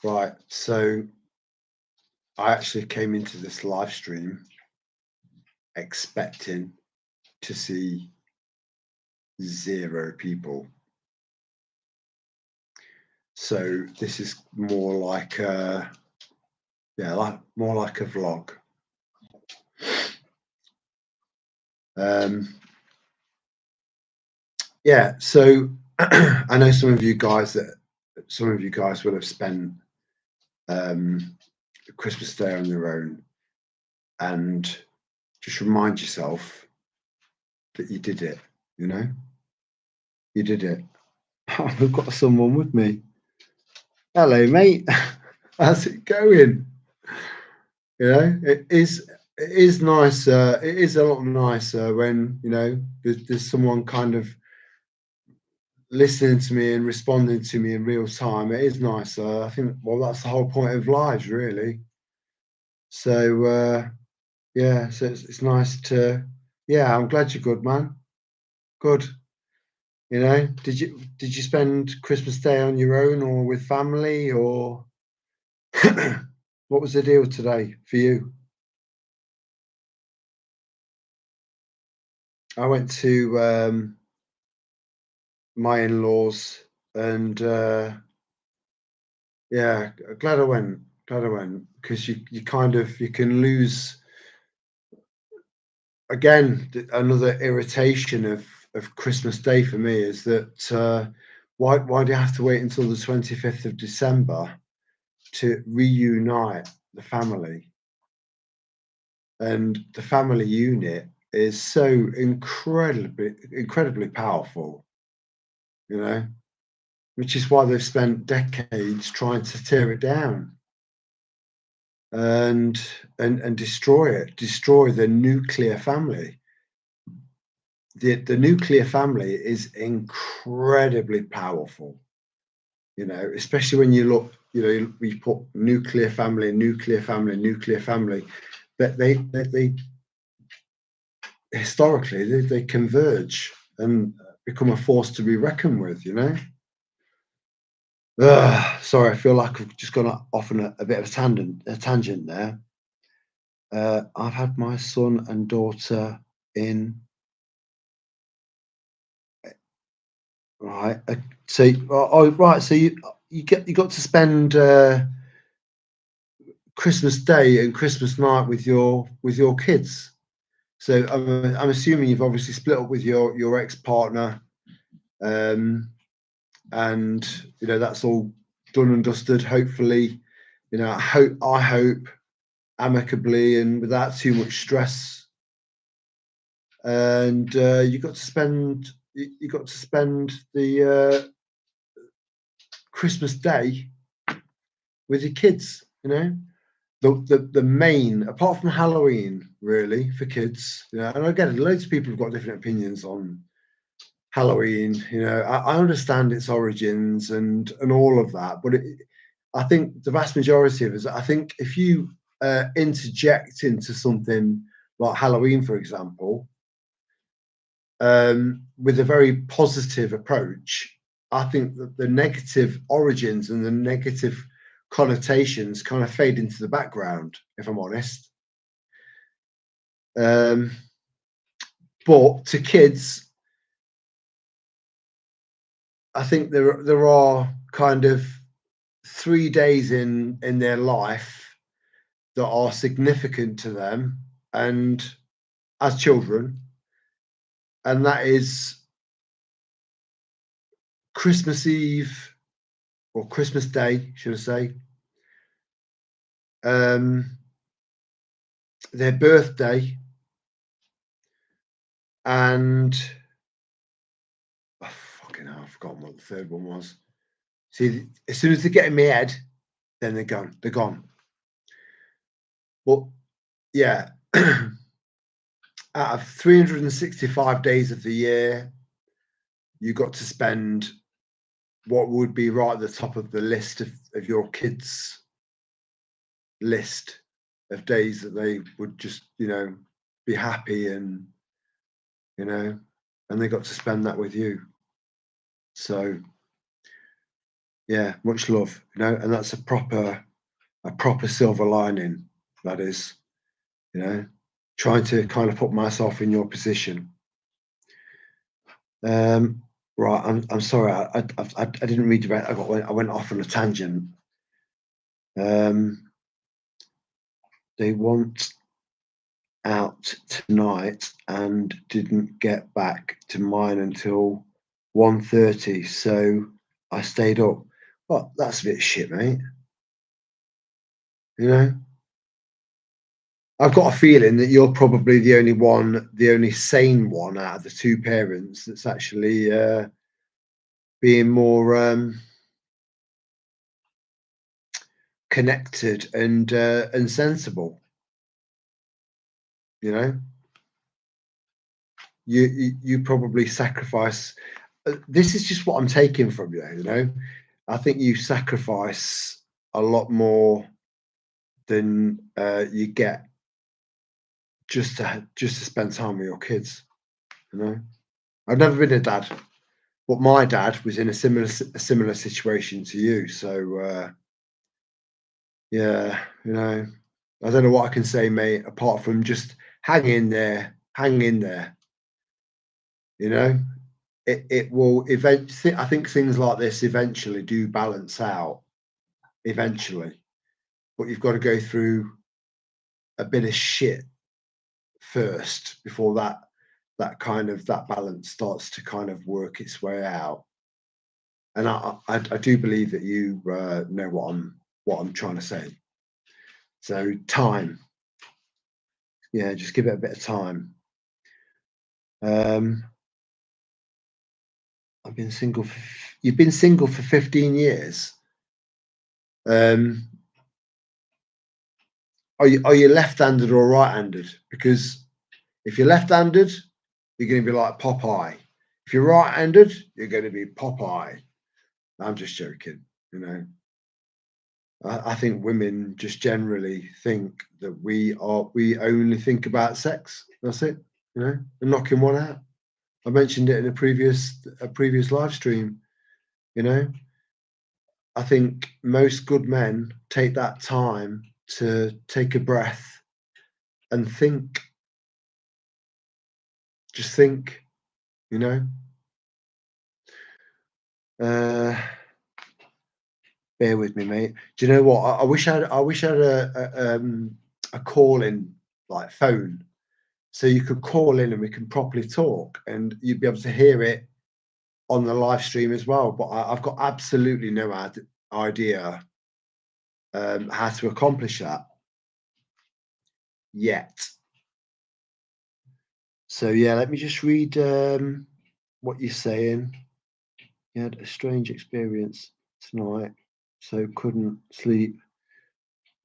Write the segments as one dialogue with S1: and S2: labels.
S1: Right. So I actually came into this live stream expecting to see 0 people. So this is more like more like a vlog. Yeah, so I know some of you guys will have spent Christmas Day on your own, and just remind yourself that you did it. You know, you did it. I've got someone with me. Hello, mate. How's it going? You know, it is nice. It is a lot nicer when there's someone kind of listening to me and responding to me in real time. It is nicer. I think. Well, that's the whole point of lives, really. So yeah, so it's nice to. Yeah, I'm glad you're good, man. Good. You know, did you spend Christmas Day on your own or with family, or what was the deal today for you? I went to my in-laws, and yeah, glad I went. Glad I went, because you kind of you can lose again. Another irritation of Christmas Day for me is that why do you have to wait until the 25th of December to reunite the family? And the family unit is so incredibly powerful, you know, which is why they've spent decades trying to tear it down and destroy the nuclear family. The nuclear family is incredibly powerful, you know, especially when you look, you know, we put nuclear family, nuclear family, nuclear family, that they historically they converge and become a force to be reckoned with, you know. Sorry, I feel like I've just gone off on a bit of a tangent there. I've had my son and daughter in, right. So, right. So you got to spend Christmas Day and Christmas night with your kids. So I'm assuming you've obviously split up with your ex partner, and that's all done and dusted. Hopefully, I hope amicably and without too much stress. And you got to spend the Christmas Day with your kids. You know, the main, apart from Halloween, really for kids. And again, loads of people have got different opinions on Halloween. I understand its origins and all of that, but I think the vast majority of us, I think if you interject into something like Halloween, for example, with a very positive approach, I think that the negative origins and the negative connotations kind of fade into the background, if I'm honest. But to kids, I think there are kind of 3 days in their life that are significant to them and as children, and that is Christmas Eve or Christmas Day, should I say, their birthday, and fucking hell, I've forgotten what the third one was. See, as soon as they get in my head, then they're gone. They're gone. But yeah, out of 365 days of the year, you got to spend what would be right at the top of the list of your kids' list of days that they would just, be happy and, and they got to spend that with you. So Yeah, much love, and that's a proper silver lining, that is, you know, trying to kind of put myself in your position. Um, right, I'm sorry, I didn't read about. I went off on a tangent. Um, they want out tonight and didn't get back to mine until 1:30, so I stayed up. Well, that's a bit shit, mate. You know, I've got a feeling that you're probably the only sane one out of the two parents that's actually being more connected and sensible. You know, you probably sacrifice. This is just what I'm taking from you. I think you sacrifice a lot more than you get just to spend time with your kids. You know, I've never been a dad, but my dad was in a similar situation to you. So yeah, I don't know what I can say, mate, apart from just hang in there, hang in there. You know, it will eventually. I think things like this eventually do balance out. Eventually, but you've got to go through a bit of shit first before that balance starts to kind of work its way out. And I do believe that you know what I'm trying to say. So time, yeah, just give it a bit of time. Um, I've been single. You've been single for 15 years. Um, are you left-handed or right-handed? Because if you're left-handed, you're going to be like Popeye. If you're right-handed, you're going to be Popeye. I'm just joking. You know, I think women just generally think that we only think about sex. That's it. And knocking one out. I mentioned it in a previous live stream. You know, I think most good men take that time to take a breath and think. Just think. You know. Uh, bear with me, mate. Do you know what? I wish I had a call in like phone, so you could call in and we can properly talk, and you'd be able to hear it on the live stream as well. But I've got absolutely no idea how to accomplish that yet. So yeah, let me just read what you're saying. You had a strange experience tonight, so couldn't sleep.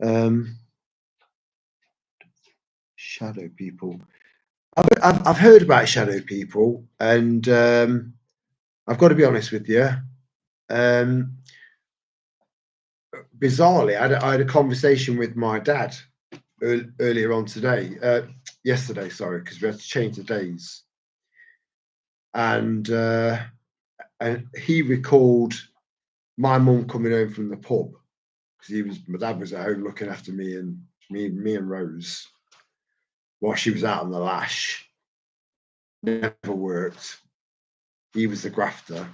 S1: Um, shadow people. I've heard about shadow people, and I've got to be honest with you. Um, Bizarrely, I had a conversation with my dad earlier on today, yesterday, sorry, because we had to change the days, and he recalled my mum coming home from the pub because my dad was at home looking after me and Rose while she was out on the lash. Never worked. He was the grafter.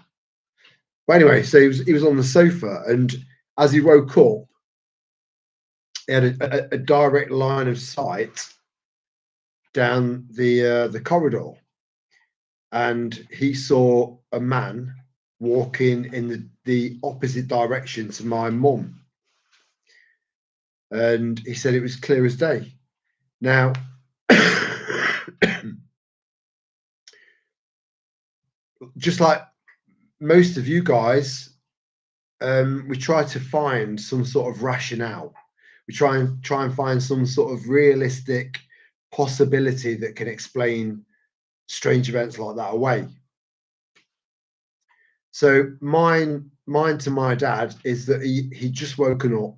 S1: But anyway, so he was on the sofa, and as he woke up, he had a direct line of sight down the corridor, and he saw a man walking in the opposite direction to my mum, and he said it was clear as day. Now, just like most of you guys, we try to find some sort of rationale. We try and find some sort of realistic possibility that can explain strange events like that away. So mine to my dad is that he just woken up.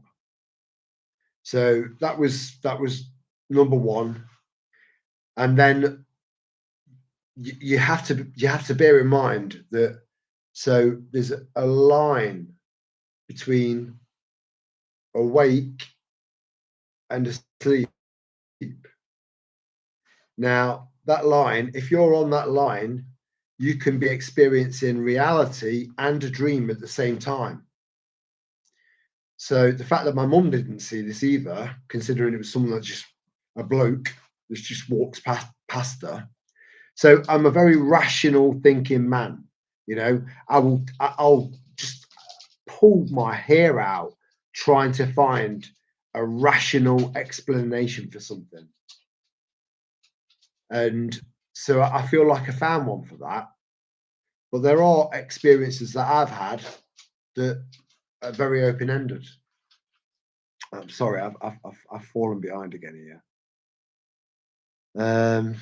S1: So that was number one, and then you have to bear in mind that so there's a line between awake and asleep. Now, that line, if you're on that line, you can be experiencing reality and a dream at the same time. So the fact that my mum didn't see this either, considering it was someone that just a bloke that just walks past her. So I'm a very rational thinking man. You know, I'll just pull my hair out trying to find a rational explanation for something. And so I feel like I found one for that. But there are experiences that I've had that are very open ended. I'm sorry, I've fallen behind again here. Um,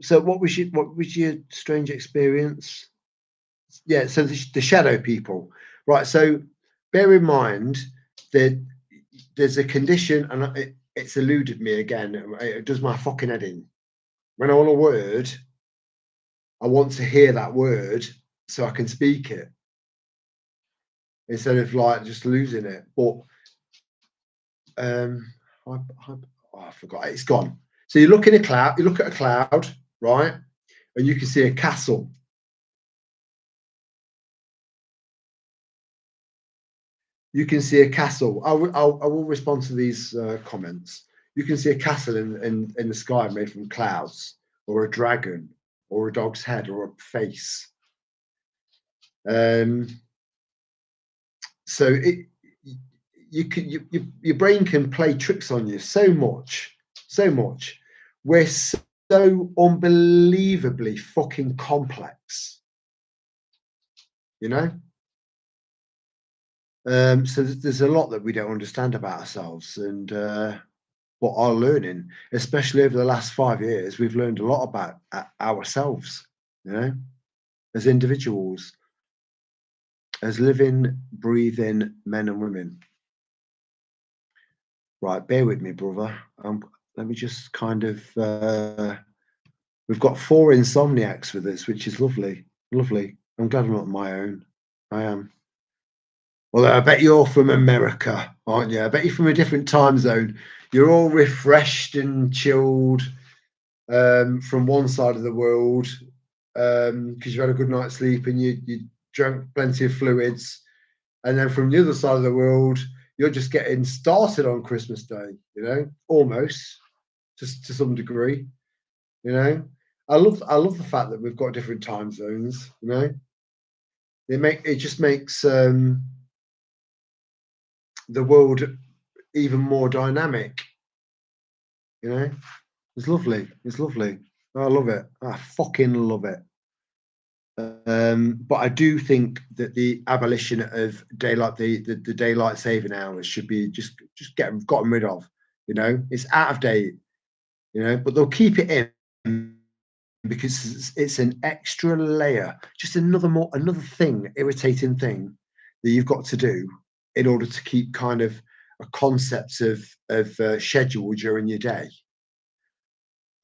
S1: so what was your strange experience? Yeah, so the shadow people, right? So bear in mind that there's a condition, and it's eluded me again. It does my fucking head in. When I want a word, I want to hear that word so I can speak it instead of like just losing it. But um, I, I, oh, I forgot. It's gone. So you look in a cloud. You look at a cloud, right, and you can see a castle. You can see a castle. I will respond to these comments. You can see a castle in the sky made from clouds, or a dragon, or a dog's head, or a face. Um, so your brain can play tricks on you so much, so much. We're so unbelievably fucking complex, you know. So there's a lot that we don't understand about ourselves, and what are learning, especially over the last 5 years, we've learned a lot about ourselves, you know, as individuals, as living, breathing men and women. Right, bear with me, brother. Let me just kind of. We've got 4 insomniacs with us, which is lovely, lovely. I'm glad I'm not on my own. I am. Although I bet you're from America, aren't you? I bet you're from a different time zone. You're all refreshed and chilled from one side of the world because you had a good night's sleep and you drank plenty of fluids. And then from the other side of the world, you're just getting started on Christmas Day, you know, almost just to some degree, you know. I love the fact that we've got different time zones, you know. It just makes the world even more dynamic, you know. It's lovely. It's lovely. I love it. I fucking love it. But I do think that the abolition of daylight, the daylight saving hours, should be just gotten rid of. You know, it's out of date. You know, but they'll keep it in because it's an extra layer, just another thing, irritating thing that you've got to do in order to keep kind of a concept of schedule during your day.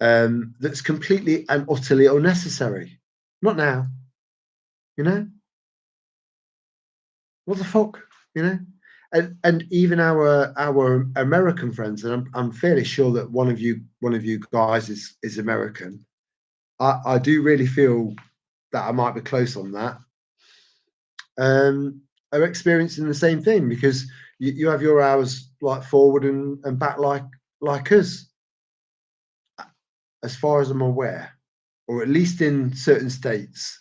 S1: That's completely and utterly unnecessary. Not now, you know. What the fuck, you know? And even our American friends, and I'm fairly sure that one of you guys is American. I do really feel that I might be close on that. Are experiencing the same thing because you have your hours like forward and back like us, as far as I'm aware, or at least in certain states.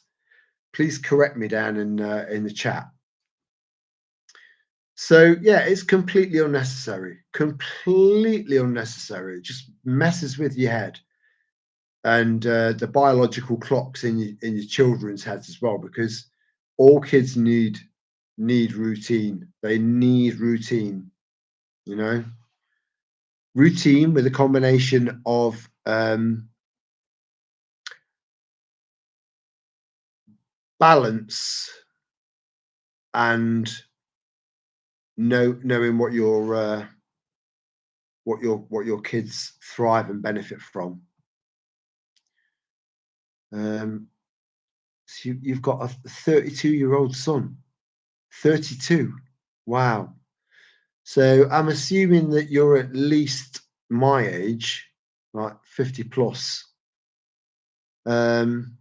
S1: Please correct me down in the chat. So yeah, it's completely unnecessary. Completely unnecessary. It just messes with your head and the biological clocks in your children's heads as well, because all kids need routine. They need routine. You know, routine with a combination of balance and knowing what your kids thrive and benefit from. So you've got a 32-year-old son. 32. Wow. So I'm assuming that you're at least my age, like 50 plus. Um,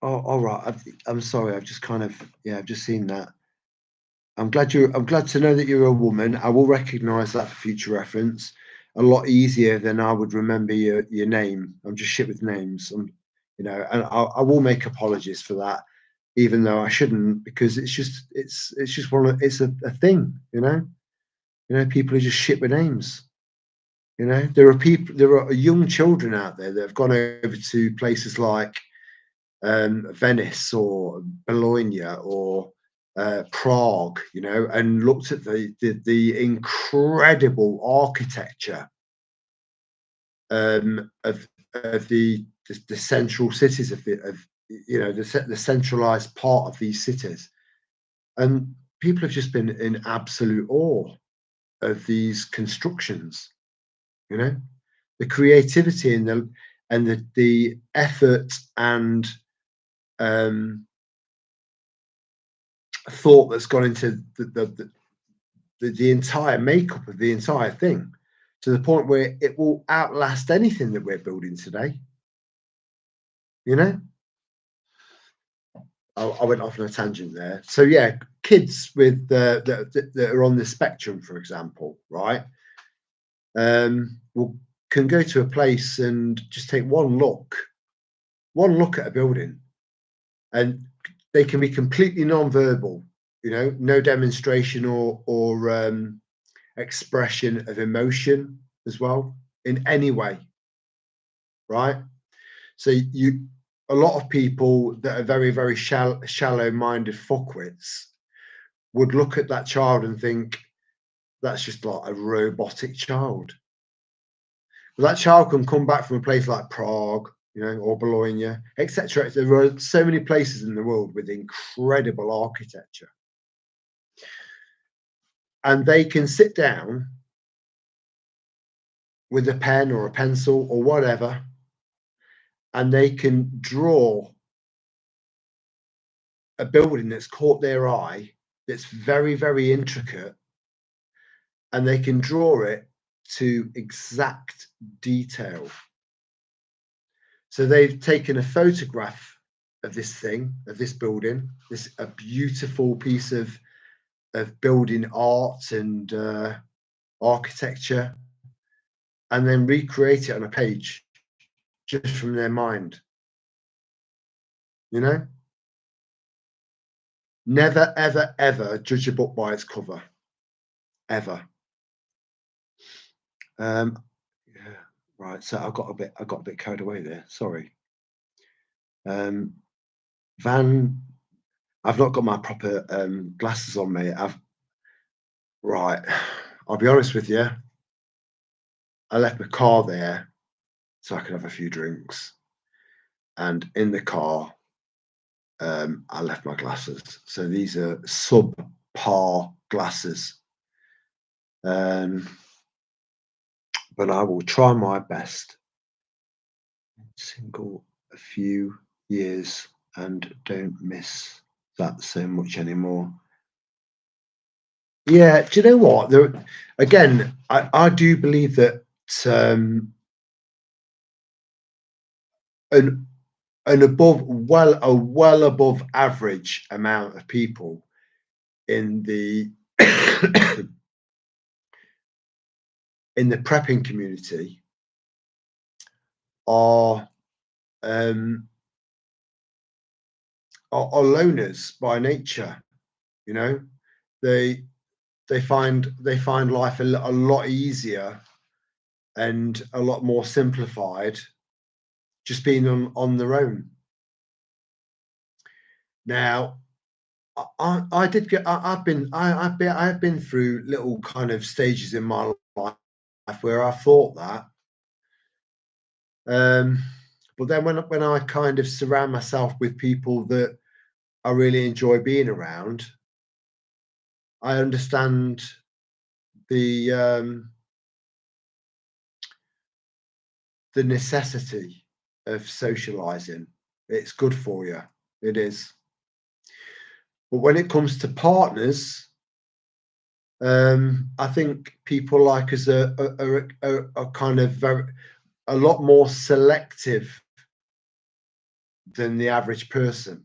S1: oh, all right. I'm sorry. I've just kind of, yeah, I've just seen that. I'm glad to know that you're a woman. I will recognise that for future reference. A lot easier than I would remember your name. I'm just shit with names. And I will make apologies for that, even though I shouldn't, because it's just it's a thing. People are just shit with names. There are young children out there that have gone over to places like Venice or Bologna or Prague, and looked at the incredible architecture of the central cities the centralized part of these cities, and people have just been in absolute awe of these constructions. You know, the creativity and the effort and um, thought that's gone into the entire makeup of the entire thing, to the point where it will outlast anything that we're building today. You know, I went off on a tangent there. So yeah, kids that are on the spectrum, for example, right, will can go to a place and just take one look at a building, and they can be completely non-verbal. No demonstration or expression of emotion as well in any way, right? So a lot of people that are very, very shallow-minded fuckwits would look at that child and think that's just like a robotic child. But that child can come back from a place like Prague, or Bologna, etc. There are so many places in the world with incredible architecture, and they can sit down with a pen or a pencil or whatever, and they can draw a building that's caught their eye, that's very, very intricate, and they can draw it to exact detail. So they've taken a photograph of this thing, of this building, a beautiful piece of building art and architecture, and then recreate it on a page just from their mind. You know, never, ever, ever judge a book by its cover, ever. Yeah, right. So I got a bit carried away there. Sorry. Um, Van, I've not got my proper glasses on me. Right. I'll be honest with you. I left my car there so I could have a few drinks, and in the car, I left my glasses. So these are subpar glasses. Um, but I will try my best. Single a few years and don't miss that so much anymore. Yeah, do you know what? Again, I do believe that an a well above average amount of people in the in the prepping community are um, are loners by nature. You know, they they find life a lot easier and a lot more simplified just being on their own. Now, I did get I've been through little kind of stages in my life where I thought that, um, but then when I kind of surround myself with people that I really enjoy being around, I understand the the necessity of socializing. It's good for you. It is. But when it comes to partners, I think people like us are kind of a lot more selective than the average person.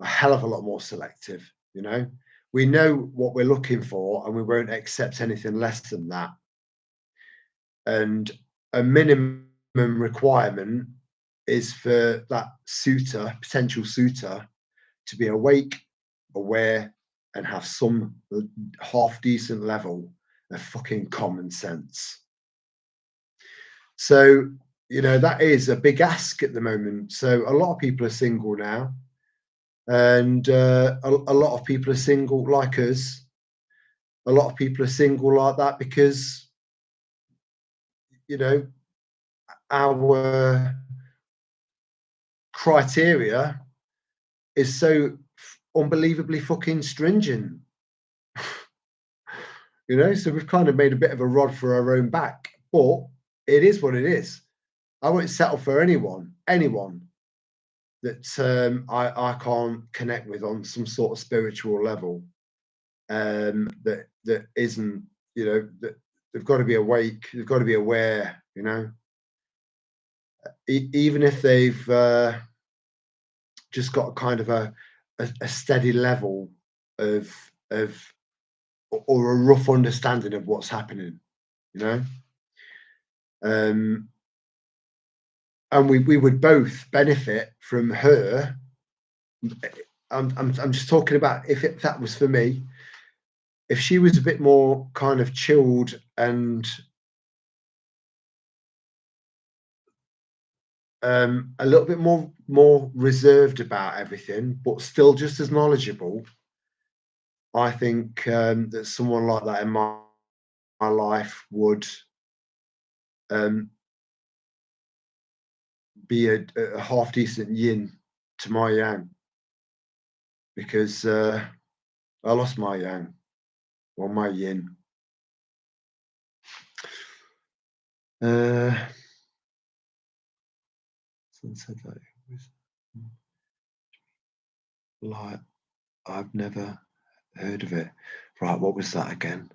S1: A hell of a lot more selective, you know? We know what we're looking for, and we won't accept anything less than that. And a minimum requirement is for that suitor, potential suitor, to be awake, aware, and have some half decent level of fucking common sense. So, that is a big ask at the moment. So, a lot of people are single now, and a lot of people are single like us. A lot of people are single like that because, you know, our criteria is so unbelievably fucking stringent. So we've kind of made a bit of a rod for our own back, but it is what it is. I won't settle for anyone that I can't connect with on some sort of spiritual level. That isn't, that they've got to be awake, they've got to be aware, even if they've just got kind of a steady level of or a rough understanding of what's happening, you know. Um, and we would both benefit from her. I'm just talking about if that was for me. If she was a bit more kind of chilled and a little bit more reserved about everything, but still just as knowledgeable, I think that someone like that in my life would um, be a half decent yin to my yang, because I lost my yang or my yin. Someone said that it was like, I've never heard of it. Right, what was that again?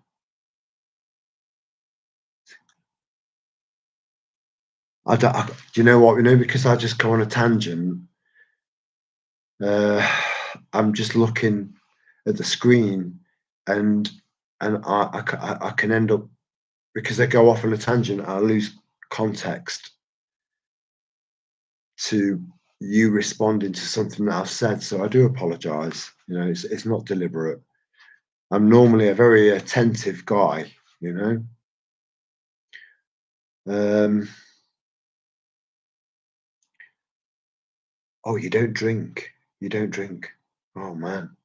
S1: Do you know what? Because I just go on a tangent. Uh, I'm just looking at the screen, and I can end up, because I go off on a tangent, I lose context to you responding to something that I've said. So I do apologise. It's not deliberate. I'm normally a very attentive guy. You know. Oh, you don't drink. You don't drink. Oh man.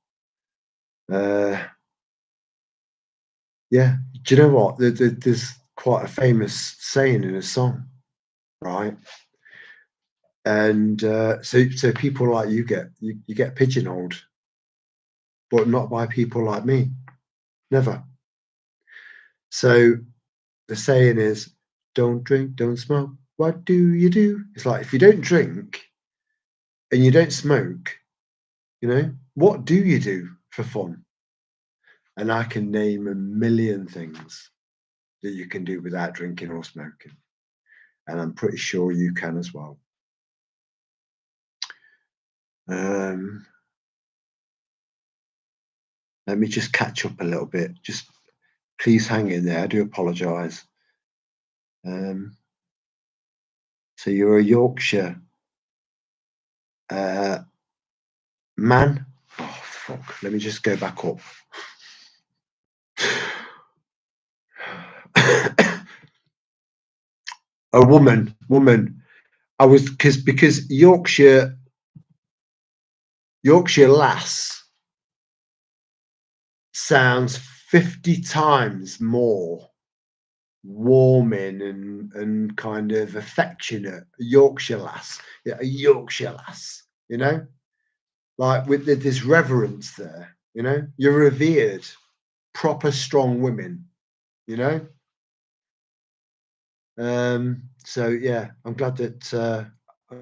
S1: Yeah. Do you know what? There's quite a famous saying in a song, right? And so people like you get pigeonholed, but not by people like me. Never. So the saying is, don't drink, don't smoke. What do you do? It's like, if you don't drink and you don't smoke, what do you do for fun? And I can name a million things that you can do without drinking or smoking. And I'm pretty sure you can as well. Um, Let me just catch up a little bit. Just please hang in there. I do apologise. So you're a Yorkshire man. Oh fuck! Let me just go back up. A woman. I was because Yorkshire lass sounds 50 times more warming and kind of affectionate. A Yorkshire lass, yeah, a Yorkshire lass, like with this reverence there. You're revered, proper strong women. You know. So yeah, I'm glad that I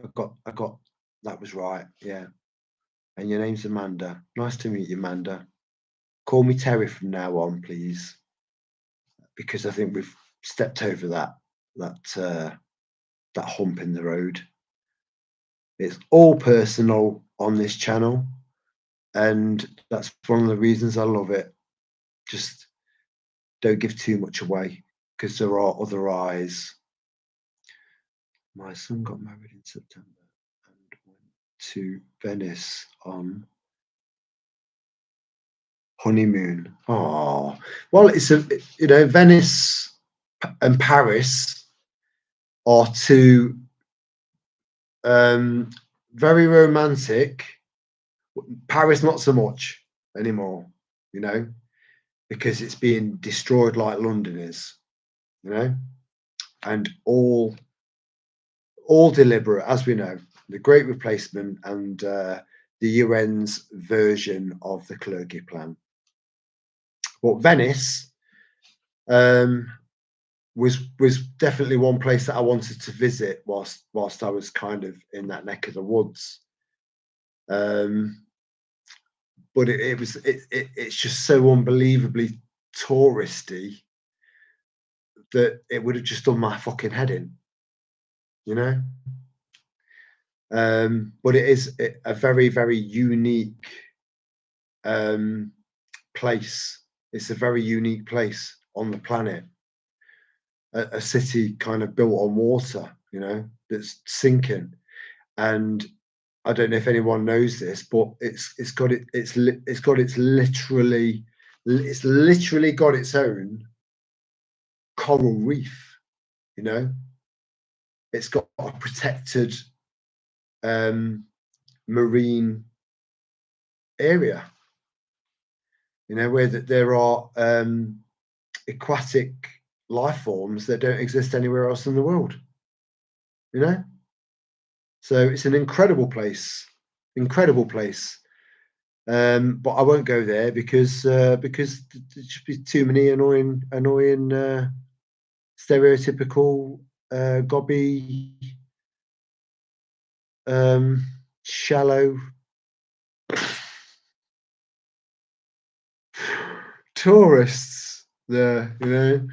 S1: got that was right. Yeah. and your name's Amanda. Nice to meet you, Amanda. Call me Terry from now on, please, because I think we've stepped over that that hump in the road. It's all personal on this channel, and that's one of the reasons I love it. Just don't give too much away because there are other eyes. My son got married in September and went to Venice on honeymoon. Oh, well, it's Venice and Paris are two very romantic. Paris, not so much anymore, you know, because it's being destroyed like London is, you know, and all deliberate, as we know, the Great Replacement and the UN's version of the Clergy Plan. But Venice was definitely one place that I wanted to visit whilst I was kind of in that neck of the woods. But it's just so unbelievably touristy that it would have just done my fucking head in, you know. But it is a very, very unique place. It's a very unique place on the planet. A city kind of built on water, you know, that's sinking. And I don't know if anyone knows this, but it's literally got its own coral reef. You know, it's got a protected marine area. You know, where there are aquatic life forms that don't exist anywhere else in the world. You know, so it's an incredible place, incredible place. But I won't go there because there should be too many annoying, stereotypical gobby, shallow tourists there. You know,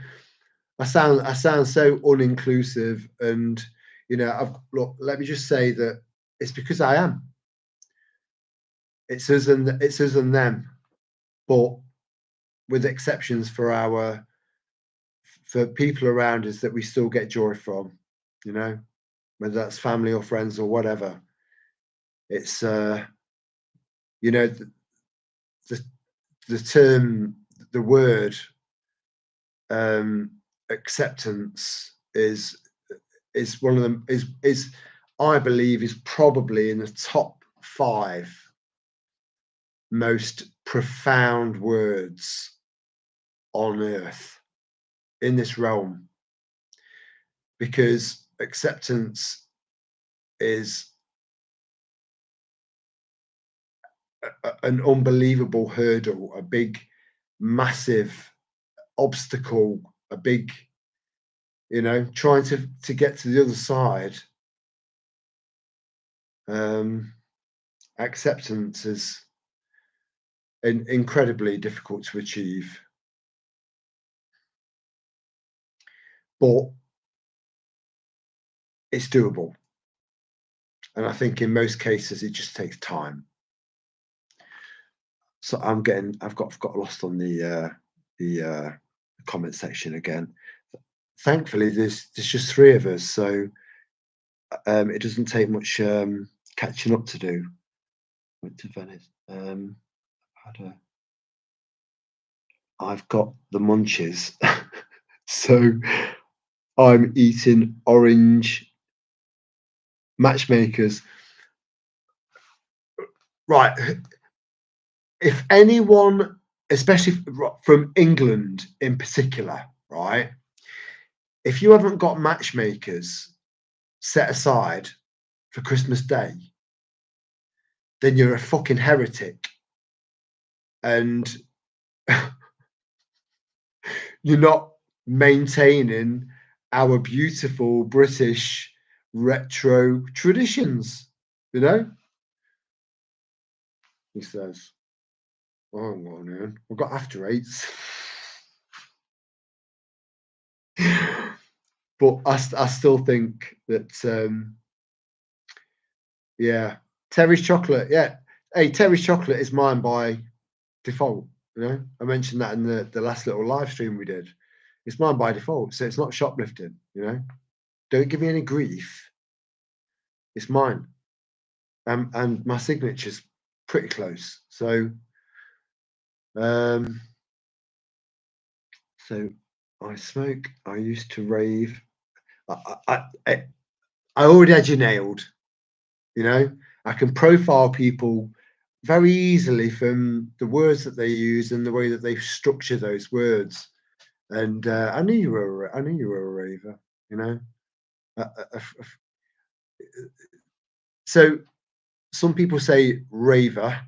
S1: I sound so uninclusive, and you know, look. Let me just say that it's because I am. It's us and them, but with exceptions for people around us that we still get joy from, you know, whether that's family or friends or whatever. It's you know, the the term, the word acceptance is one of them is I believe is probably in the top 5 most profound words on earth in this realm, because acceptance is an unbelievable hurdle, a big, massive obstacle, a big, you know, trying to get to the other side. Acceptance is incredibly difficult to achieve, but it's doable. And I think in most cases it just takes time. So I've got lost on the comment section again. Thankfully, there's just 3 of us, so it doesn't take much catching up to do. Went to Venice. I've got the munches, so I'm eating orange matchmakers. Right. If anyone, especially from England in particular, right, if you haven't got matchmakers set aside for Christmas Day, then you're a fucking heretic, and you're not maintaining our beautiful British retro traditions, you know? He says, "Oh, hang on, Ian. We've got after eights." But I still think that, yeah, Terry's chocolate. Yeah, hey, Terry's chocolate is mine by default. You know, I mentioned that in the last little live stream we did. It's mine by default, so it's not shoplifting. You know, don't give me any grief. It's mine, and my signature's pretty close. Um, so I smoke. I used to rave. I already had you nailed. You know, I can profile people very easily from the words that they use and the way that they structure those words. And I knew you were a raver. You know, Uh, uh, uh, f- so some people say raver,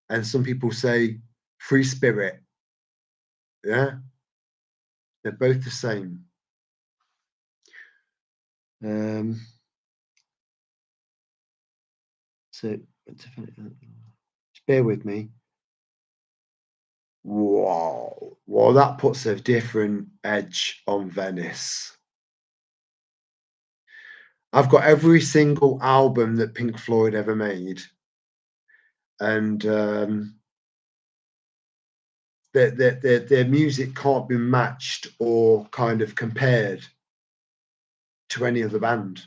S1: and some people say free spirit. Yeah, they're both the same. Um, so just bear with me. Wow, well, that puts a different edge on Venice. I've got every single album that Pink Floyd ever made, and their music can't be matched or kind of compared to any other band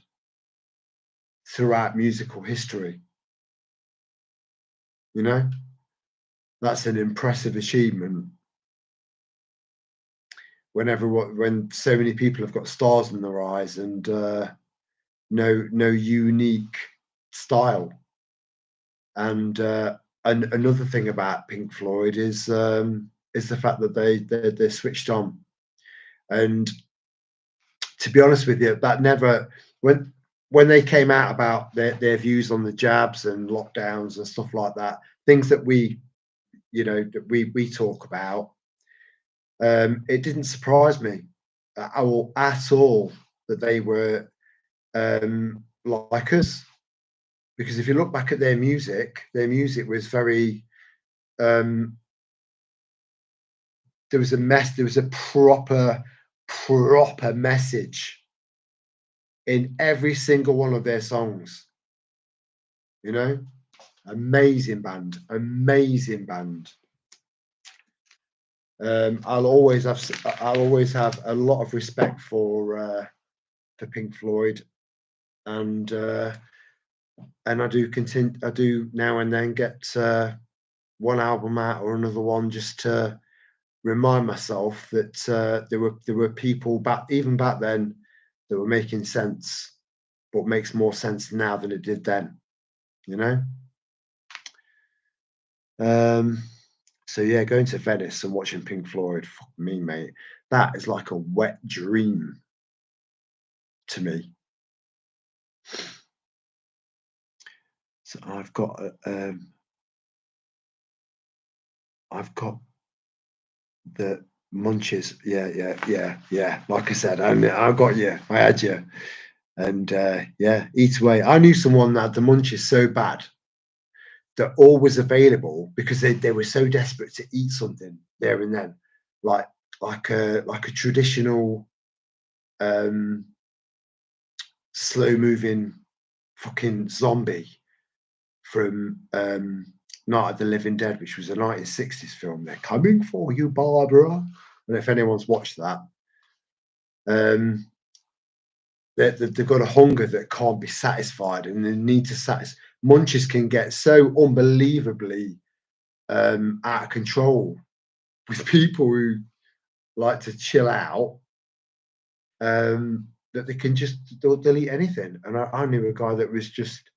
S1: throughout musical history. You know, that's an impressive achievement. When so many people have got stars in their eyes and no unique style. And another thing about Pink Floyd is the fact that they're switched on. And to be honest with you, that never when they came out about their views on the jabs and lockdowns and stuff like that, things that we talk about, it didn't surprise me at all that they were like us. Because if you look back at their music was very um, there was a proper message in every single one of their songs. You know, amazing band, amazing band. I'll always have a lot of respect for Pink Floyd, and I do continue. I do now and then get one album out or another one just to remind myself that there were people back then that were making sense, but makes more sense now than it did then. You know. So yeah, going to Venice and watching Pink Floyd, fuck me, mate, that is like a wet dream to me. So I've got the munches. Yeah. Like I said, I got you. I had you. And yeah, eat away. I knew someone that had the munches so bad that all was available because they were so desperate to eat something there and then, like like a traditional um, slow moving fucking zombie from Night of the Living Dead, which was a 1960s film. They're coming for you, Barbara. And if anyone's watched that, um, they've got a hunger that can't be satisfied, and they need to satisfy. Munches can get so unbelievably out of control with people who like to chill out, that they can just they'll eat anything. And I knew a guy that was just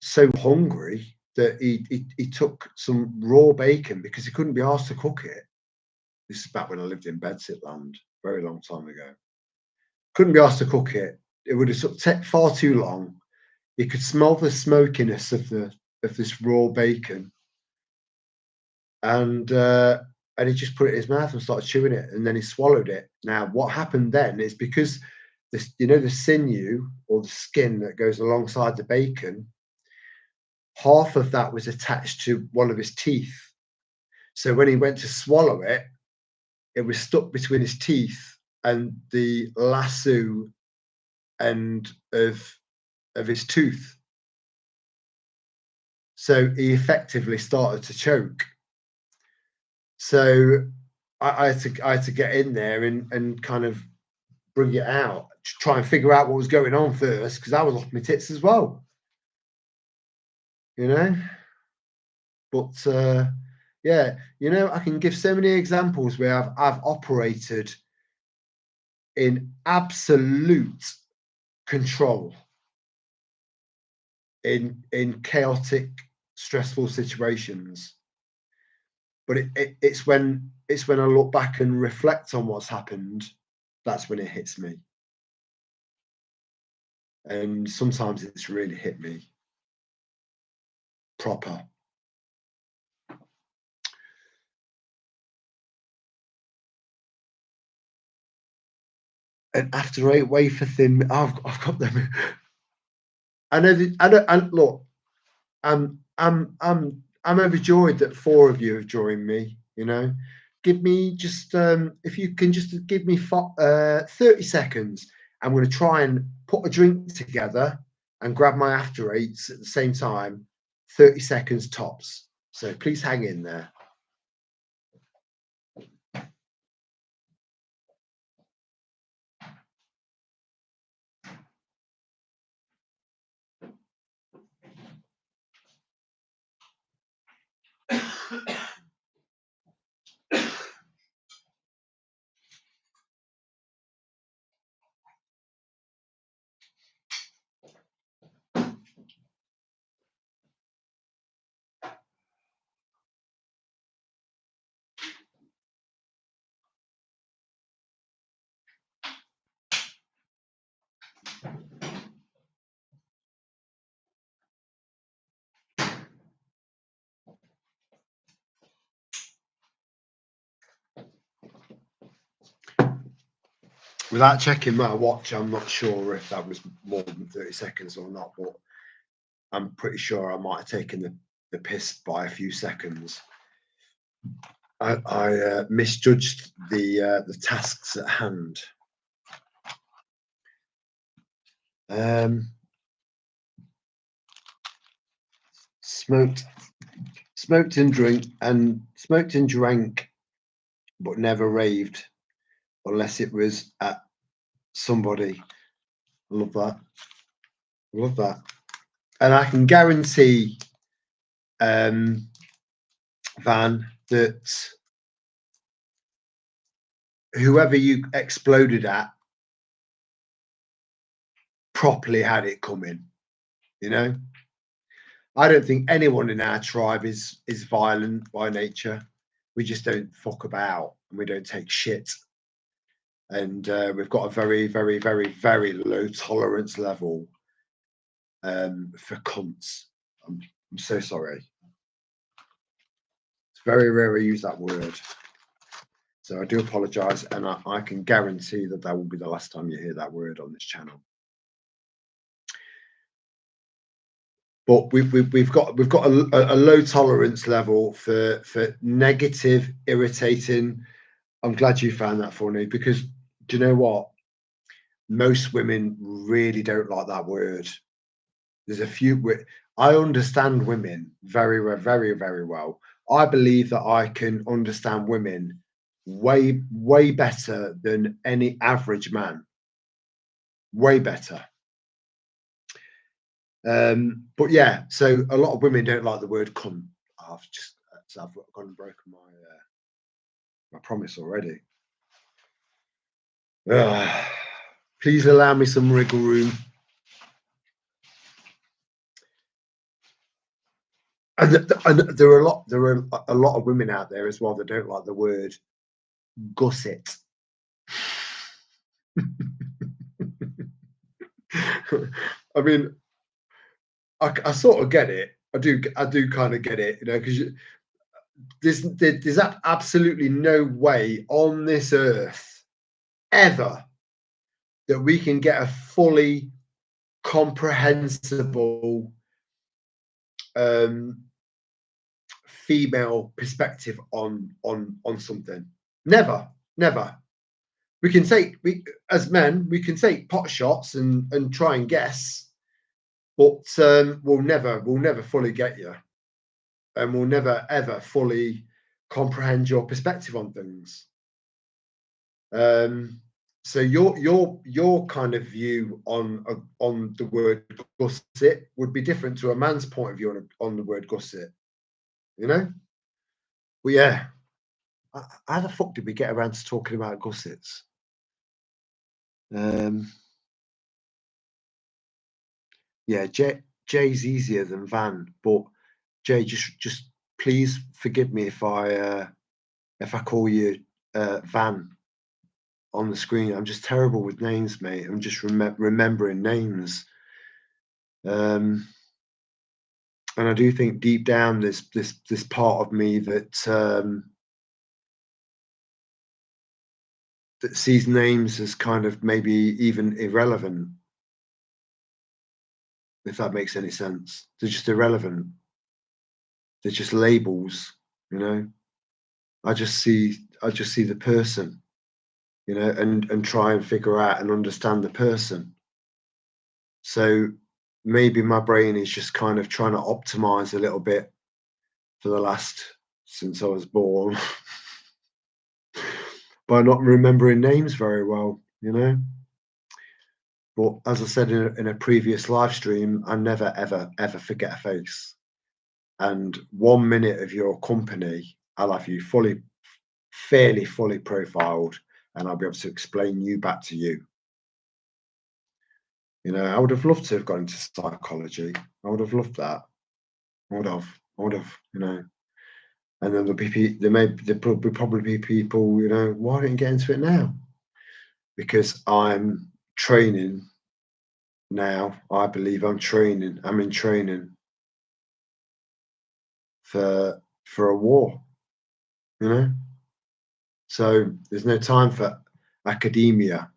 S1: so hungry that he took some raw bacon because he couldn't be asked to cook it. This is back when I lived in Bedsitland, very long time ago. Couldn't be asked to cook it. It would have taken far too long. He could smell the smokiness of this raw bacon, and he just put it in his mouth and started chewing it, and then he swallowed it. Now, what happened then is because this, the sinew or the skin that goes alongside the bacon half of that was attached to one of his teeth. So when he went to swallow it, it was stuck between his teeth and the lasso end of his tooth. So he effectively started to choke. So I had to get in there and kind of bring it out, to try and figure out what was going on first, because I was off my tits as well, you know. But yeah, you know, I can give so many examples where I've operated in absolute control in chaotic, stressful situations. But it's when I look back and reflect on what's happened, that's when it hits me. And sometimes it's really hit me proper. And after 8 wafer thin, I've got them. I know. I know. And look, I'm overjoyed that 4 of you have joined me. You know, give me just if you can just give me 30 seconds. I'm going to try and put a drink together and grab my after eights at the same time. 30 seconds tops. So please hang in there. Without checking my watch, I'm not sure if that was more than 30 seconds or not, but I'm pretty sure I might have taken the piss by a few seconds. I misjudged the tasks at hand. Smoked and drank, but never raved unless it was at somebody. I love that. I love that. And I can guarantee, Van, that whoever you exploded at properly had it coming. You know, I don't think anyone in our tribe is violent by nature. We just don't fuck about and we don't take shit. And we've got a very, very, very, very low tolerance level for cunts. I'm so sorry. It's very rare I use that word. So I do apologise, and I can guarantee that that will be the last time you hear that word on this channel. But we've got a low tolerance level for negative, irritating. I'm glad you found that funny, because do you know what? Most women really don't like that word. There's a few. I understand women very, very, very well. I believe that I can understand women way, way better than any average man. Way better. But yeah, so a lot of women don't like the word cunt. I've gone and broken my promise already. Please allow me some wriggle room. And there are a lot of women out there as well that don't like the word gusset. I mean, I sort of get it. I do kind of get it, you know, because there's absolutely no way on this earth ever that we can get a fully comprehensible um, female perspective on something. Never, never. We as men we can take pot shots and try and guess, but we'll never fully get you, and we'll never ever fully comprehend your perspective on things. Um, so your kind of view on the word gusset would be different to a man's point of view on the word gusset, you know. Well, yeah. How the fuck did we get around to talking about gussets? Um, yeah, Jay's easier than Van, but Jay, just please forgive me if I call you Van on the screen. I'm just terrible with names, mate. I'm just remembering names. And I do think deep down there's this part of me that sees names as kind of maybe even irrelevant, if that makes any sense. They're just irrelevant. They're just labels, you know. I just see the person, you know, and try and figure out and understand the person. So maybe my brain is just kind of trying to optimize a little bit for the last since I was born by not remembering names very well, you know. But as I said in a previous live stream, I never ever ever forget a face. And 1 minute of your company, I'll have you fairly fully profiled, and I'll be able to explain you back to you. You know, I would have loved to have gone into psychology. I would have loved that. I would have, you know. And then there'll probably be people, you know, why don't you get into it now? Because I'm training now. I believe I'm training. I'm in training for a war, you know. So there's no time for academia.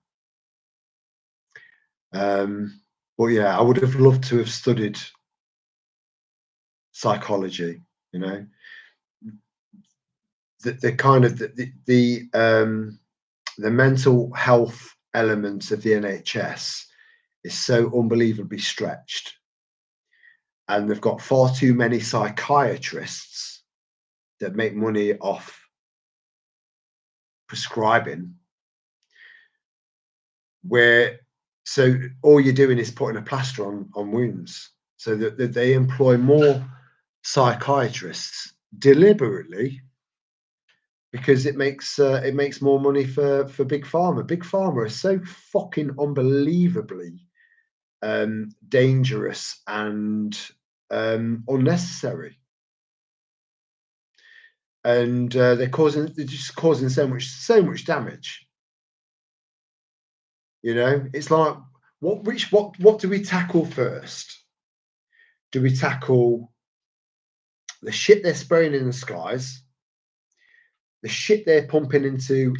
S1: But yeah, I would have loved to have studied psychology, you know. The kind of the mental health elements of the NHS is so unbelievably stretched, and they've got far too many psychiatrists that make money off prescribing, where so all you're doing is putting a plaster on wounds, so that they employ more psychiatrists deliberately because it makes more money for big pharma. Big pharma are so fucking unbelievably dangerous and unnecessary, and they're just causing so much damage. You know, it's like what do we tackle first? Do we tackle the shit they're spraying in the skies, the shit they're pumping into?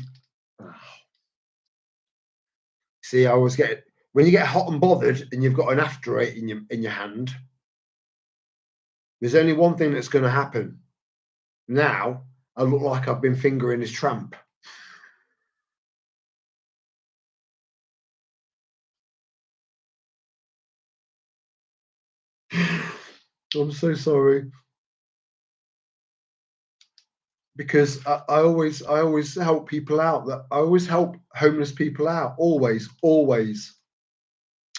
S1: See, I always get when you get hot and bothered and you've got an after eight in your hand. There's only one thing that's going to happen. Now I look like I've been fingering his tramp. I'm so sorry. Because I always help people out. That I always help homeless people out. Always.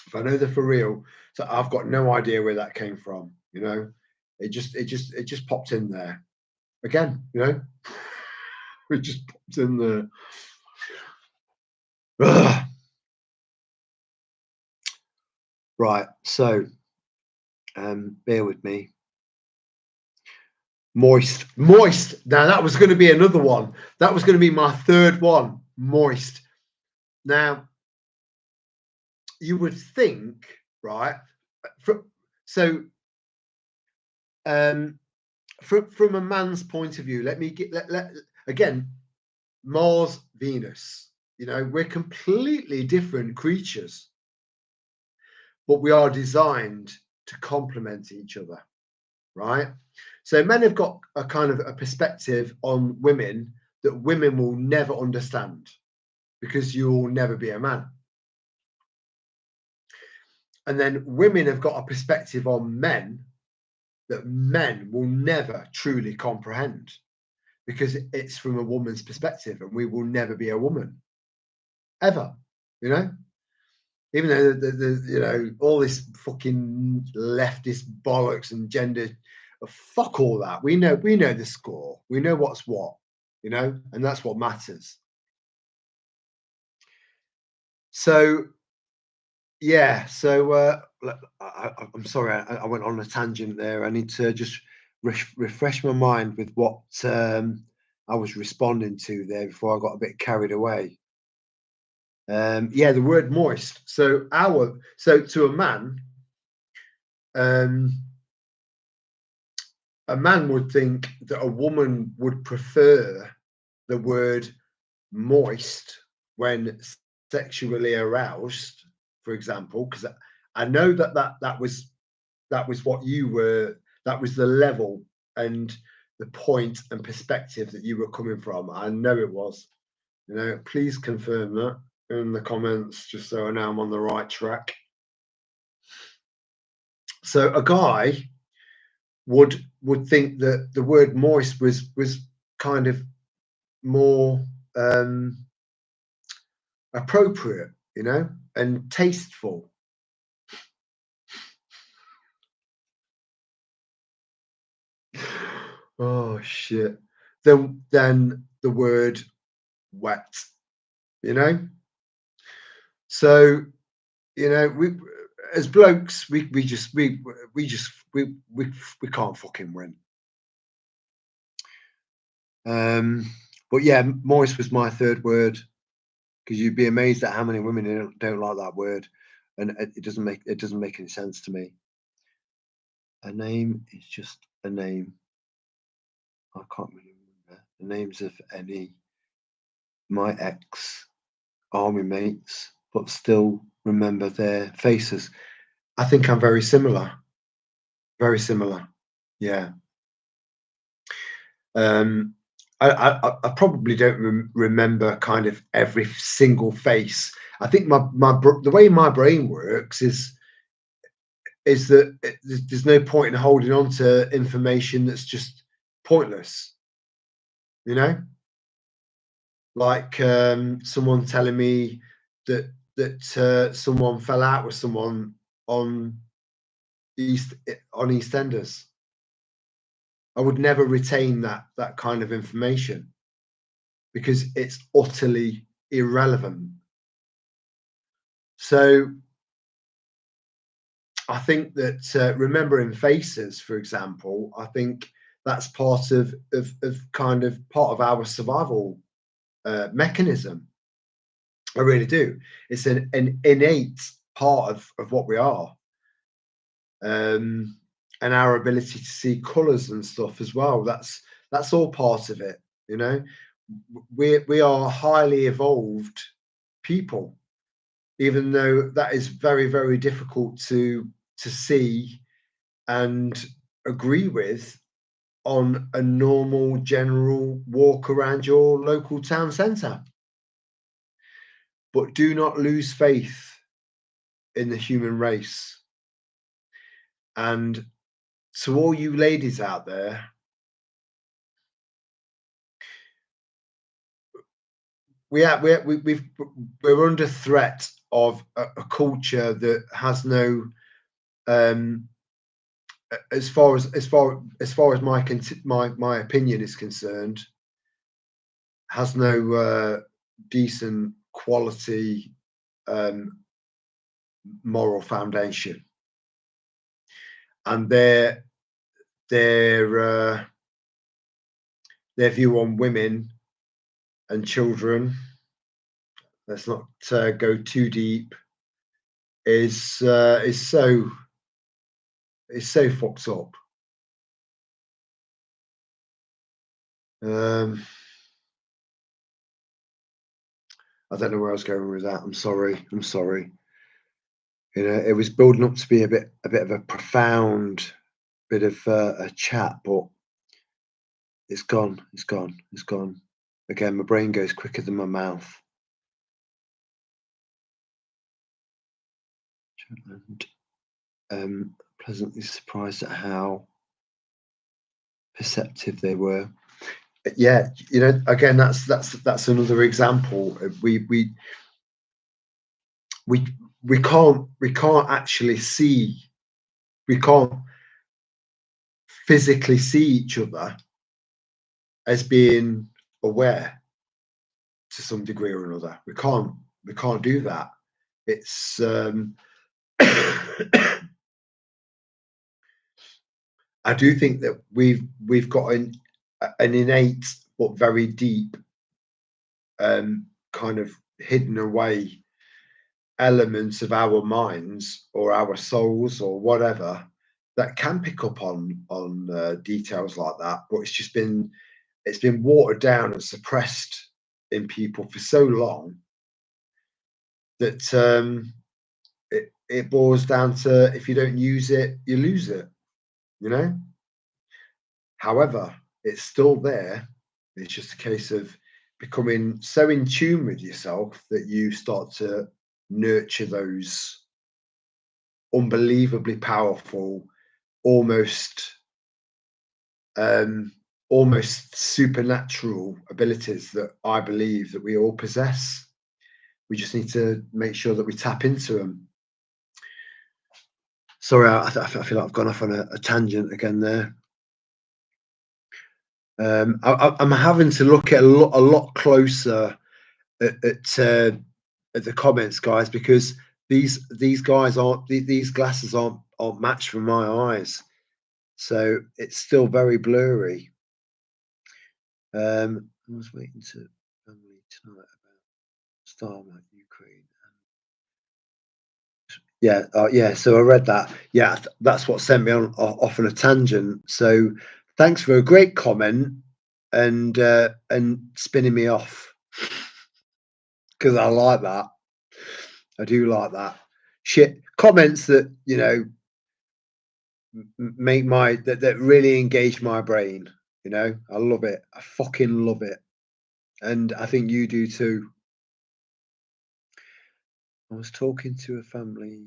S1: If I know they're for real. So I've got no idea where that came from. You know, it just popped in there again. You know, it just popped in there. Ugh. Right. So, bear with me. Moist. Now that was going to be another one. That was going to be my third one. Moist. Now, you would think, right? So, from a man's point of view, let me get again, Mars, Venus. You know, we're completely different creatures, but we are designed to complement each other. right? So men have got a kind of a perspective on women that women will never understand because you'll never be a man. And then women have got a perspective on men that men will never truly comprehend because it's from a woman's perspective and we will never be a woman ever, you know? Even though all this fucking leftist bollocks and gender, fuck all that. We know the score. We know what's what, and that's what matters. So yeah, so I'm sorry, I went on a tangent there. I need to just refresh my mind with what I was responding to there before I got a bit carried away. Yeah, the word moist. So to um, a man would think that a woman would prefer the word moist when sexually aroused, for example, because I know that was what you were. That was the level and the point and perspective that you were coming from. I know it was. Please confirm that in the comments, just so I know I'm on the right track. So a guy would think that the word moist was kind of more appropriate, and tasteful. Oh shit. Then the word wet, you know? So, we as blokes, we just we can't fucking win. But yeah, moist was my third word because you'd be amazed at how many women don't like that word, and it doesn't make any sense to me. A name is just a name. I can't really remember the names of any my ex army mates, but still remember their faces. I think I'm very similar. Very similar. Yeah. Um, I probably don't remember kind of every single face. I think the way my brain works is that there's no point in holding on to information that's just pointless. You know, like someone telling me that someone fell out with someone on East on EastEnders. I would never retain that kind of information because it's utterly irrelevant. So I think that remembering faces, for example, I think that's part of kind of part of our survival mechanism. I really do. It's an innate part of what we are, and our ability to see colours and stuff as well. That's all part of it. We are highly evolved people, even though that is very, very difficult to see and agree with on a normal general walk around your local town centre. But do not lose faith in the human race. And to all you ladies out there, we're under threat of a culture that has no as far as my opinion is concerned, has no decent quality moral foundation, and their view on women and children, let's not go too deep, is so fucked up. I don't know where I was going with that. I'm sorry. It was building up to be a bit of a profound bit of a chat, but it's gone. It's gone. It's gone. Again, my brain goes quicker than my mouth. And pleasantly surprised at how perceptive they were. Yeah, you know, again, that's another example. We we can't actually see. We can't physically see each other as being aware to some degree or another. We can't do that. It's I do think that we've got an innate but very deep kind of hidden away elements of our minds or our souls or whatever that can pick up on details like that, but it's been watered down and suppressed in people for so long that it boils down to, if you don't use it, you lose it, you know. However, it's still there. It's just a case of becoming so in tune with yourself that you start to nurture those unbelievably powerful, almost um, almost supernatural abilities that I believe that we all possess. We just need to make sure that we tap into them. Sorry, I feel like I've gone off on a tangent again there. I'm having to look at a lot closer at the comments, guys, because these guys aren't these glasses aren't matched for my eyes, so it's still very blurry. I was waiting to family tonight about Starlight Ukraine. Yeah, yeah. So I read that. Yeah, that's what sent me on off on a tangent. So thanks for a great comment and spinning me off, because I like that. I do like that. Shit comments that, you know, make my that really engage my brain. You know, I love it. I fucking love it, and I think you do too. I was talking to a family.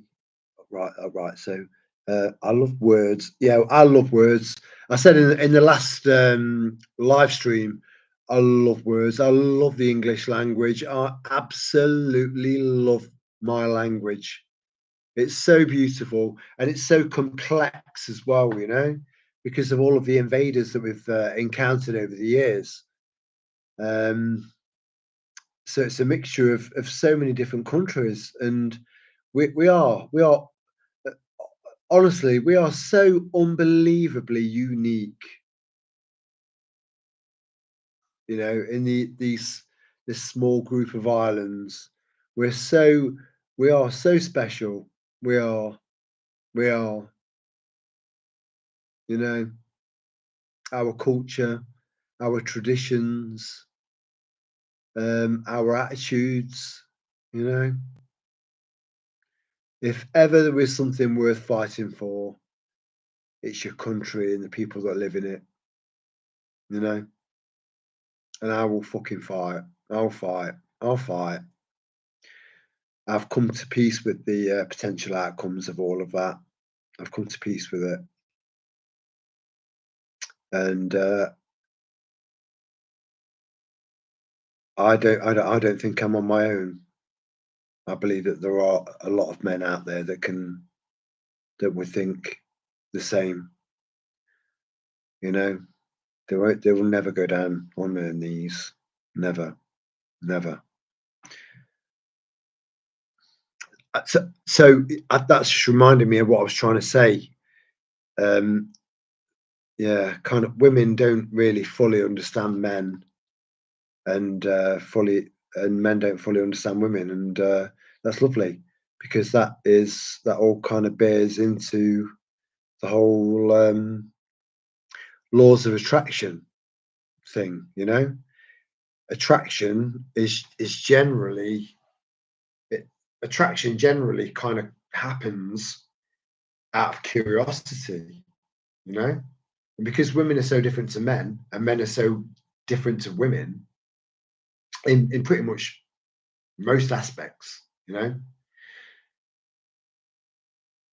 S1: Right, right. So I love words. Yeah, I love words. I said in the last live stream, I love words. I love the English language. I absolutely love my language. It's so beautiful and it's so complex as well, you know, because of all of the invaders that we've encountered over the years. So it's a mixture of so many different countries, and we are uh, honestly, we are so unbelievably unique, you know, in this small group of islands. We're so we are so special. We are, you know, our culture, our traditions, our attitudes, you know. If ever there is something worth fighting for, it's your country and the people that live in it, you know. And I will fucking fight. I'll fight. I'll fight. I've come to peace with the potential outcomes of all of that. I've come to peace with it, and I don't think I'm on my own. I believe that there are a lot of men out there that would think the same. You know, they will never go down on their knees. Never, never. So that's just reminded me of what I was trying to say. Um, yeah, kind of women don't really fully understand men, and men don't fully understand women, and that's lovely, because that all kind of bears into the whole laws of attraction thing. You know, attraction is generally it, attraction generally kind of happens out of curiosity. you know. And because women are so different to men, and men are so different to women in pretty much most aspects, you know,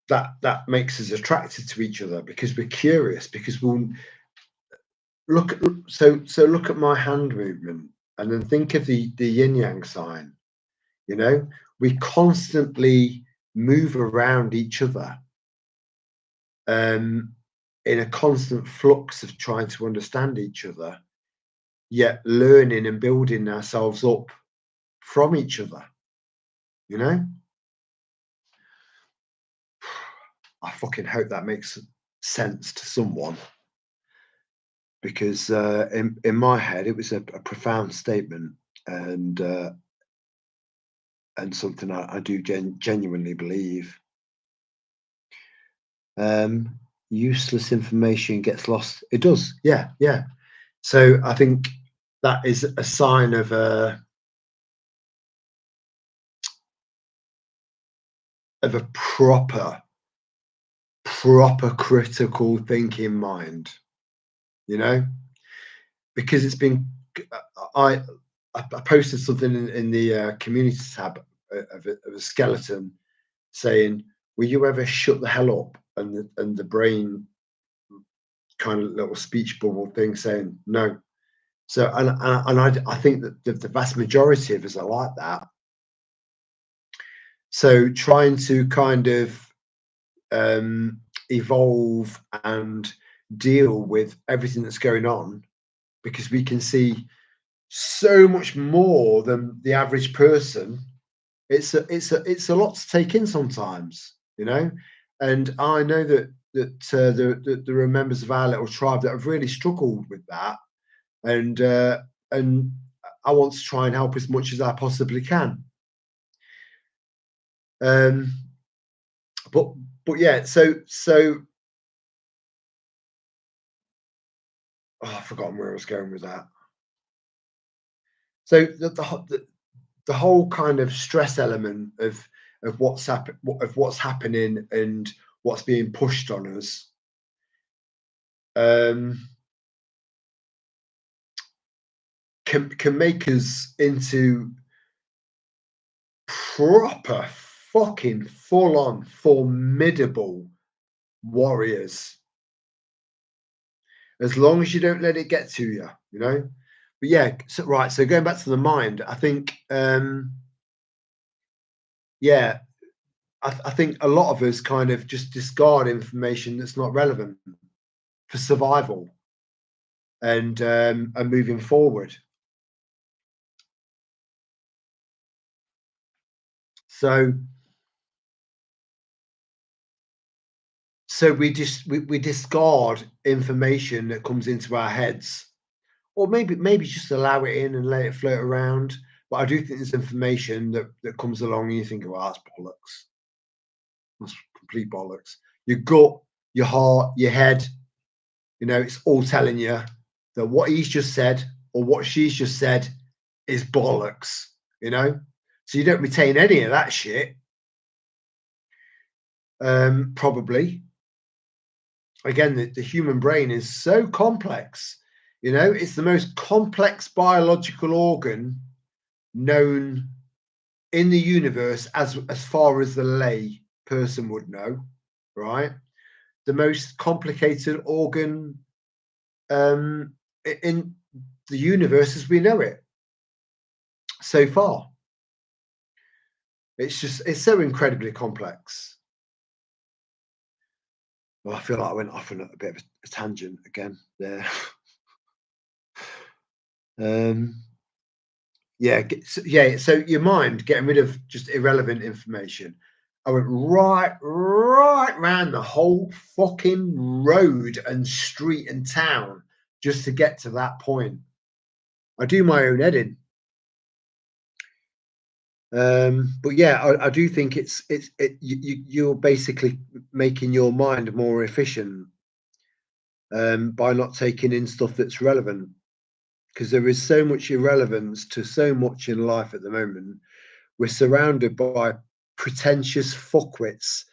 S1: that makes us attracted to each other because we're curious, because we'll look at, look at my hand movement and then think of the yin yang sign, you know, we constantly move around each other um in a constant flux of trying to understand each other, yet learning and building ourselves up from each other, you know. I fucking hope that makes sense to someone, because in my head it was a profound statement, and something I do genuinely believe. Useless information gets lost. It does, yeah, yeah. So I think that is a sign of a proper critical thinking mind, you know, because it's been. I I posted something in the community tab of a skeleton saying, "Will you ever shut the hell up?" And the brain kind of little speech bubble thing saying no. So I think that the vast majority of us are like that. So trying to kind of evolve and deal with everything that's going on, because we can see so much more than the average person. It's a lot to take in sometimes, you know. And I know that there are members of our little tribe that have really struggled with that, and I want to try and help as much as I possibly can. Um, but yeah, so oh, I've forgotten where I was going with that. So the whole kind of stress element of what's happening and what's being pushed on us, um, can make us into proper fucking full on formidable warriors, as long as you don't let it get to you, you know. But yeah, so, right. So going back to the mind, I think, yeah, I think a lot of us kind of just discard information that's not relevant for survival and moving forward. So we discard information that comes into our heads, or maybe just allow it in and let it float around. But I do think there's information that comes along and you think, well, that's bollocks. That's complete bollocks. Your gut, your heart, your head, you know, it's all telling you that what he's just said or what she's just said is bollocks, you know? So you don't retain any of that shit, probably. Again, the human brain is so complex, you know, it's the most complex biological organ known in the universe as far as the lay person would know, right? The most complicated organ in the universe as we know it so far. It's so incredibly complex. Well, I feel like I went off on a bit of a tangent again there. um, yeah, yeah. So your mind getting rid of just irrelevant information. I went right round the whole fucking road and street and town just to get to that point. I do my own editing. But yeah, I do think you're basically making your mind more efficient by not taking in stuff that's relevant, because there is so much irrelevance to so much in life at the moment. We're surrounded by pretentious fuckwits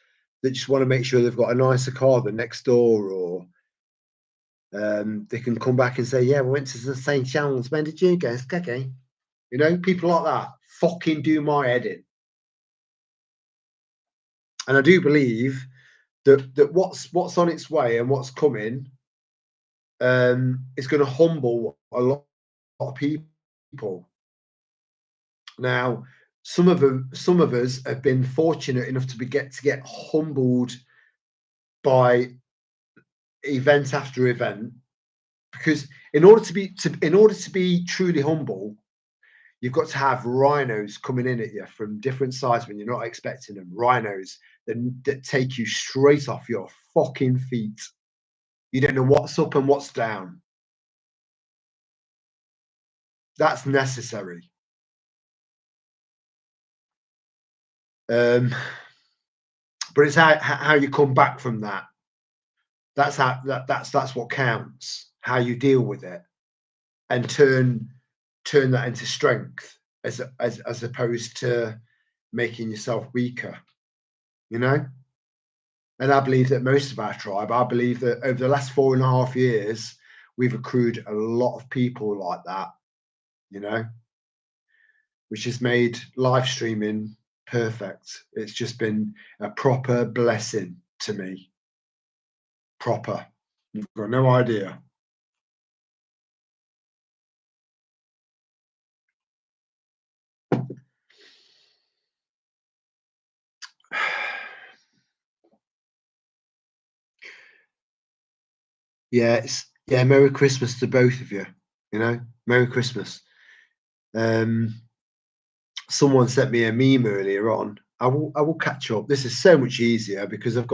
S1: that just want to make sure they've got a nicer car than next door, or They can come back and say, yeah, we went to the St. John's. When did you go? Okay. You know, people like that fucking do my head in. And I do believe that what's on its way and what's coming is going to humble a lot of people. Now, some of us have been fortunate enough to get humbled by event after event, because in order to be truly humble, you've got to have rhinos coming in at you from different sides when you're not expecting them. Rhinos that take you straight off your fucking feet. You don't know what's up and what's down. That's necessary. Um, but it's how you come back from that. That's what counts. How you deal with it and turn that into strength as opposed to making yourself weaker. You know. And I believe that most of our tribe, I believe that over the last 4.5 years, we've accrued a lot of people like that, you know, which has made live streaming perfect. It's just been a proper blessing to me. Proper. You've got no idea. Yeah, Merry Christmas to both of you. You know, Merry Christmas. Um, Someone sent me a meme earlier on. I will catch up. This is so much easier because there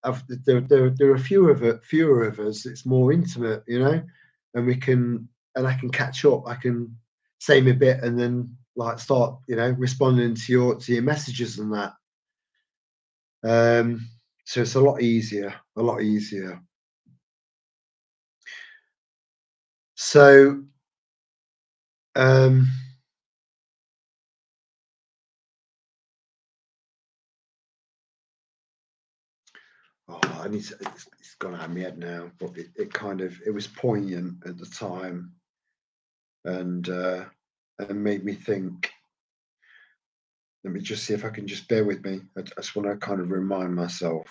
S1: are fewer of us. It's more intimate, you know, and I can catch up. I can say my bit and then like start, you know, responding to your messages and that. So it's a lot easier, a lot easier. So um, oh, it's gone out of my head now, but it was poignant at the time, and made me think. Let me just see if I can just bear with me. I just want to kind of remind myself.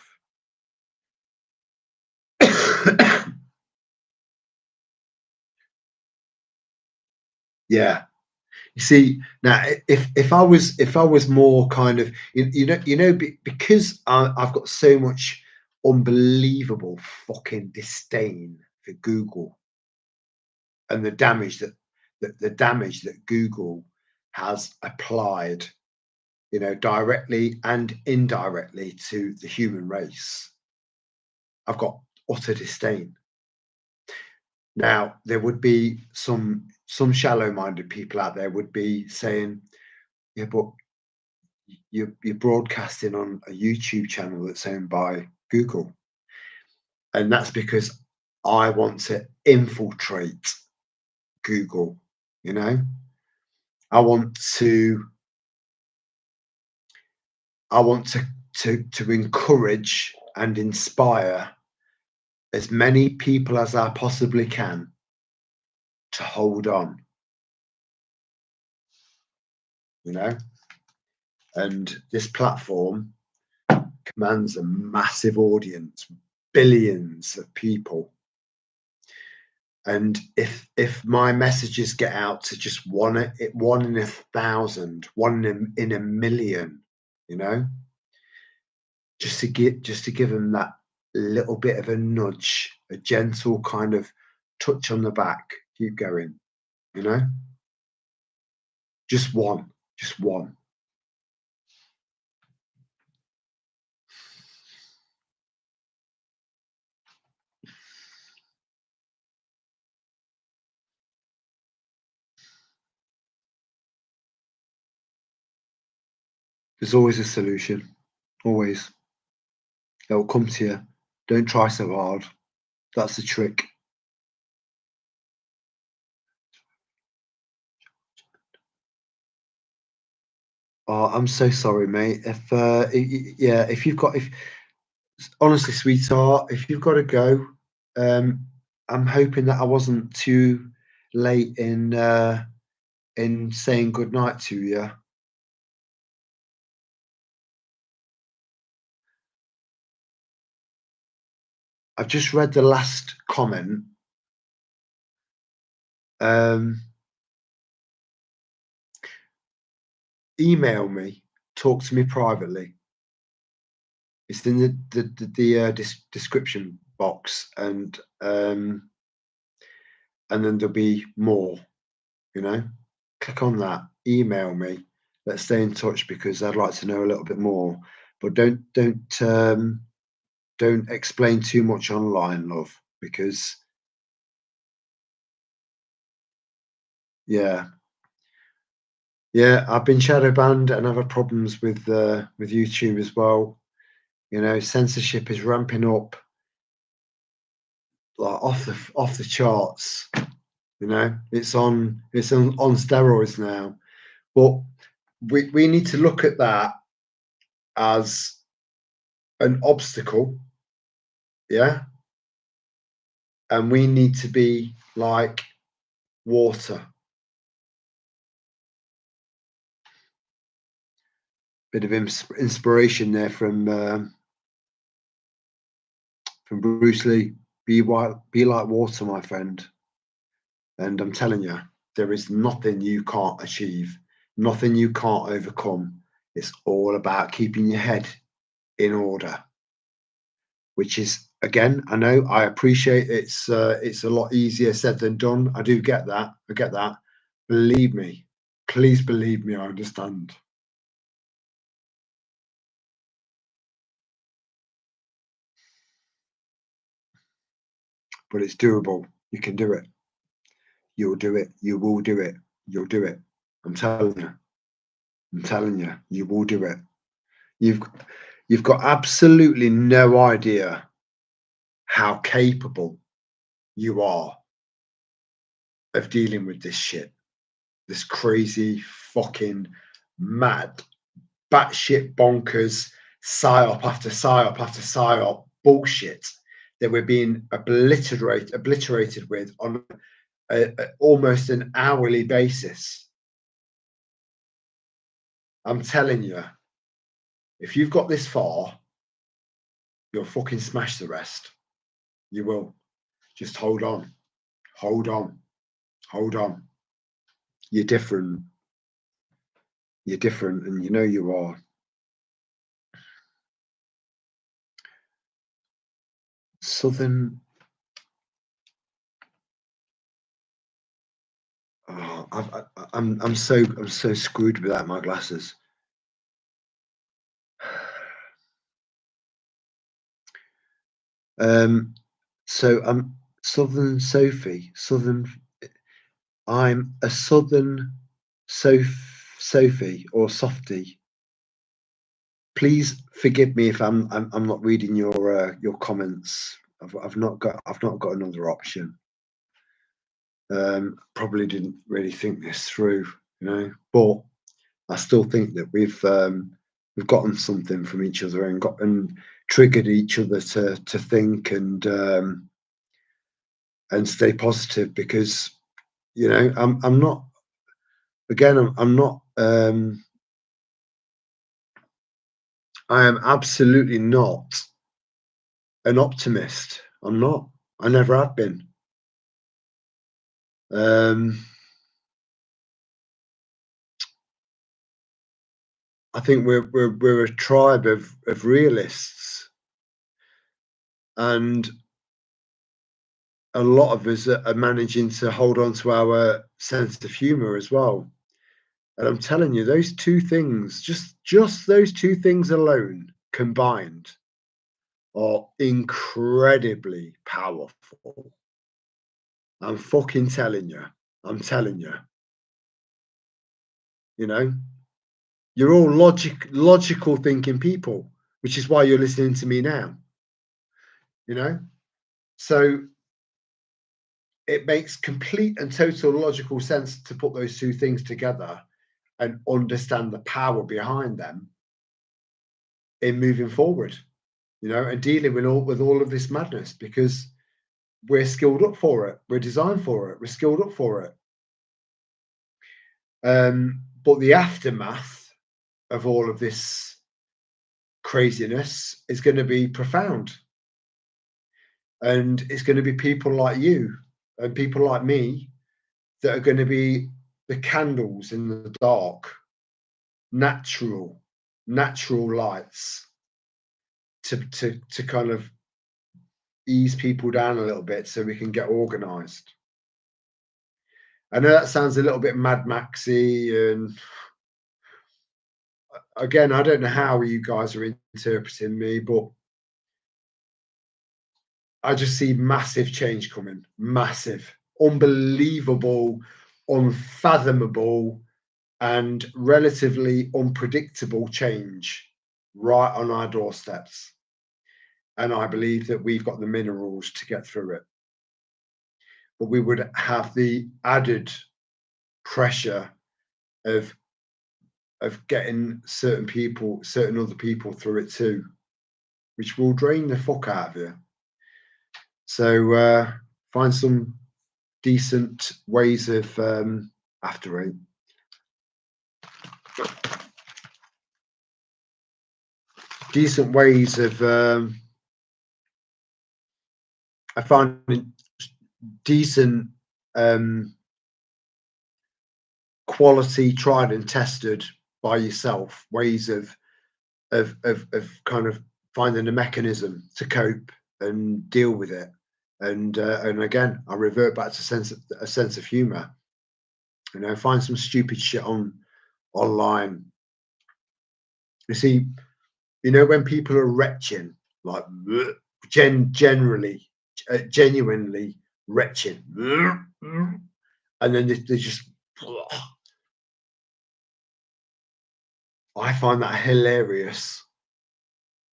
S1: Yeah. You see, now if I was more kind of because I've got so much unbelievable fucking disdain for Google and the damage that Google has applied, you know, directly and indirectly to the human race. I've got utter disdain. Now, there would be some shallow-minded people out there would be saying, "Yeah, but you're broadcasting on a YouTube channel that's owned by Google." And that's because I want to infiltrate Google, you know? I want to I want to encourage and inspire as many people as I possibly can to hold on, you know? And this platform commands a massive audience, billions of people. And if my messages get out to just one in 1,000, one in a million, you know, just to give them that little bit of a nudge, a gentle kind of touch on the back, keep going, you know, just one. There's always a solution, always. It'll come to you. Don't try so hard. That's the trick. Oh, I'm so sorry, mate. Yeah, if honestly, sweetheart, if you've got to go, I'm hoping that I wasn't too late in saying good night to you. I've just read the last comment. Um, Email me, talk to me privately. It's in the description box, and then there'll be more. You know, click on that. Email me. Let's stay in touch because I'd like to know a little bit more. But don't explain too much online, love, because yeah, yeah, I've been shadow banned and I've had problems with YouTube as well. You know, censorship is ramping up like off the charts. You know, it's on steroids now. But we need to look at that as an obstacle, yeah, and we need to be like water. Bit of inspiration there from Bruce Lee. Be like water, my friend. And I'm telling you, there is nothing you can't achieve, nothing you can't overcome. It's all about keeping your head in order, which is, again, I know I appreciate it's a lot easier said than done. I do get that. I get that. Believe me, please believe me, I understand. But it's doable. You can do it. You'll do it. You will do it. You'll do it. I'm telling you. I'm telling you, you will do it. You've you've got absolutely no idea how capable you are of dealing with this shit. This crazy fucking mad, batshit bonkers psyop after psyop after psyop bullshit that we're being obliterated with on almost an hourly basis. I'm telling you, if you've got this far, you'll fucking smash the rest. You will. Just hold on. Hold on. Hold on. You're different. You're different, and you know you are. Southern. Oh, I'm so screwed without my glasses. So I'm Southern Sophie. Southern. I'm a Southern Sophie or Softie. Please forgive me if I'm not reading your comments. I've not got another option. Probably didn't really think this through, you know, but I still think that we've gotten something from each other and triggered each other to think and stay positive because you know I'm not again I'm not I am absolutely not an optimist. I'm not. I never have been. I think we're a tribe of realists, and a lot of us are managing to hold on to our sense of humor as well. And I'm telling you, those two things, just those two things alone combined, are incredibly powerful. I'm fucking telling you. I'm telling you. You know, you're all logical thinking people, which is why you're listening to me now. You know, so it makes complete and total logical sense to put those two things together and understand the power behind them in moving forward, you know, and dealing with all of this madness because we're skilled up for it. We're designed for it. We're skilled up for it. But the aftermath of all of this craziness is going to be profound. And it's going to be people like you and people like me that are going to be the candles in the dark, natural lights to kind of ease people down a little bit so we can get organized. I know that sounds a little bit Mad Maxy, and again, I don't know how you guys are interpreting me, but I just see massive change coming, massive, unbelievable, unfathomable, and relatively unpredictable change right on our doorsteps. And I believe that we've got the minerals to get through it. But we would have the added pressure of getting certain other people through it too, which will drain the fuck out of you. So find some decent ways of aftering. Decent ways of I find decent quality, tried and tested by yourself ways of kind of finding a mechanism to cope and deal with it. And again, I revert back to a sense of humor. You know, find some stupid shit online. You see, you know, when people are retching, like genuinely retching, and then they just, I find that hilarious.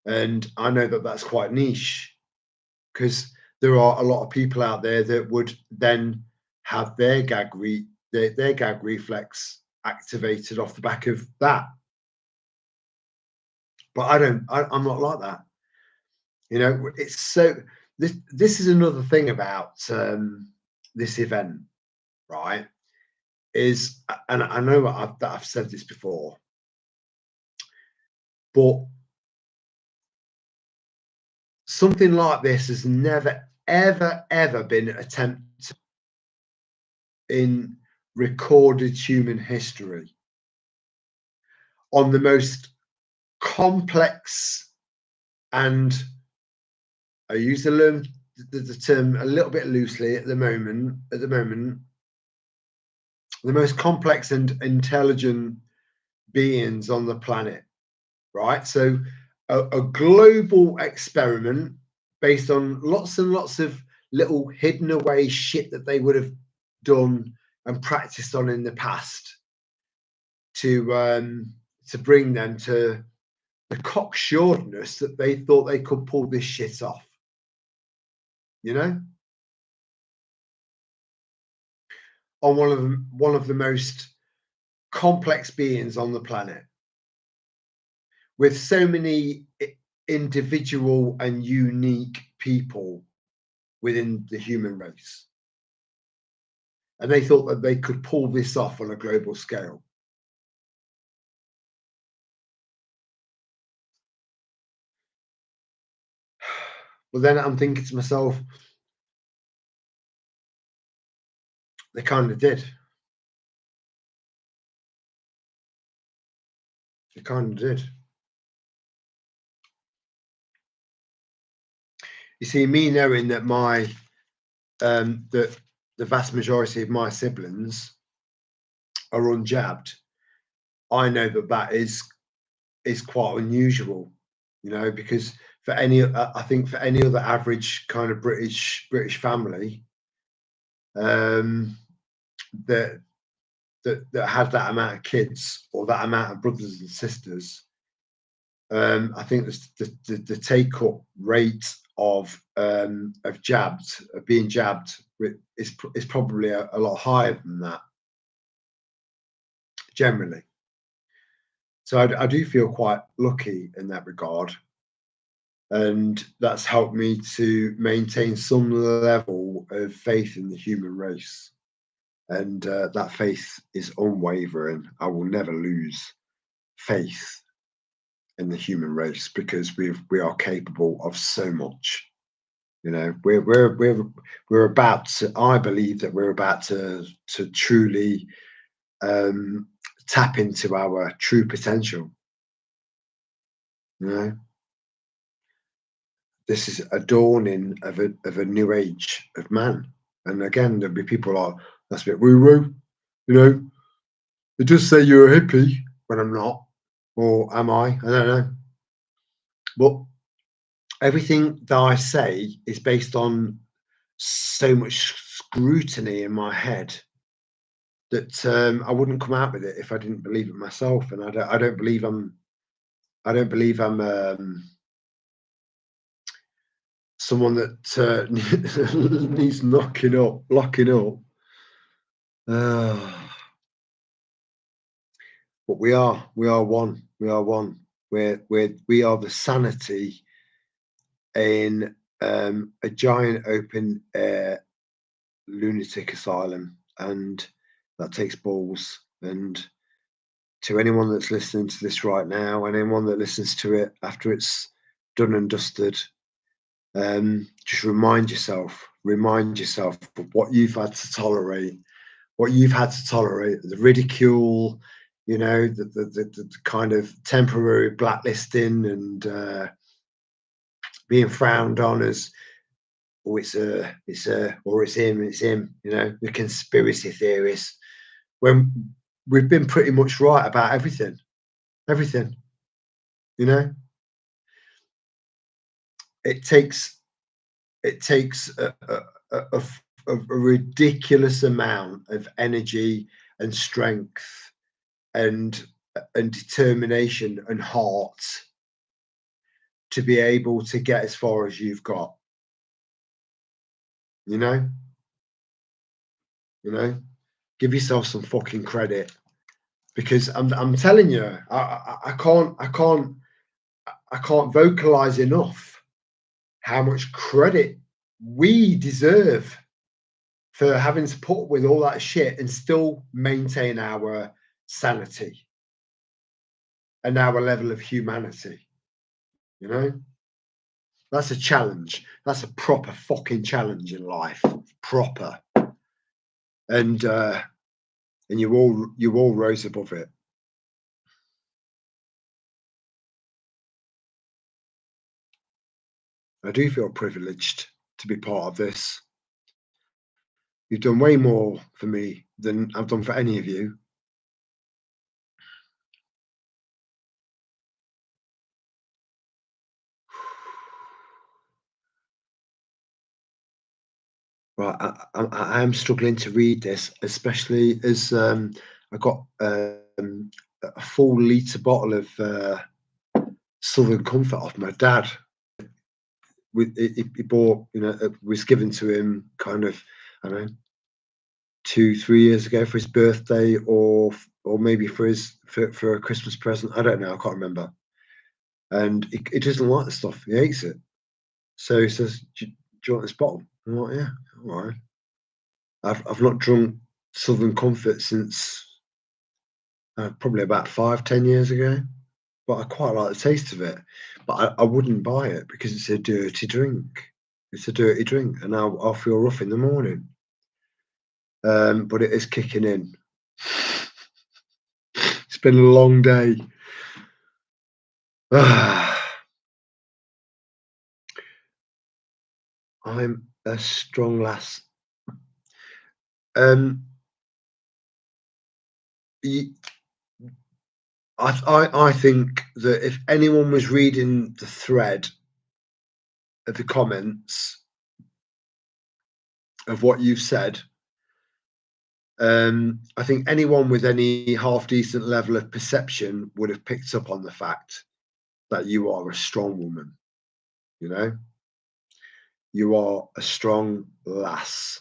S1: And I know that that's quite niche, because there are a lot of people out there that would then have their gag reflex activated off the back of that. But I'm not like that. You know, it's so this is another thing about this event, right? Is, and I know that I've said this before, but something like this has never, ever been attempted in recorded human history on the most complex, and I use the term a little bit loosely at the moment, the most complex and intelligent beings on the planet, right? So a global experiment based on lots and lots of little hidden away shit that they would have done and practiced on in the past to bring them to the cocksureness that they thought they could pull this shit off. You know, on one of the most complex beings on the planet, with so many individual and unique people within the human race. And they thought that they could pull this off on a global scale. But then I'm thinking to myself, they kind of did. They kind of did. You see, me knowing that that the vast majority of my siblings are unjabbed, I know that is quite unusual, you know, because I think for any other average kind of British family, that had that amount of kids or that amount of brothers and sisters, I think the take up rate of being jabbed is probably a lot higher than that generally. So I do feel quite lucky in that regard. and that's helped me to maintain some level of faith in the human race. And that faith is unwavering. I will never lose faith in the human race because we are capable of so much. You know, we're about to. I believe that we're about to truly um, tap into our true potential. You know, this is a dawning of a new age of man. And again, there'll be people like, that's a bit woo woo. You know, it does say you're a hippie when I'm not, or am I? I don't know. But everything that I say is based on so much scrutiny in my head that I wouldn't come out with it if I didn't believe it myself. And I don't believe I don't believe I'm someone that needs knocking up, locking up. Uh, but we are one, we are one. We are the sanity in a giant open air lunatic asylum, and that takes balls. And to anyone that's listening to this right now, and anyone that listens to it after it's done and dusted, just remind yourself of what you've had to tolerate, the ridicule, you know, the kind of temporary blacklisting and being frowned on as, oh, or it's him, you know, the conspiracy theorists, when we've been pretty much right about everything, you know. It takes a ridiculous amount of energy and strength and determination and heart to be able to get as far as you've got. You know, you know, give yourself some fucking credit because I'm telling you, I can't vocalize enough how much credit we deserve for having to put up with all that shit and still maintain our sanity and our level of humanity. You know, that's a challenge. That's a proper fucking challenge in life. Proper. And you all rose above it. I do feel privileged to be part of this. You've done way more for me than I've done for any of you. Right, I am struggling to read this, especially as I got a full litre bottle of Southern Comfort off my dad. He bought, you know, it was given to him kind of, I don't know, 2 3 years ago for his birthday, or maybe for for a Christmas present. I don't know. I can't remember. And he doesn't like the stuff. He hates it. So he says, "Do you want this bottle?" I'm like, "Yeah, all right." I've not drunk Southern Comfort since probably about 5 10 years ago, but I quite like the taste of it. But I wouldn't buy it because it's a dirty drink. It's a dirty drink, and I'll feel rough in the morning. But it is kicking in. It's been a long day. I'm a strong lass. Um, I think that if anyone was reading the thread of the comments of what you've said, I think anyone with any half decent level of perception would have picked up on the fact that you are a strong woman. You know, you are a strong lass,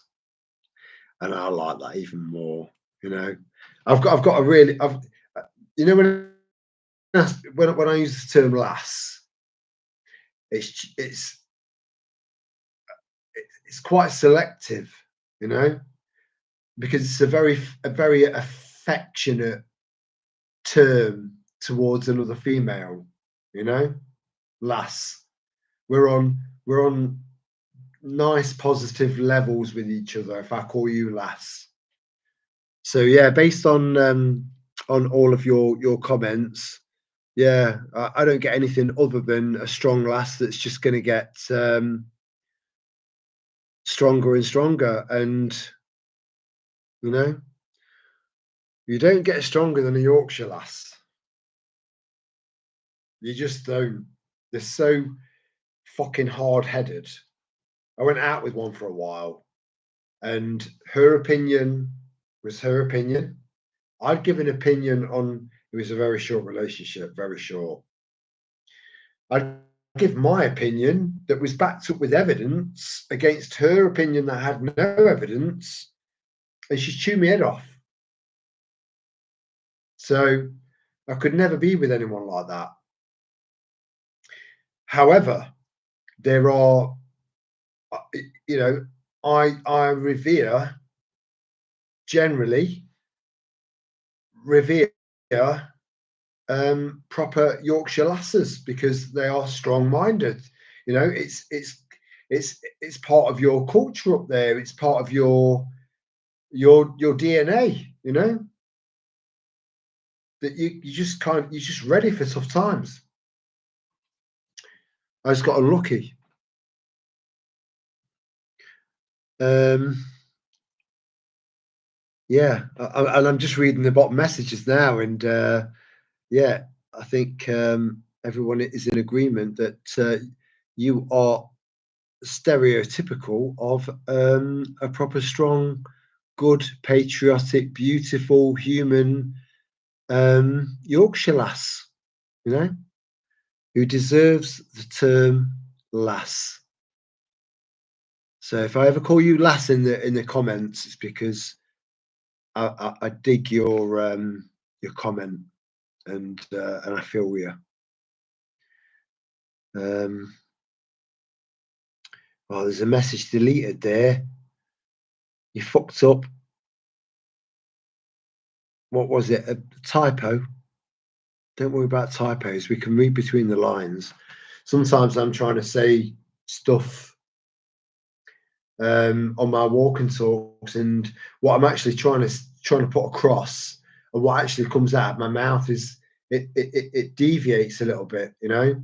S1: and I like that even more. You know, I've got a really, you know, when I use the term lass, It's it's it's quite selective, you know, because it's a very affectionate term towards another female, you know, lass. We're on nice positive levels with each other if I call you lass. So yeah, based on all of your comments, yeah, I don't get anything other than a strong lass that's just going to get stronger and stronger. And you know, you don't get stronger than a Yorkshire lass. You just don't. They're so fucking hard headed. I went out with one for a while, and her opinion was her opinion. I'd give an opinion on it was a very short relationship, very short. I'd give my opinion that was backed up with evidence against her opinion that had no evidence, and she's chewed my head off. So I could never be with anyone like that. However, there are, you know, I generally revere proper Yorkshire lasses because they are strong-minded. You know, it's part of your culture up there. It's part of your DNA. You know that you just can't. You're just ready for tough times. I just got unlucky. Um, yeah, and I'm just reading the bottom messages now, and yeah, I think everyone is in agreement that you are stereotypical of a proper strong, good, patriotic, beautiful human Yorkshire lass, you know, who deserves the term lass. So if I ever call you lass in the comments, it's because I dig your comment and I feel you. Oh, there's a message deleted there. You fucked up. What was it? A typo? Don't worry about typos. We can read between the lines. Sometimes I'm trying to say stuff on my walk and talks, and what I'm actually trying to put across, and what actually comes out of my mouth is it deviates a little bit, you know.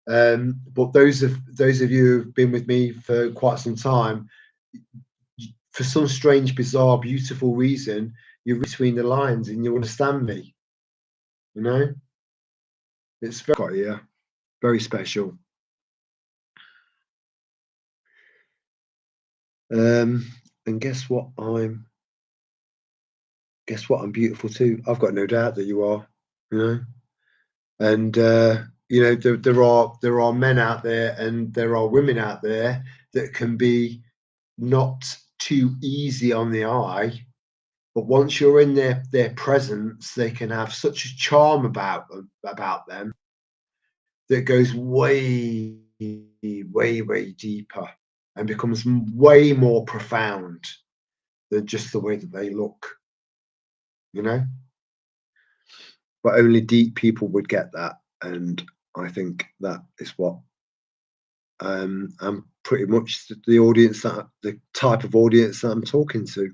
S1: But those of you who've been with me for quite some time, for some strange, bizarre, beautiful reason, you're between the lines and you understand me. You know, it's very, yeah, very special. And guess what? I'm beautiful too. I've got no doubt that you are. You know, and you know there are men out there and there are women out there that can be not too easy on the eye, but once you're in their presence, they can have such a charm about them that goes way, way, way deeper and becomes way more profound than just the way that they look, you know? But only deep people would get that. And I think that is what I'm pretty much the audience that the type of audience that I'm talking to.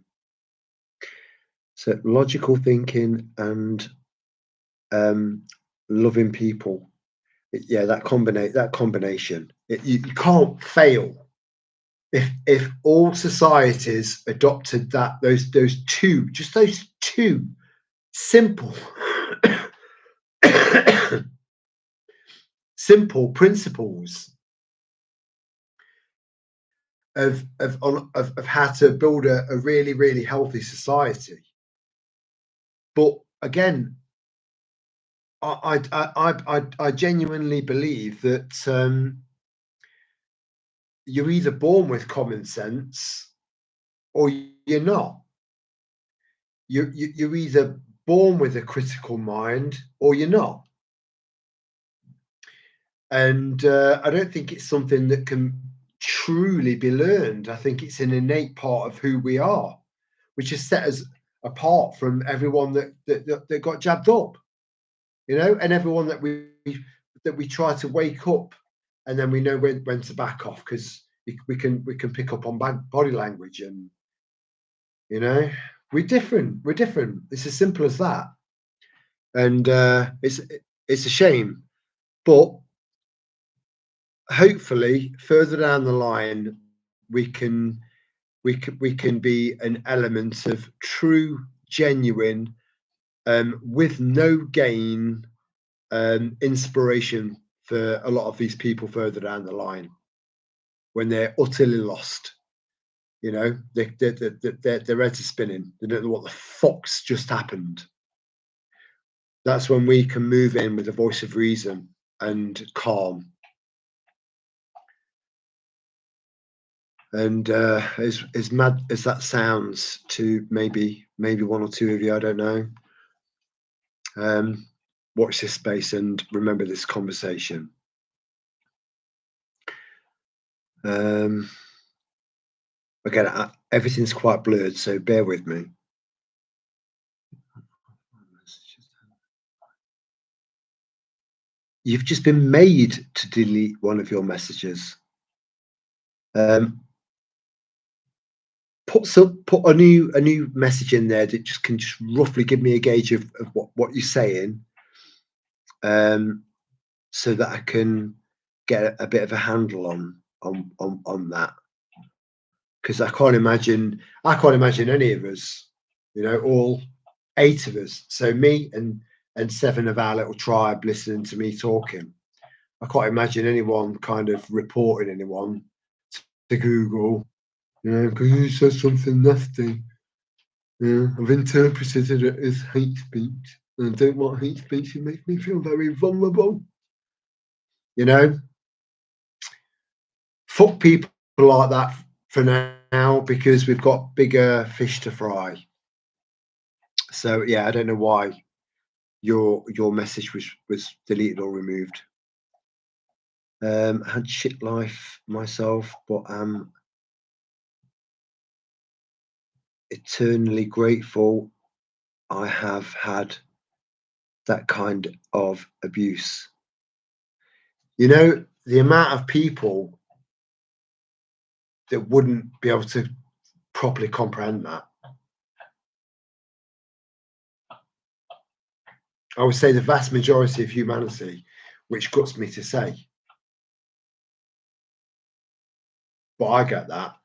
S1: So logical thinking and loving people. Yeah, that combination. You can't fail if all societies adopted those two simple simple principles of how to build a really, really healthy society. But again, I genuinely believe that you're either born with common sense or you're not. You're either born with a critical mind or you're not. And I don't think it's something that can truly be learned. I think it's an innate part of who we are, which has set us apart from everyone that got jabbed up, and everyone that we try to wake up, and then we know when to back off because we can pick up on body language, and you know we're different. It's as simple as that, and it's a shame, but hopefully further down the line we can we can be an element of true, genuine, with no gain, inspiration for a lot of these people further down the line when they're utterly lost. Their heads are spinning. They don't know what the fuck's just happened. That's when we can move in with a voice of reason and calm. And as mad as that sounds to maybe one or two of you, I don't know. Watch this space and remember this conversation. Again, everything's quite blurred, so bear with me. You've just been made to delete one of your messages. Put a new message in there that can just roughly give me a gauge of what you're saying, so that I can get a bit of a handle on that. Because I can't imagine any of us, all 8 of us. So me and 7 of our little tribe listening to me talking. I can't imagine anyone kind of reporting anyone to Google, because you said something nasty. I've interpreted it as hate speech, and I don't want hate speech. It makes me feel very vulnerable. Fuck people like that for now, because we've got bigger fish to fry. So yeah, I don't know why your message was deleted or removed. Had shit life myself, but I'm eternally grateful I have had that kind of abuse. The amount of people that wouldn't be able to properly comprehend that. I would say the vast majority of humanity, which guts me to say. But I get that.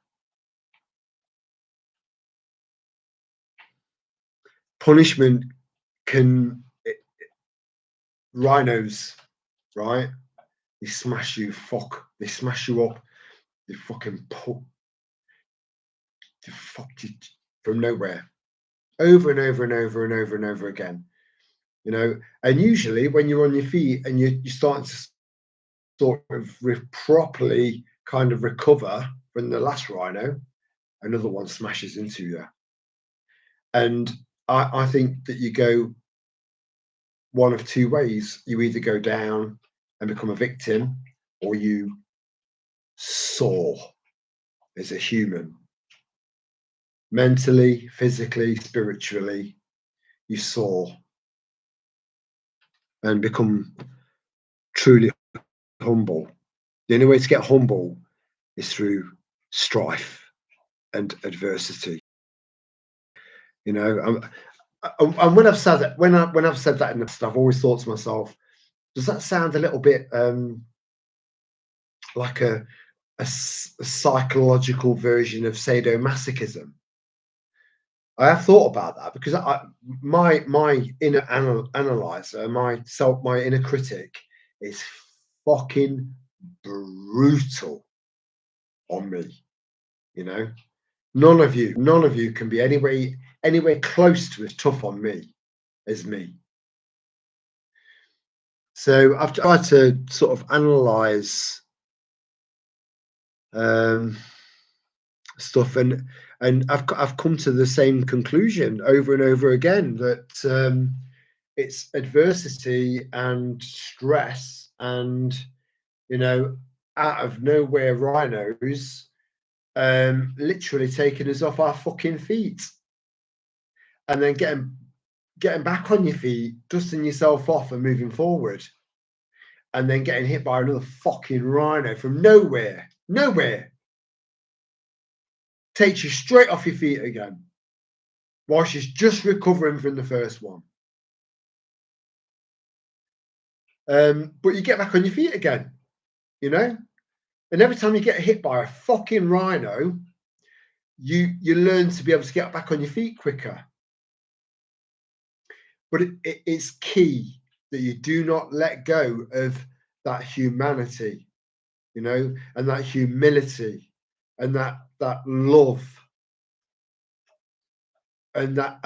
S1: Punishment rhinos, right? They smash you up. They fucking they fuck you from nowhere, over and over and over and over and over again. And usually when you're on your feet and you're starting to sort of properly kind of recover from the last rhino, another one smashes into you. And I think that you go one of two ways. You either go down and become a victim, or you soar as a human. Mentally, physically, spiritually, you soar and become truly humble. The only way to get humble is through strife and adversity. And when I've said that, when I've said that in the past, I've always thought to myself, does that sound a little bit like a psychological version of sadomasochism? I have thought about that because my inner analyzer, my inner critic, is fucking brutal on me. None of you can be anywhere close to as tough on me as me. So I've tried to sort of analyze stuff, and I've come to the same conclusion over and over again, that it's adversity and stress and you know, out of nowhere rhinos literally taking us off our fucking feet and then getting back on your feet, dusting yourself off and moving forward, and then getting hit by another fucking rhino from nowhere. Nowhere. Takes you straight off your feet again while she's just recovering from the first one. But you get back on your feet again, you know? And every time you get hit by a fucking rhino, you learn to be able to get back on your feet quicker. But it's key that you do not let go of that humanity, you know, and that humility and that love and that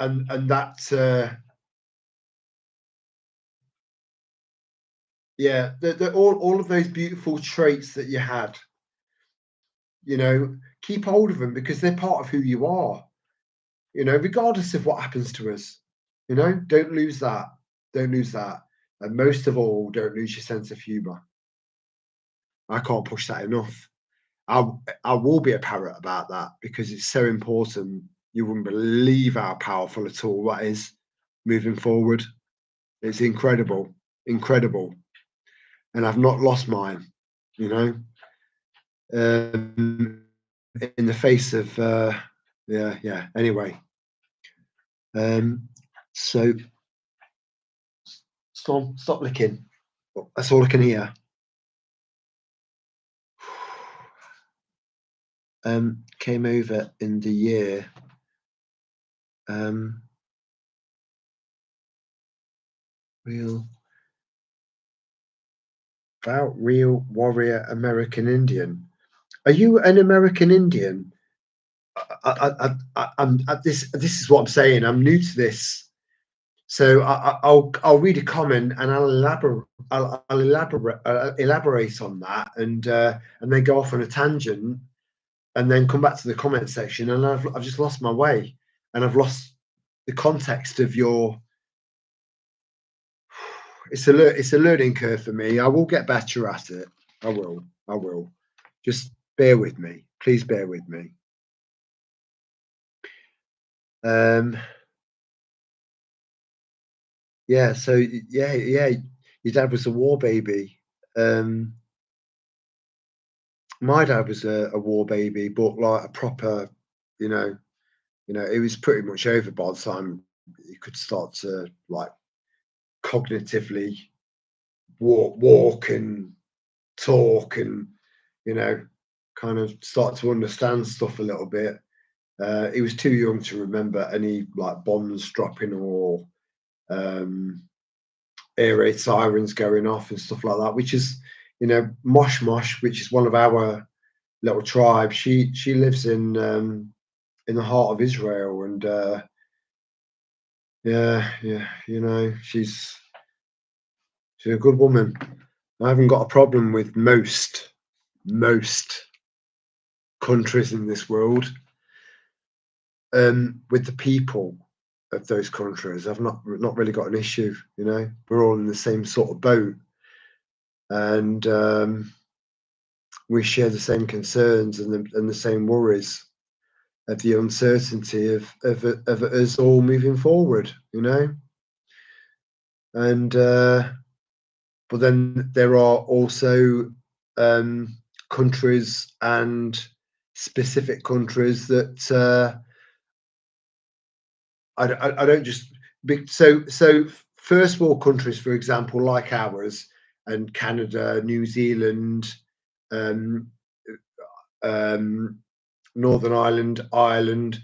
S1: yeah, all of those beautiful traits that you had, you know, keep hold of them because they're part of who you are, you know, regardless of what happens to us, you know, don't lose that. Don't lose that. And most of all, don't lose your sense of humor. I can't push that enough. I I will be a parrot about that because it's so important. You wouldn't believe how powerful a tool that is moving forward. It's incredible, incredible, and I've not lost mine. You know, um, in the face of yeah, yeah. Anyway, um, so stop licking. That's all I can hear. Came over in the year um, real about real warrior American Indian. Are you an American Indian? I'm this. This is what I'm saying. I'm new to this, so I'll read a comment and I'll elaborate. I'll elaborate on that and then go off on a tangent and then come back to the comment section and I've just lost my way and I've lost the context of your. It's a learning curve for me. I will get better at it. I will. I will. Just bear with me. Please bear with me. Um, yeah, so yeah, yeah, your dad was a war baby. Um, my dad was a war baby, but like a proper, you know, it was pretty much over by the time you could start to like cognitively walk and talk and you know, kind of start to understand stuff a little bit. He was too young to remember any like bombs dropping or um, air raid sirens going off and stuff like that, which is, you know, Mosh Mosh, which is one of our little tribes. She lives in the heart of Israel, and yeah, yeah, you know, she's a good woman. I haven't got a problem with most countries in this world. With the people of those countries, I've not really got an issue. You know, we're all in the same sort of boat, and we share the same concerns and the same worries of the uncertainty of us all moving forward. You know, and but then there are also countries and specific countries that I don't just so first world countries, for example, like ours and Canada, New Zealand, um, um, Northern Ireland, Ireland,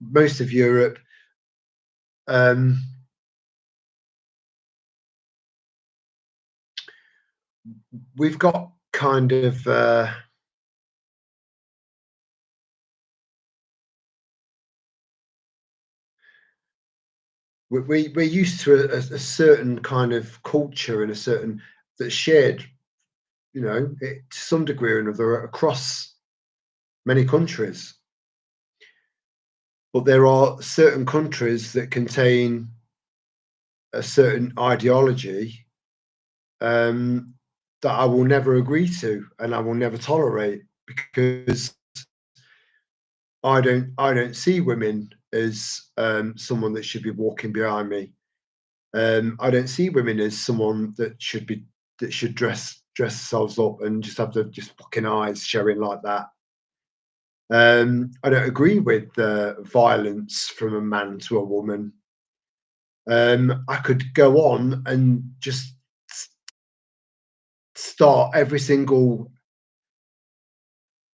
S1: most of Europe. Um, we've got kind of we're used to a certain kind of culture and a certain that's shared, you know, to some degree or another across many countries. But there are certain countries that contain a certain ideology, um, that I will never agree to and I will never tolerate, because I don't see women as someone that should be walking behind me. I don't see women as someone that should dress themselves up and just have the just fucking eyes showing like that. I don't agree with violence from a man to a woman. I could go on and just start every single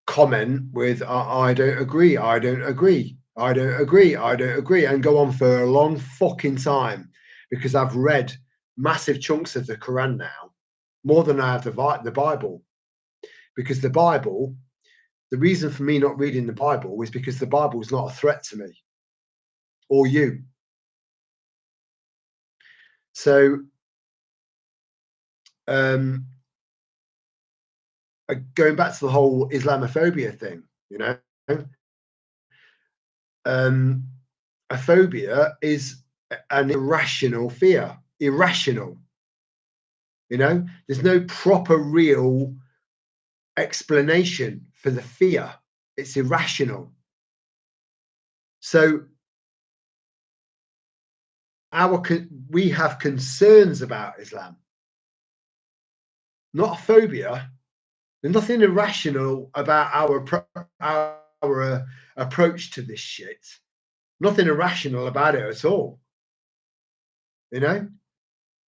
S1: comment with I don't agree, I don't agree, I don't agree, I don't agree, and go on for a long fucking time, because I've read massive chunks of the Quran now, more than I have the Bible. Because the reason for me not reading the Bible is because the Bible is not a threat to me or you. So, um, going back to the whole Islamophobia thing, um, a phobia is an irrational fear. Irrational. There's no proper, real explanation for the fear. It's irrational. So we have concerns about Islam, not a phobia. There's nothing irrational about our approach to this shit. Nothing irrational about it at all.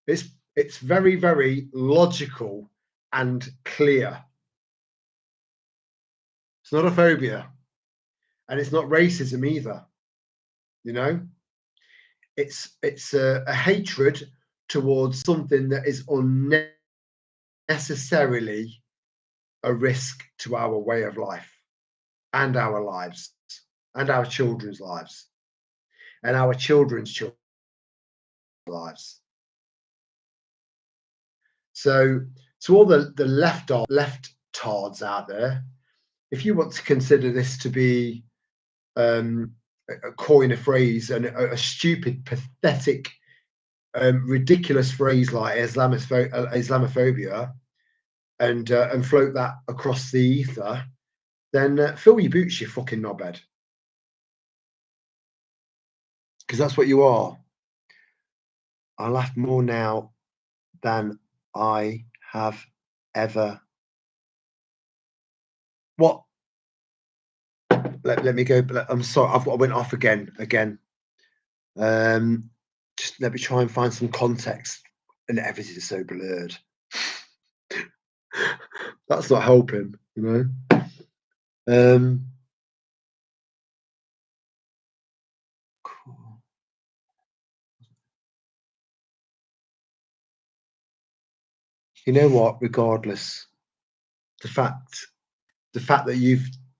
S1: It's very, very logical and clear. It's not a phobia, and it's not racism either. It's a hatred towards something that is unnecessarily a risk to our way of life and our lives and our children's lives and our children's children's lives. So, to all the left tards out there, if you want to consider this to be a coin a phrase and a stupid, pathetic, ridiculous phrase like Islamophobia, and float that across the ether, then fill your boots, you fucking knobhead, because that's what you are. I laugh more now than I have ever. What? Let me go. I'm sorry. I went off again. Just let me try and find some context, and everything is so blurred. That's not helping, Cool. You know what? Regardless, the fact that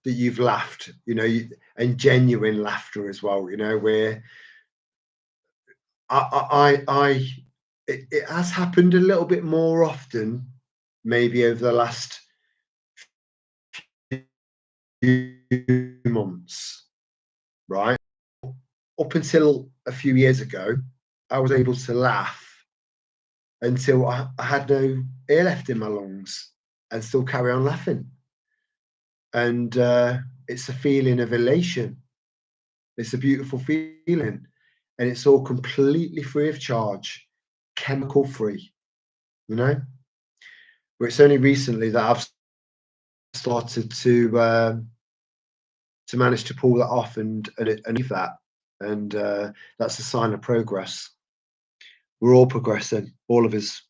S1: you've laughed, and genuine laughter as well, where I it has happened a little bit more often, maybe over the last few months, right? Up until a few years ago, I was able to laugh until I had no air left in my lungs and still carry on laughing. And it's a feeling of elation. It's a beautiful feeling. And it's all completely free of charge, chemical free, But it's only recently that I've started to manage to pull that off and leave that. And that's a sign of progress. We're all progressing, all of us.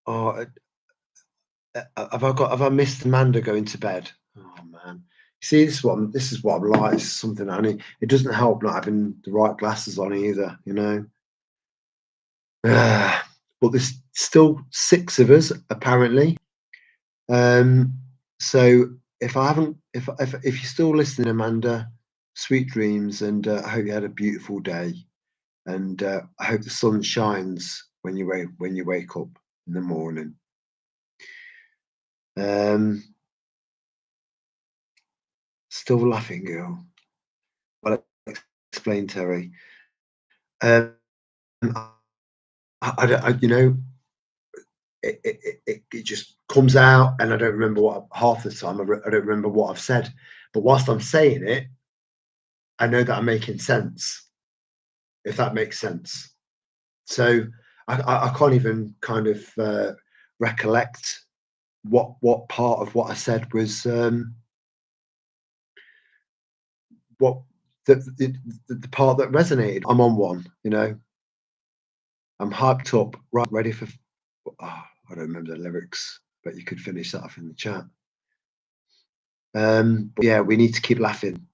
S1: Oh, have I missed Amanda going to bed? Oh man. See, this is what I'm like. It's something I need. It doesn't help not having the right glasses on either, But there's still 6 of us apparently. So if you're still listening, Amanda, sweet dreams, and I hope you had a beautiful day. And I hope the sun shines when you wake up in the morning. Still laughing, girl. Well, explain, Terry. Um, I don't, it just comes out, and I don't remember what half the time. I don't remember what I've said, but whilst I'm saying it, I know that I'm making sense. If that makes sense. So I can't even kind of recollect what part of what I said was what the part that resonated. I'm on one, I'm hyped up, right, ready for. I don't remember the lyrics, but you could finish that off in the chat. But yeah, we need to keep laughing.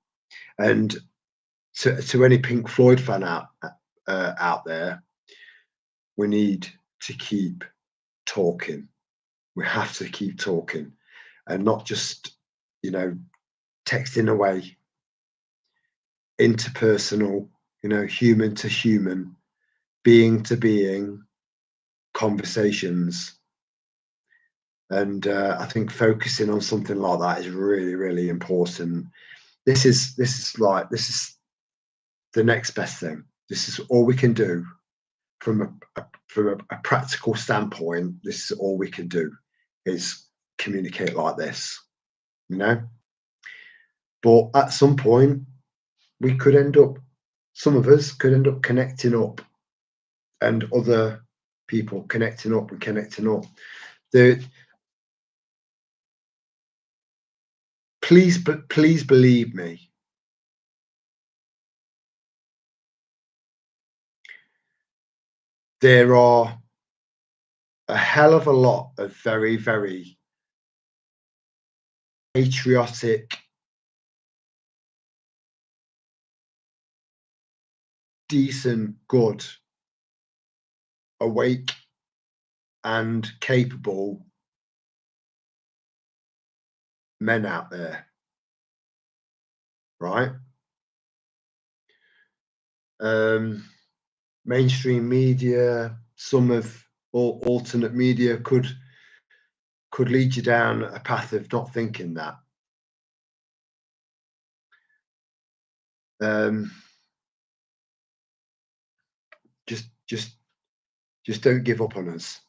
S1: And to any Pink Floyd fan out there, we need to keep talking. We have to keep talking, and not just texting away, interpersonal, human to human, being to being conversations. And I think focusing on something like that is really, really important. This is the next best thing. This is all we can do from a practical standpoint. This is all we can do is communicate like this, you know. But at some point, we could end up. Some of us could end up connecting up, and other people connecting up and connecting up. The please believe me. There are a hell of a lot of very, very patriotic, decent, good, awake, and capable men out there, right? Um, Mainstream media, some of alternate media could lead you down a path of not thinking that. Um, just, just, just don't give up on us.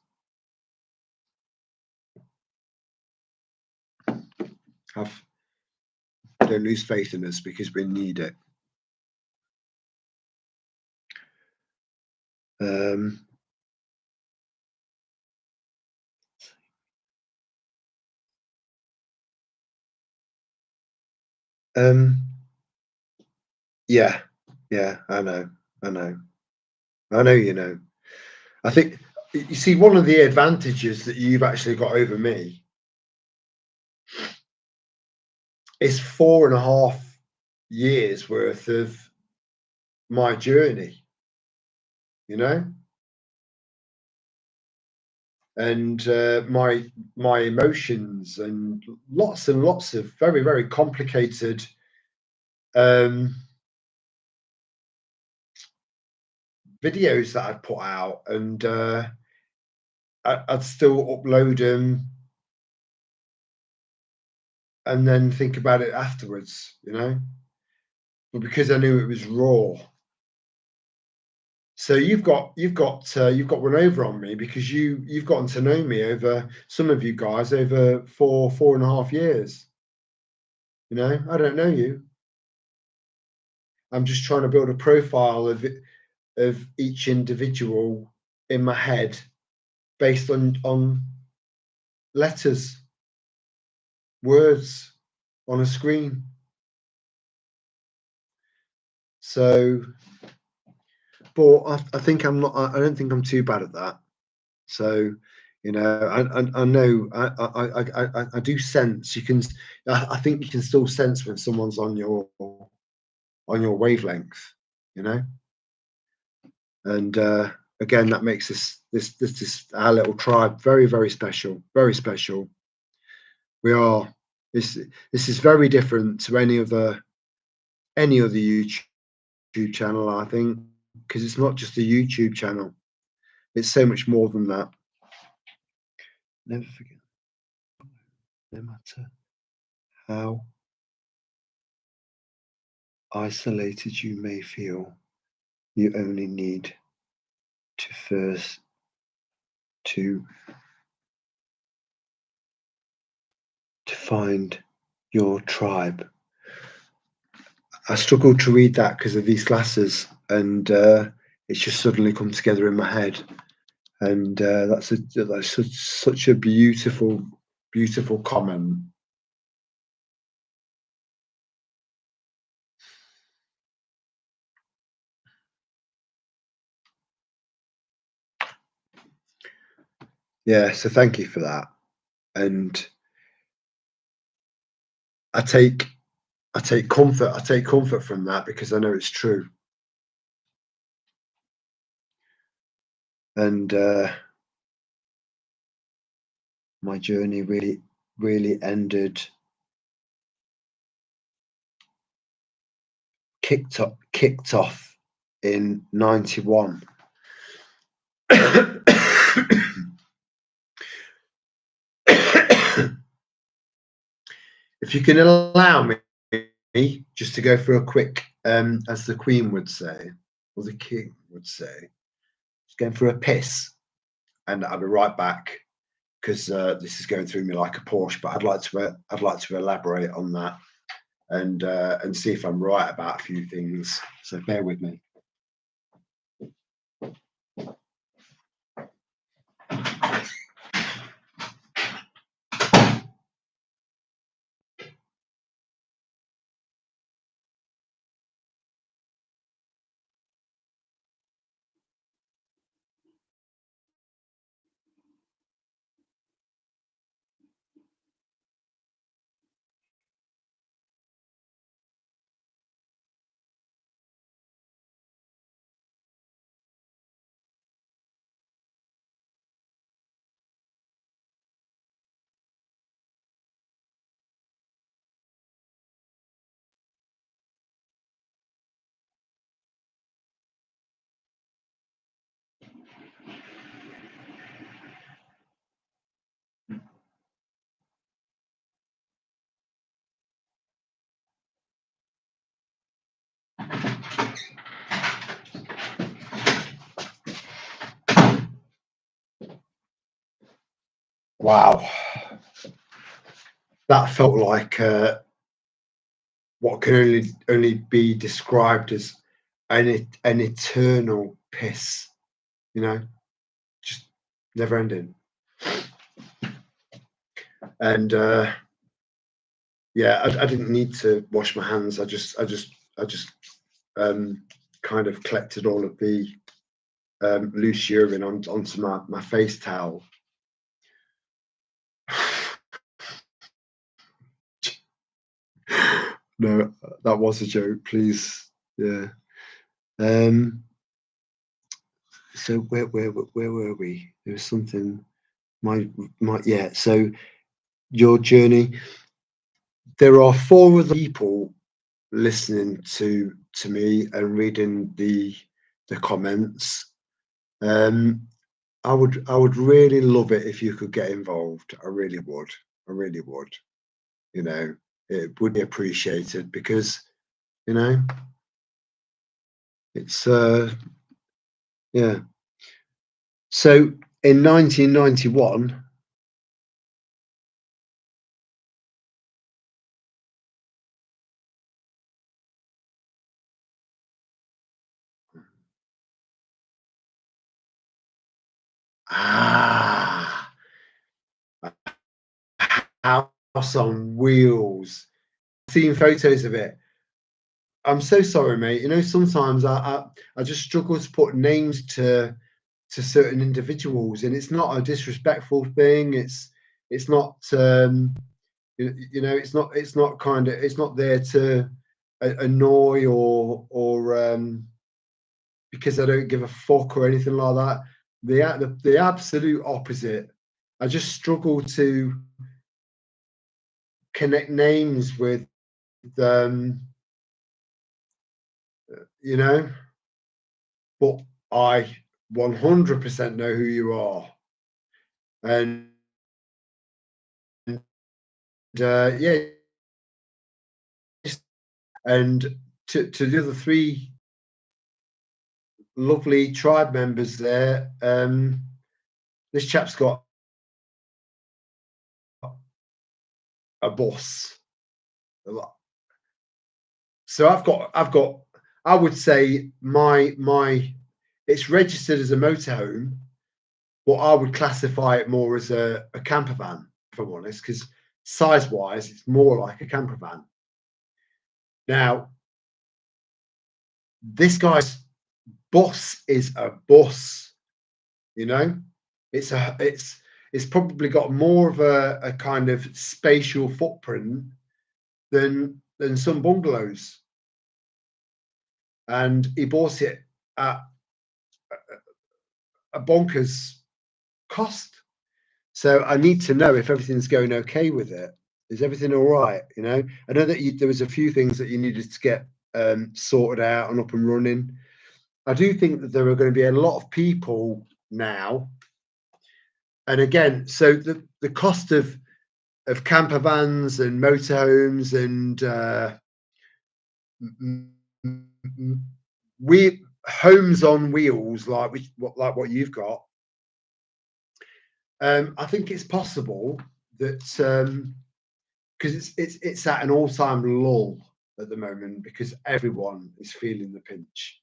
S1: Don't lose faith in us because we need it. Um, um, yeah, yeah, I know, I know, I know. I think you see one of the advantages that you've actually got over me is 4.5 years worth of my journey, you know, and my emotions and lots of very, very complicated um, videos that I'd put out, and I'd still upload them and then think about it afterwards, but because I knew it was raw. So you've got one over on me because you've gotten to know me over, some of you guys, over 4.5 years. I don't know you. I'm just trying to build a profile of each individual in my head based on letters, words on a screen. So, but I think I'm not. I don't think I'm too bad at that. So, I know. I do sense. You can. I think you can still sense when someone's on your wavelength. You know, and again, that makes this our little tribe very, very special. Very special. We are. This is very different to any other YouTube channel. I think because it's not just a YouTube channel. It's so much more than that. Never forget. No matter how isolated you may feel, You only need to first to find your tribe. I struggled to read that because of these glasses, and it's just suddenly come together in my head. And that's such a beautiful, beautiful comment. Yeah, so thank you for that. And I take comfort from that because I know it's true. And my journey really kicked off in 91. If you can allow me just to go for a quick, as the Queen would say, or the King would say, just going for a piss, and I'll be right back because this is going through me like a Porsche. But I'd like to elaborate on that and see if I'm right about a few things. So bear with me. Wow, that felt like what can only be described as an eternal piss. You know, just never ending. And yeah, I didn't need to wash my hands. I just kind of collected all of the loose urine onto my face towel. No, that was a joke. Please, yeah. So where were we? There was something. My yeah. So your journey. There are four other people listening to me and reading the comments. Um, I would really love it if you could get involved. I really would. I really would. You know, it would be appreciated because you know it's yeah. So in 1991, ah, House on Wheels. Seeing photos of it. I'm so sorry, mate. You know, sometimes I just struggle to put names to certain individuals, and it's not a disrespectful thing. It's not you know it's not there to annoy or because I don't give a fuck or anything like that. The absolute opposite. I just struggle to connect names with um, you know, but I 100% know who you are, and yeah, and to the other three lovely tribe members there. This chap's got a bus. So I've got I would say my it's registered as a motorhome, but I would classify it more as a camper van, if I'm honest, because size wise it's more like a camper van. Now, this guy's bus is a bus, you know. It's probably got more of a kind of spatial footprint than some bungalows. And he bought it at a bonkers cost. So I need to know if everything's going okay with it. Is everything all right? You know, I know that there was a few things that you needed to get sorted out and up and running. I do think that there are going to be a lot of people now. And again, so the cost of camper vans and motorhomes and we homes on wheels like what you've got. I think it's possible that because it's at an all-time lull at the moment because everyone is feeling the pinch.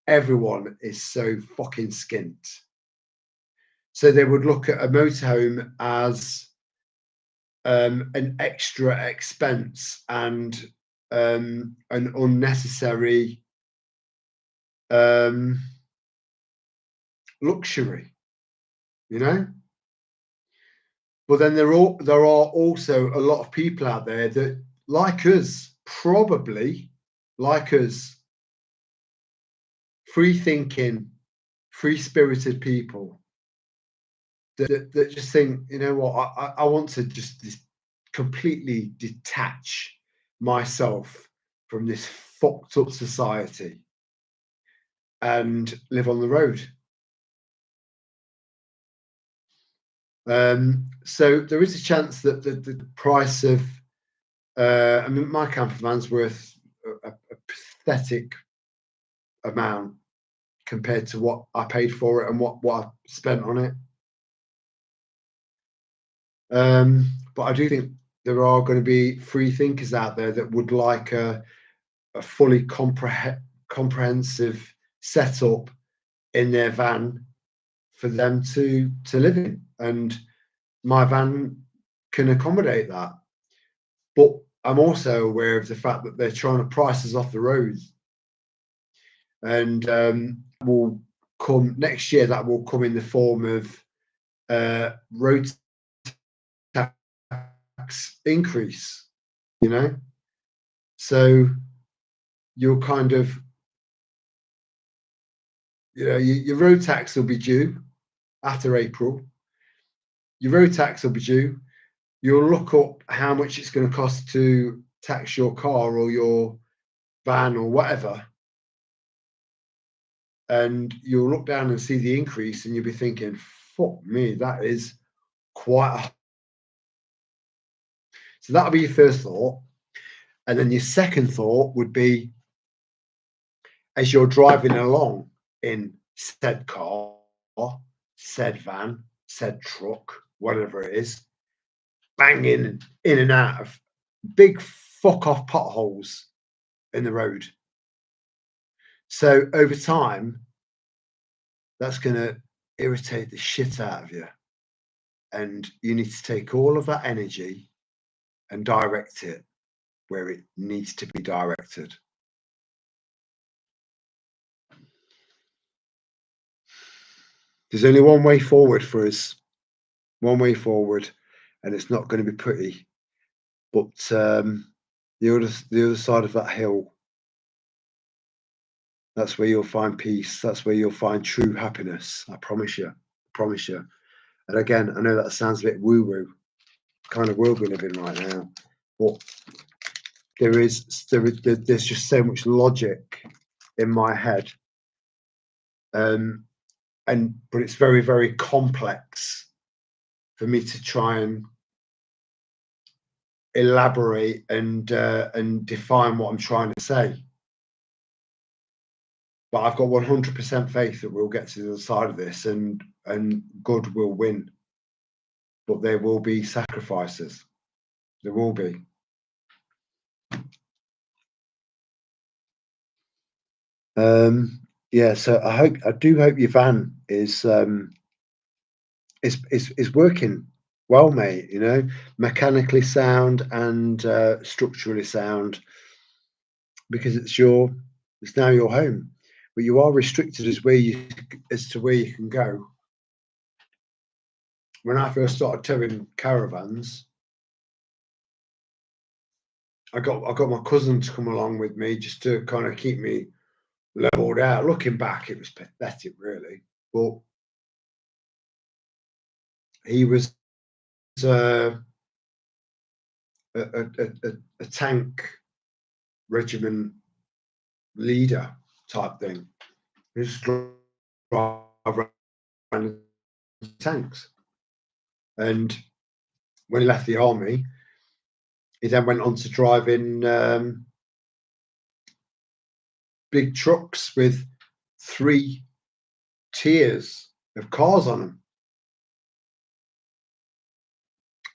S1: Everyone is so fucking skint. So they would look at a motorhome as an extra expense and an unnecessary luxury, you know. But then there are also a lot of people out there that, like us, probably like us, free thinking, free spirited people that just think, you know what, I want to just completely detach myself from this fucked up society and live on the road. So there is a chance that the price of I mean, my camper van's worth a pathetic amount compared to what I paid for it and what I spent on it. But I do think there are going to be free thinkers out there that would like a fully comprehensive setup in their van for them to live in, and my van can accommodate that. But I'm also aware of the fact that they're trying to price us off the roads, and will come next year. That will come in the form of road tax increase. You know, so you're kind of, you know, your road tax will be due after April. Your road tax will be due. You'll look up how much it's going to cost to tax your car or your van or whatever, and you'll look down and see the increase, and you'll be thinking, "Fuck me, that is quite." So that'll be your first thought, and then your second thought would be, as you're driving along in said car, said van, said truck, whatever it is, banging in and out of big fuck off potholes in the road. So over time, that's going to irritate the shit out of you. And you need to take all of that energy and direct it where it needs to be directed. There's only one way forward for us, one way forward, and it's not going to be pretty. But the other side of that hill, that's where you'll find peace. That's where you'll find true happiness. I promise you. I promise you. And again, I know that sounds a bit woo-woo, kind of world we live in right now, but there's just so much logic in my head, but it's very, very complex for me to try and elaborate and define what I'm trying to say. but I've got 100% faith that we'll get to the other side of this, and good will win. But there will be sacrifices. There will be. Yeah, so I do hope your van is working well, mate. You know, mechanically sound and structurally sound, because it's now your home, but you are restricted as to where you can go. When I first started towing caravans, I got my cousin to come along with me just to kind of keep me leveled out. Looking back, it was pathetic, really, but he was uh, a tank regiment leader type thing. He just drive around tanks, and when he left the army, he then went on to drive in big trucks with 3 tiers of cars on them.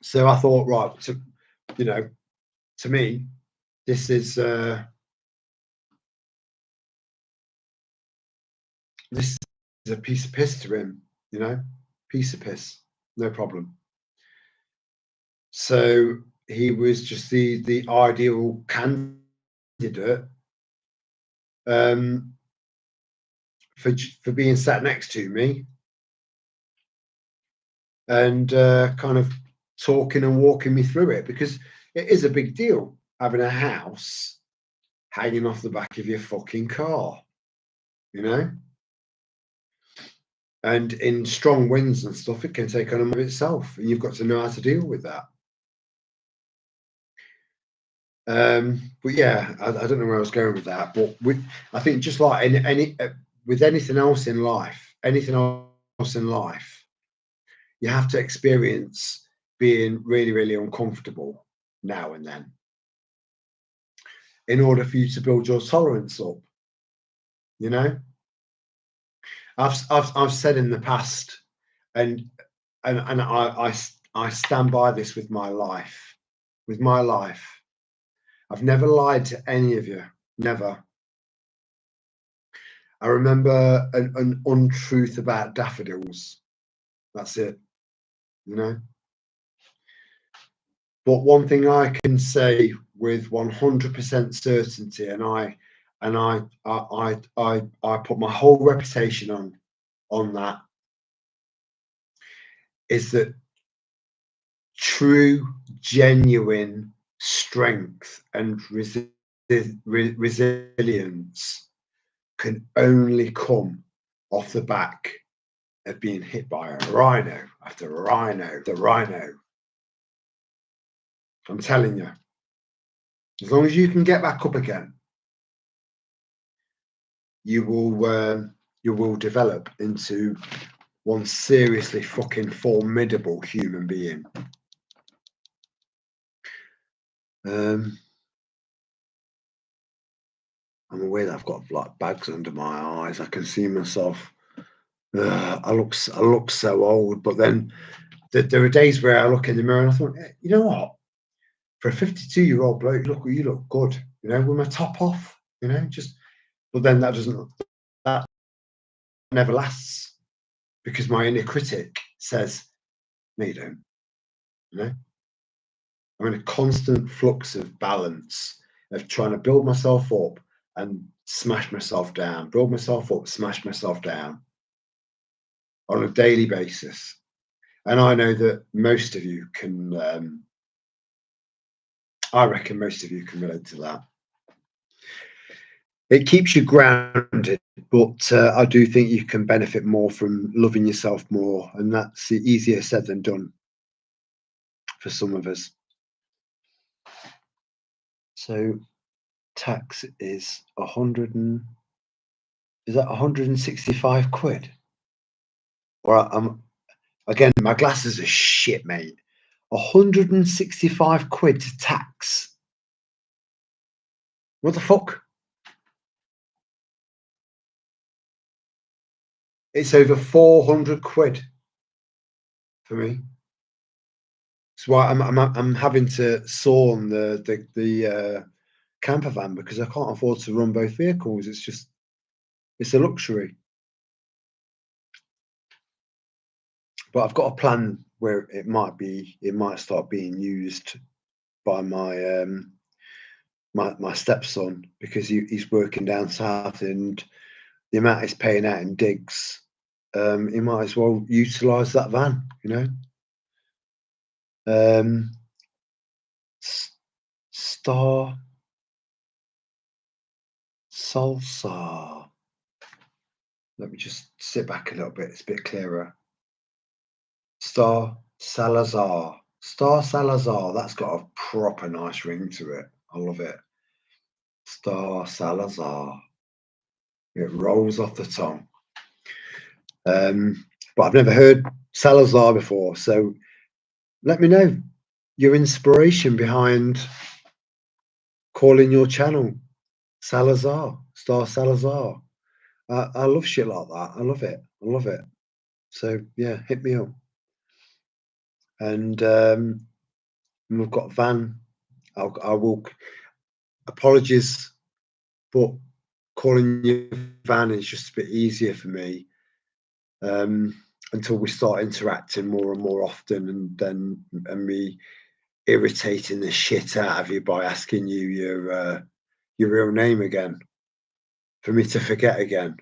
S1: So I thought, right, you know, to me, this is this is a piece of piss to him, you know, piece of piss, no problem. So he was just the ideal candidate um, for being sat next to me and kind of talking and walking me through it, because it is a big deal having a house hanging off the back of your fucking car, you know. And in strong winds and stuff, it can take on a of itself, and you've got to know how to deal with that. But yeah, I don't know where I was going with that, but I think just like with anything else in life, you have to experience being really, really uncomfortable now and then in order for you to build your tolerance up. You know, I've said in the past, and I stand by this with my life. With my life, I've never lied to any of you. Never. I remember an untruth about daffodils. That's it. You know. But one thing I can say with 100% certainty, and I put my whole reputation on that, is that true, genuine strength and resilience can only come off the back of being hit by a rhino after rhino after rhino. I'm telling you, as long as you can get back up again, you will develop into one seriously fucking formidable human being. I'm aware that I've got like bags under my eyes. I can see myself. I look so old, but then there are days where I look in the mirror and I thought, you know what? For a 52-year-old bloke, you look good. You know, with my top off. You know, just. But then that never lasts, because my inner critic says, "No, you don't." You know, I'm in a constant flux of balance of trying to build myself up and smash myself down, build myself up, smash myself down on a daily basis. And I know that most of you can, I reckon most of you can relate to that. It keeps you grounded, but I do think you can benefit more from loving yourself more. And that's easier said than done for some of us. So tax is 165 quid? Or again, my glasses are shit, mate. 165 quid to tax. What the fuck? It's over 400 quid for me. That's why I'm having to saw on the camper van because I can't afford to run both vehicles. It's a luxury. But I've got a plan where it might start being used by my stepson because he's working down south and the amount he's paying out in digs, he might as well utilise that van, you know. Um, Star Salsa. Let me just sit back a little bit. It's a bit clearer. Star Salazar. Star Salazar. That's got a proper nice ring to it. I love it. Star Salazar. It rolls off the tongue. But I've never heard Salazar before. So let me know your inspiration behind calling your channel Salazar, Star Salazar. I love shit like that. I love it. I love it. So yeah, hit me up. And we've got Van. I will. Apologies, but calling you Van is just a bit easier for me until we start interacting more and more often, and me irritating the shit out of you by asking you your real name again for me to forget again.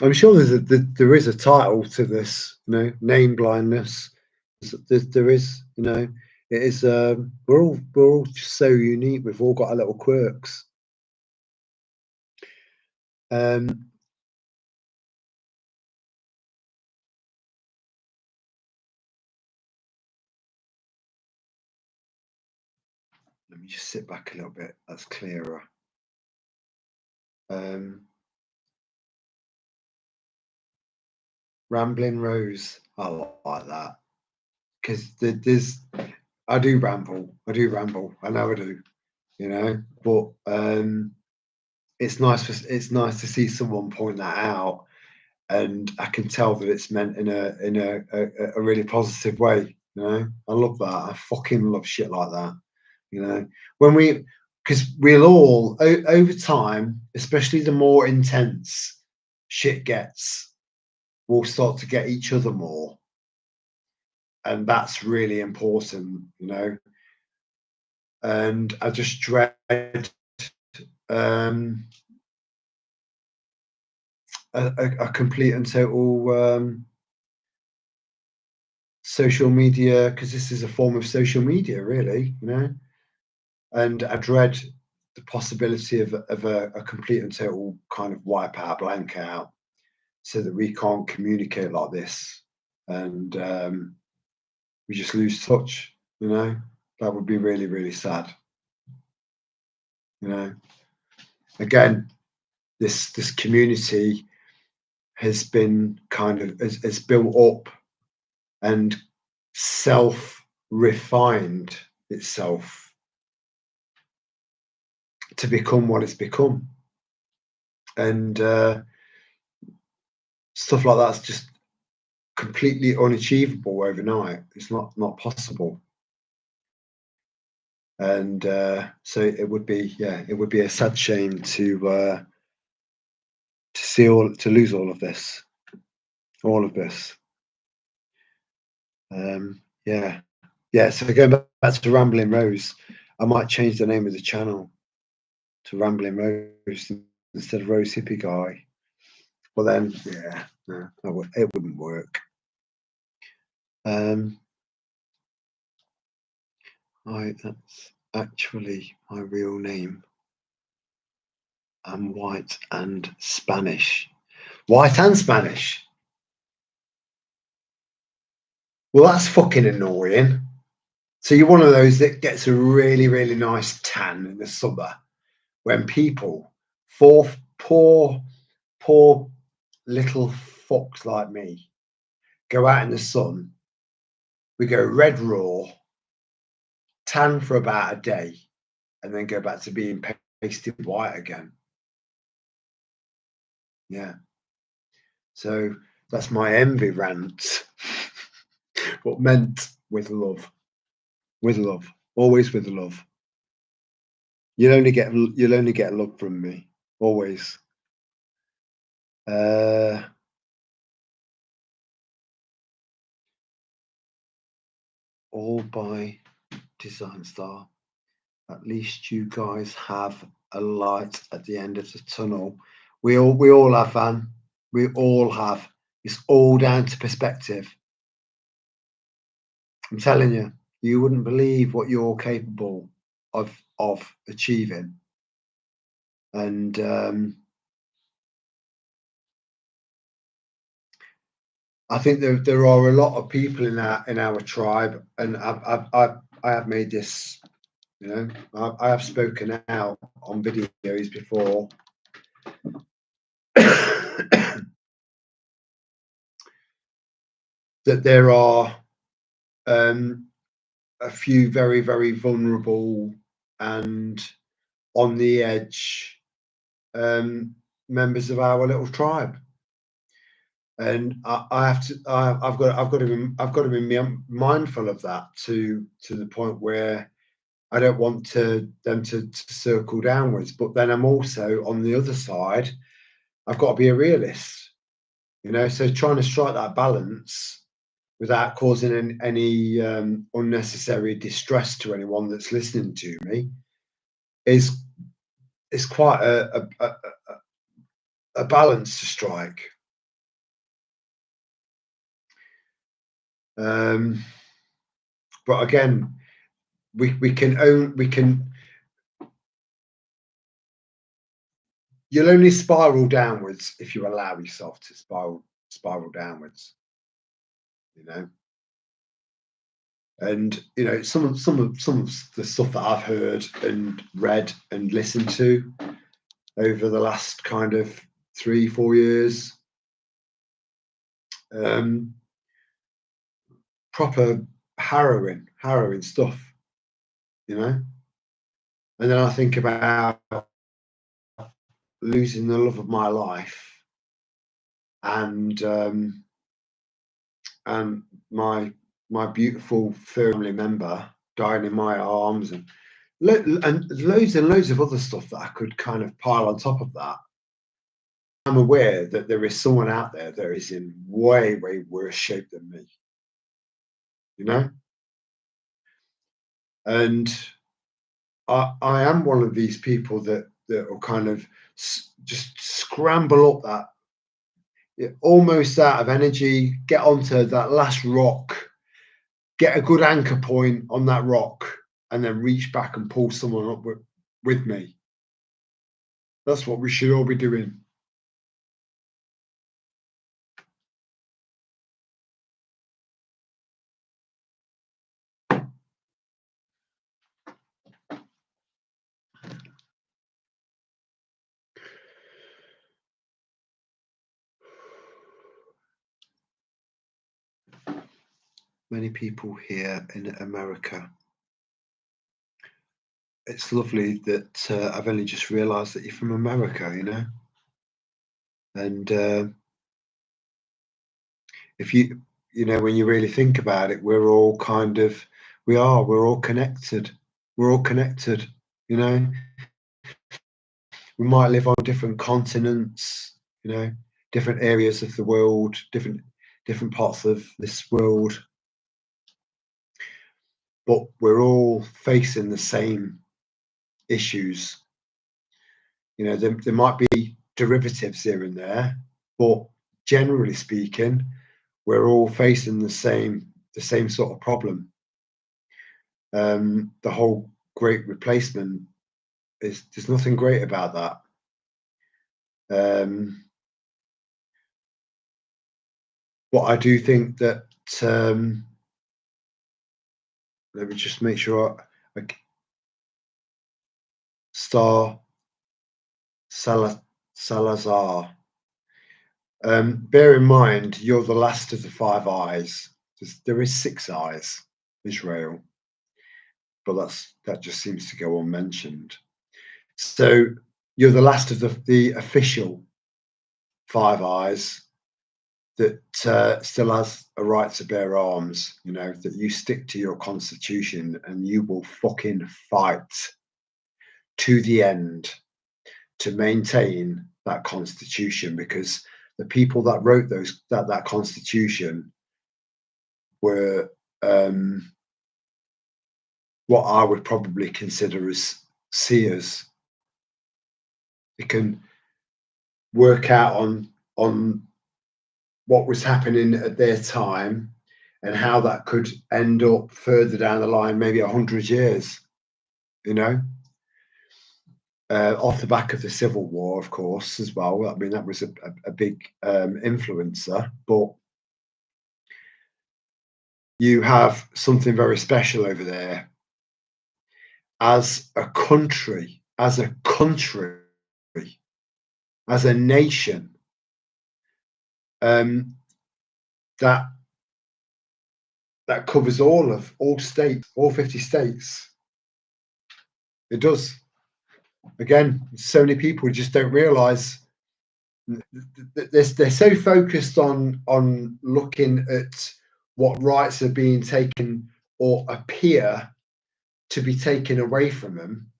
S1: I'm sure there is a title to this, you know, name blindness. There is, you know, it is. We're all just so unique. We've all got our little quirks. Um, Let me just sit back a little bit. That's clearer. Um, Rambling Rose. I like that because there's. I do ramble. I do ramble. I know I do. You know, but it's nice to see someone point that out, and I can tell that it's meant in a really positive way. You know, I love that. I fucking love shit like that. You know, when we because we'll all over time, especially the more intense shit gets, we'll start to get each other more, and that's really important. You know, and I just dread um, a complete and total social media because this is a form of social media, really, you know. And I dread the possibility of a complete and total kind of wipeout, blank out, so that we can't communicate like this, and we just lose touch. You know, that would be really, really sad. You know, again, this community has been kind of has built up and self refined itself to become what it's become. And stuff like that's just completely unachievable overnight. It's not possible. And so it would be, yeah, it would be a sad shame to see to lose all of this. Yeah, yeah. So going back to Rambling Rose, I might change the name of the channel to Rambling Rose instead of Rose Hippie Guy. Well, then, yeah, no, it wouldn't work. That's actually my real name. I'm white and Spanish. White and Spanish. Well, that's fucking annoying. So you're one of those that gets a really, really nice tan in the summer when people, poor, poor little fucks like me, go out in the sun. We go red raw, tan for about a day, and then go back to being pasted white again. Yeah. So that's my envy rant. But meant with love. With love. Always with love. You'll only get love from me. Always. Uh all by design star. At least you guys have a light at the end of the tunnel. We all have, Van. We all have. It's all down to perspective. I'm telling you, you wouldn't believe what you're capable of achieving. And I think there are a lot of people in our tribe, and I have made this. I have spoken out on videos before. That there are a few very, very vulnerable and on the edge members of our little tribe, and I have to. I've got to be mindful of that to the point where I don't want them to circle downwards. But then I'm also on the other side. I've got to be a realist, So trying to strike that balance without causing any unnecessary distress to anyone that's listening to me is quite a balance to strike. But again, we can. You'll only spiral downwards if you allow yourself to spiral downwards. You know, and some of the stuff that I've heard and read and listened to over the last kind of 3-4 years, proper harrowing stuff, and then I think about losing the love of my life and my beautiful family member dying in my arms, and loads of other stuff that I could kind of pile on top of that. I'm aware that there is someone out there that is in way, way worse shape than me, you know? And I am one of these people that will kind of just scramble up almost out of energy, get onto that last rock, get a good anchor point on that rock, and then reach back and pull someone up with me. That's what we should all be doing. Many people here in America. It's lovely that I've only just realised that you're from America, and if when you really think about it, we're all connected. We're all connected, you know. We might live on different continents, different areas of the world, different parts of this world, but we're all facing the same issues. There might be derivatives here and there, but generally speaking, we're all facing the same sort of problem. The whole great replacement there's nothing great about that. But I do think that let me just make sure Star Salazar. Bear in mind, you're the last of the five eyes. There is six eyes, Israel, but that just seems to go unmentioned. So you're the last of the official Five Eyes that still has a right to bear arms, you know, that you stick to your constitution and you will fucking fight to the end to maintain that constitution, because the people that wrote that constitution were what I would probably consider as seers. They can work out on what was happening at their time and how that could end up further down the line, maybe 100 years, you know, off the back of the Civil War, of course, as well. I mean, that was a big influencer, but you have something very special over there as a country, as a nation, that covers all states, all 50 states. It does. Again, so many people just don't realise. They're so focused on looking at what rights are being taken or appear to be taken away from them,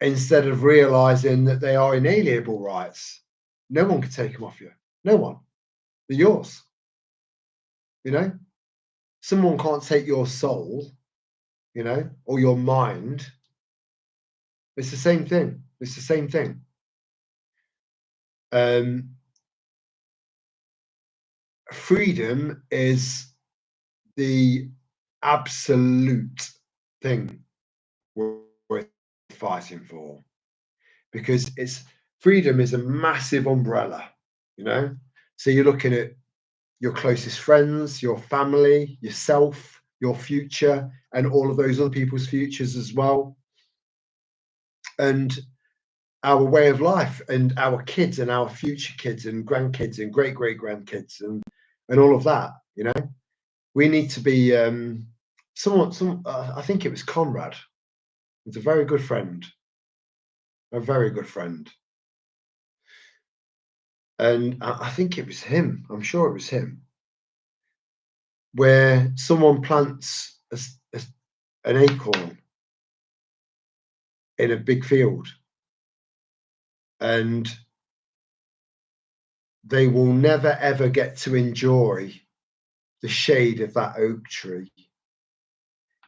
S1: instead of realising that they are inalienable rights. No one can take them off you. No one. They're yours. You know, someone can't take your soul, you know, or your mind. It's the same thing. It's the same thing. Freedom is the absolute thing worth fighting for, because freedom is a massive umbrella, you know. So you're looking at your closest friends, your family, yourself, your future, and all of those other people's futures as well, and our way of life, and our kids, and our future kids, and grandkids, and great grandkids, and all of that. You know, we need to be I think it was Conrad. It's a very good friend, a very good friend, and I think it was him. I'm sure it was him, where someone plants an acorn in a big field, and they will never ever get to enjoy the shade of that oak tree.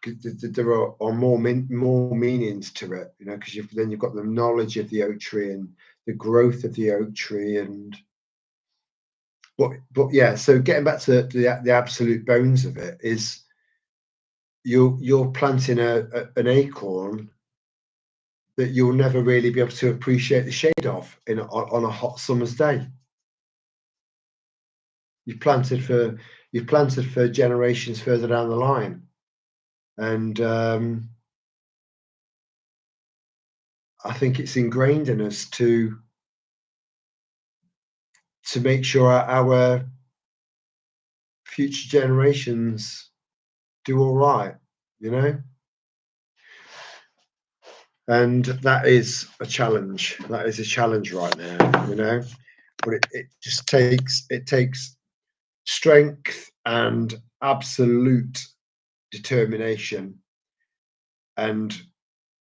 S1: There are more meanings to it, you know, because then you've got the knowledge of the oak tree and the growth of the oak tree, and but yeah. So getting back to the absolute bones of it is, you're planting an acorn that you'll never really be able to appreciate the shade of on a hot summer's day. You've planted for generations further down the line, and I think it's ingrained in us to make sure our future generations do all right, you know. And that is a challenge. That is a challenge right now, you know. But it just takes strength and absolute determination and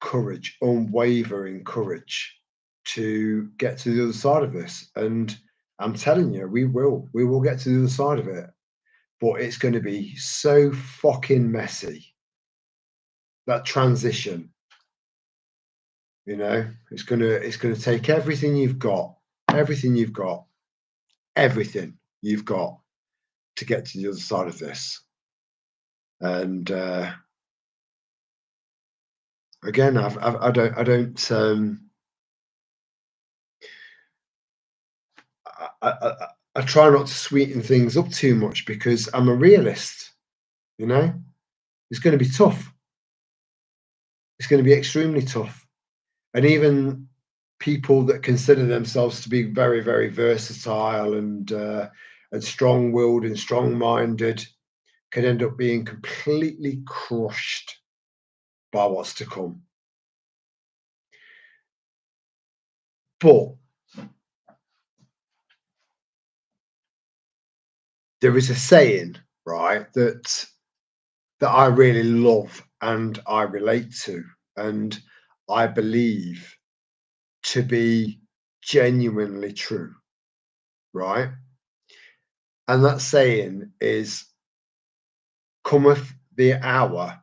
S1: courage, unwavering courage, to get to the other side of this. And I'm telling you, we will get to the other side of it, but it's going to be so fucking messy, that transition. You know, it's gonna take everything you've got to get to the other side of this. And again, I don't I try not to sweeten things up too much, because I'm a realist. You know, it's going to be tough. It's going to be extremely tough, and even people that consider themselves to be very, very versatile and strong-willed and strong-minded could end up being completely crushed by what's to come. But there is a saying, right, that I really love and I relate to, and I believe to be genuinely true, right? And that saying is, cometh the hour,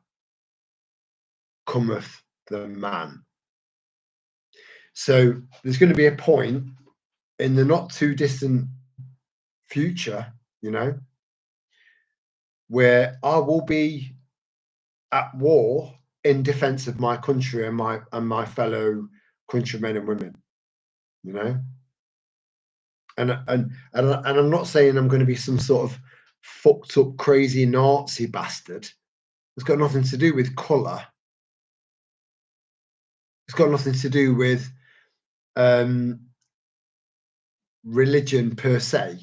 S1: cometh the man. So there's going to be a point in the not too distant future, you know, where I will be at war in defense of my country and my fellow countrymen and women, you know. And I'm not saying I'm going to be some sort of fucked up crazy Nazi bastard. It's got nothing to do with colour. It's got nothing to do with religion per se.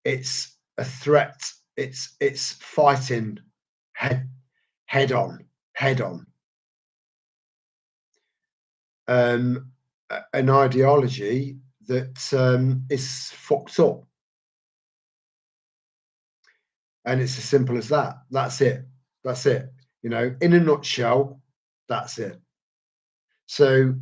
S1: It's a threat. It's fighting head on, head on. An ideology that is fucked up, and it's as simple as that. That's it. That's it. You know, in a nutshell, that's it. So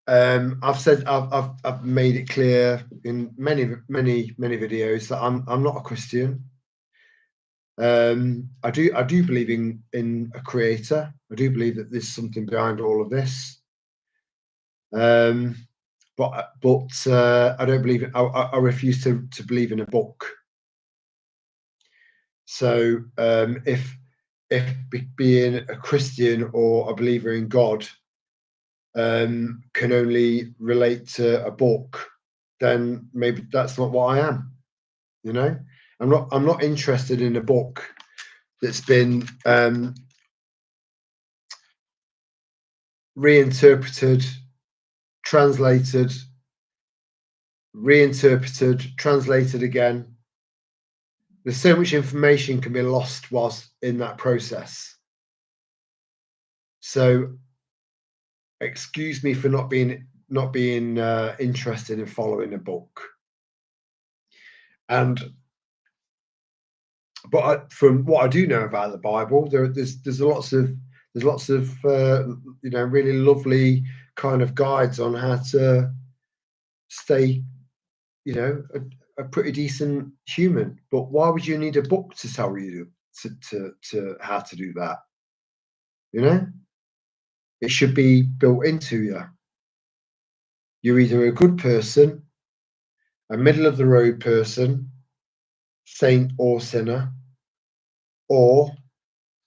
S1: I've made it clear in many videos that I'm not a Christian. I do believe in a creator. I do believe that there's something behind all of this. But I don't believe it. I refuse to believe in a book. So if being a Christian or a believer in God can only relate to a book, then maybe that's not what I am. You know, I'm not interested in a book that's been reinterpreted, translated, translated again. There's so much information can be lost whilst in that process. So excuse me for not being interested in following a book. But from what I do know about the Bible, there's lots of you know, really lovely kind of guides on how to stay, you know, a pretty decent human. But why would you need a book to tell you to how to do that? You know, it should be built into you. You're either a good person, a middle of the road person, saint or sinner, or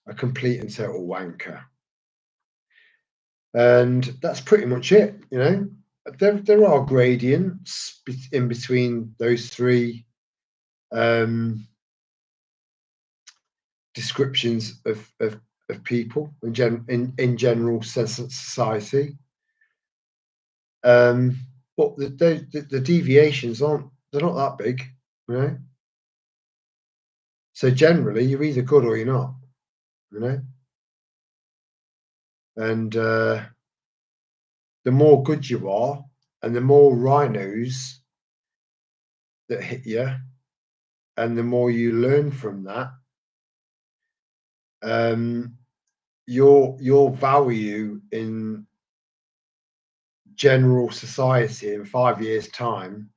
S1: a complete and total wanker. And that's pretty much it. You know, there are gradients in between those three descriptions of people in general society. But the deviations they're not that big, you know. So generally, you're either good or you're not, you know. And the more good you are, and the more rhinos that hit you, and the more you learn from that, your value in general society in 5 years' time,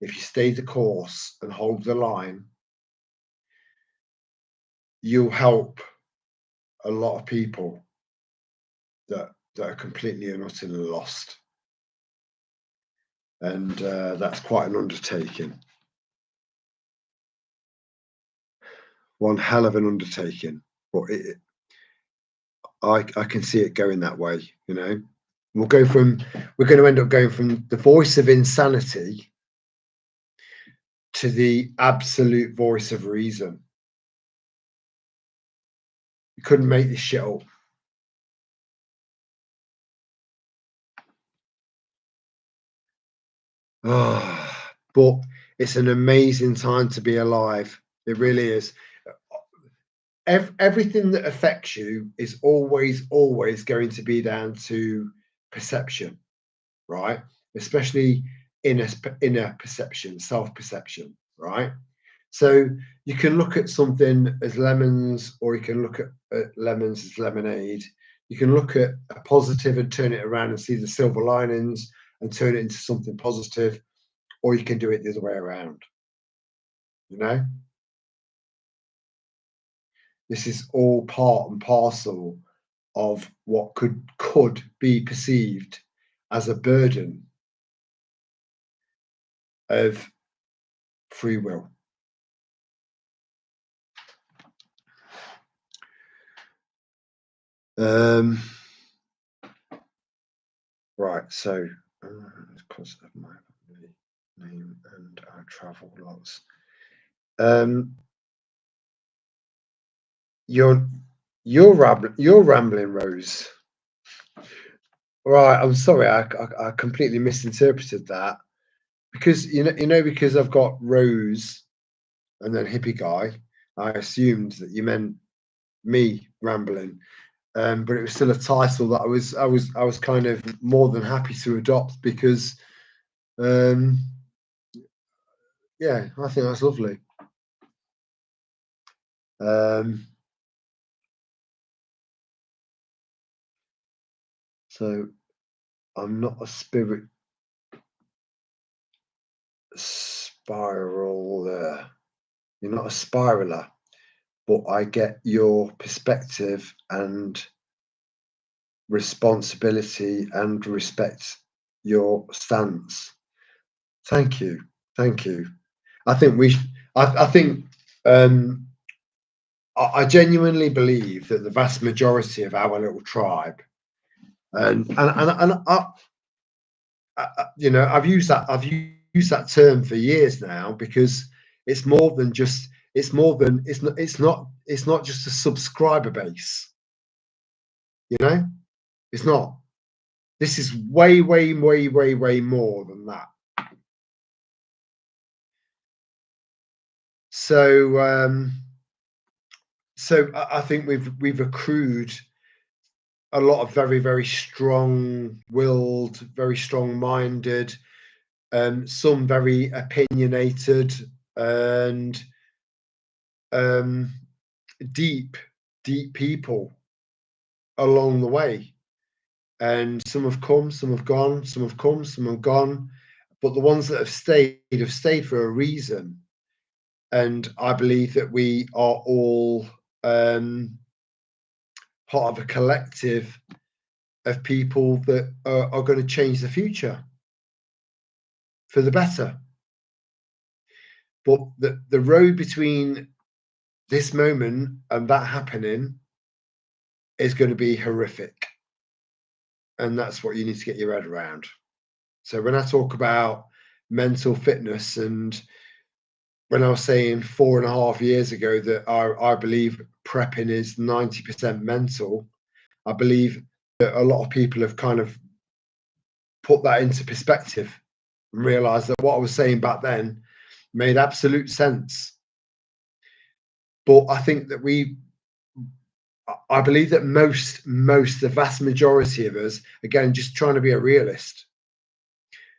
S1: if you stay the course and hold the line, you'll help a lot of people that are completely and utterly lost. And that's quite an undertaking. One hell of an undertaking. But I can see it going that way, you know. We're going to end up going from the voice of insanity to the absolute voice of reason. You couldn't make this shit up. Oh, but it's an amazing time to be alive. It really is. Everything that affects you is always going to be down to perception, right? Especially inner perception, self-perception, right? So you can look at something as lemons, or you can look at lemons as lemonade. You can look at a positive and turn it around and see the silver linings and turn it into something positive, or you can do it the other way around. You know, this is all part and parcel of what could be perceived as a burden of free will. Um, right, so because of my name and I travel lots. You're rambling, Rose. Right, I'm sorry, I completely misinterpreted that, because because I've got Rose and then hippie guy. I assumed that you meant me rambling, but it was still a title that I was kind of more than happy to adopt, because um, yeah, I think that's lovely. So I'm not a spirit spiraler. You're not a spiraler, but I get your perspective and responsibility and respect your stance. Thank you. Thank you. I think I think I genuinely believe that the vast majority of our little tribe, and I've used that term for years now, because it's more than just it's not just a subscriber base. It's not. This is way, way, way, way, way more than that. So I think we've accrued a lot of very, very strong-willed, very strong-minded, some very opinionated and deep people along the way. And some have come, some have gone, some have come, some have gone. But the ones that have stayed for a reason. And I believe that we are all part of a collective of people that are going to change the future for the better. But the road between this moment and that happening is going to be horrific. And that's what you need to get your head around. So when I talk about mental fitness, and when I was saying 4.5 years ago that I believe prepping is 90% mental, I believe that a lot of people have kind of put that into perspective and realized that what I was saying back then made absolute sense. But I think that I believe that the vast majority of us, again, just trying to be a realist,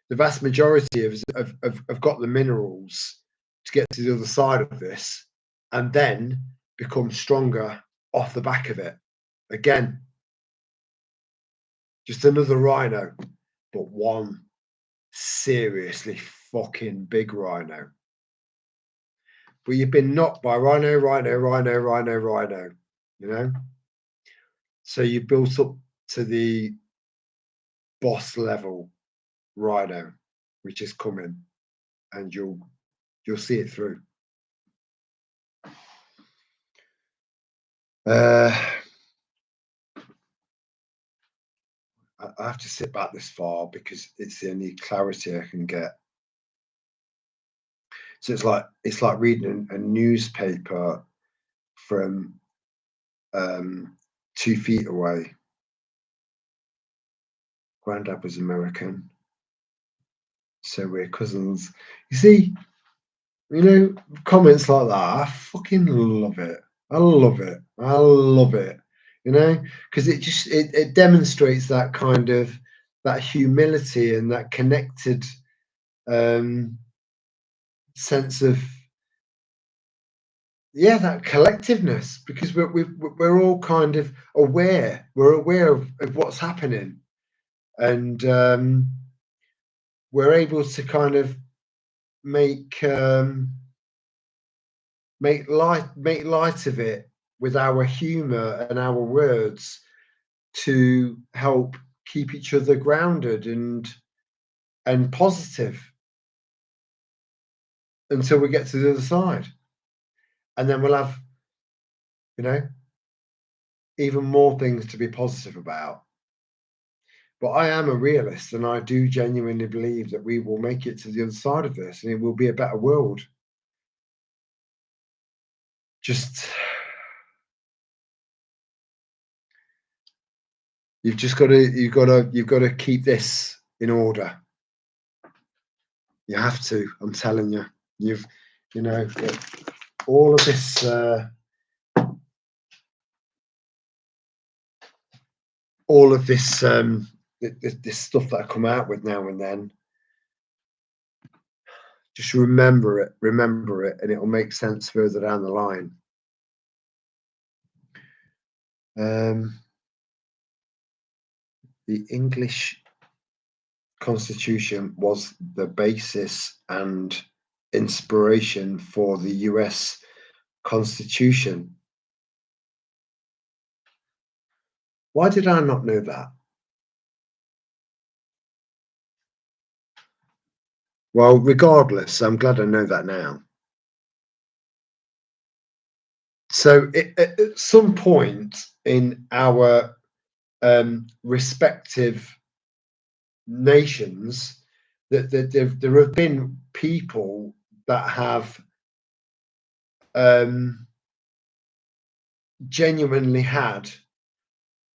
S1: the vast majority of us have got the minerals to get to the other side of this, and then become stronger off the back of it. Again, just another rhino, but one seriously fucking big rhino. But you've been knocked by rhino, So you built up to the boss level rhino, which is coming, and you'll see it through. I have to sit back this far because it's the only clarity I can get. So it's like reading a newspaper from 2 feet away. Granddad was American, so we're cousins. You see, comments like that, I fucking love it. I love it. I love it. Because it demonstrates that kind of that humility and that connected sense of, yeah, that collectiveness, because we're all kind of aware. We're aware of what's happening, and we're able to kind of make light of it with our humour and our words to help keep each other grounded and positive until we get to the other side, and then we'll have, you know, even more things to be positive about. But I am a realist, and I do genuinely believe that we will make it to the other side of this, and it will be a better world. Just you've got to keep this in order. You have to. I'm telling you. You know, all of this. All of this, this stuff that I come out with now and then, just remember it, and it'll make sense further down the line. The English Constitution was the basis and inspiration for the US Constitution. Why did I not know that? Well, regardless, I'm glad I know that now. So, at some point in our respective nations, that there have been people that have genuinely had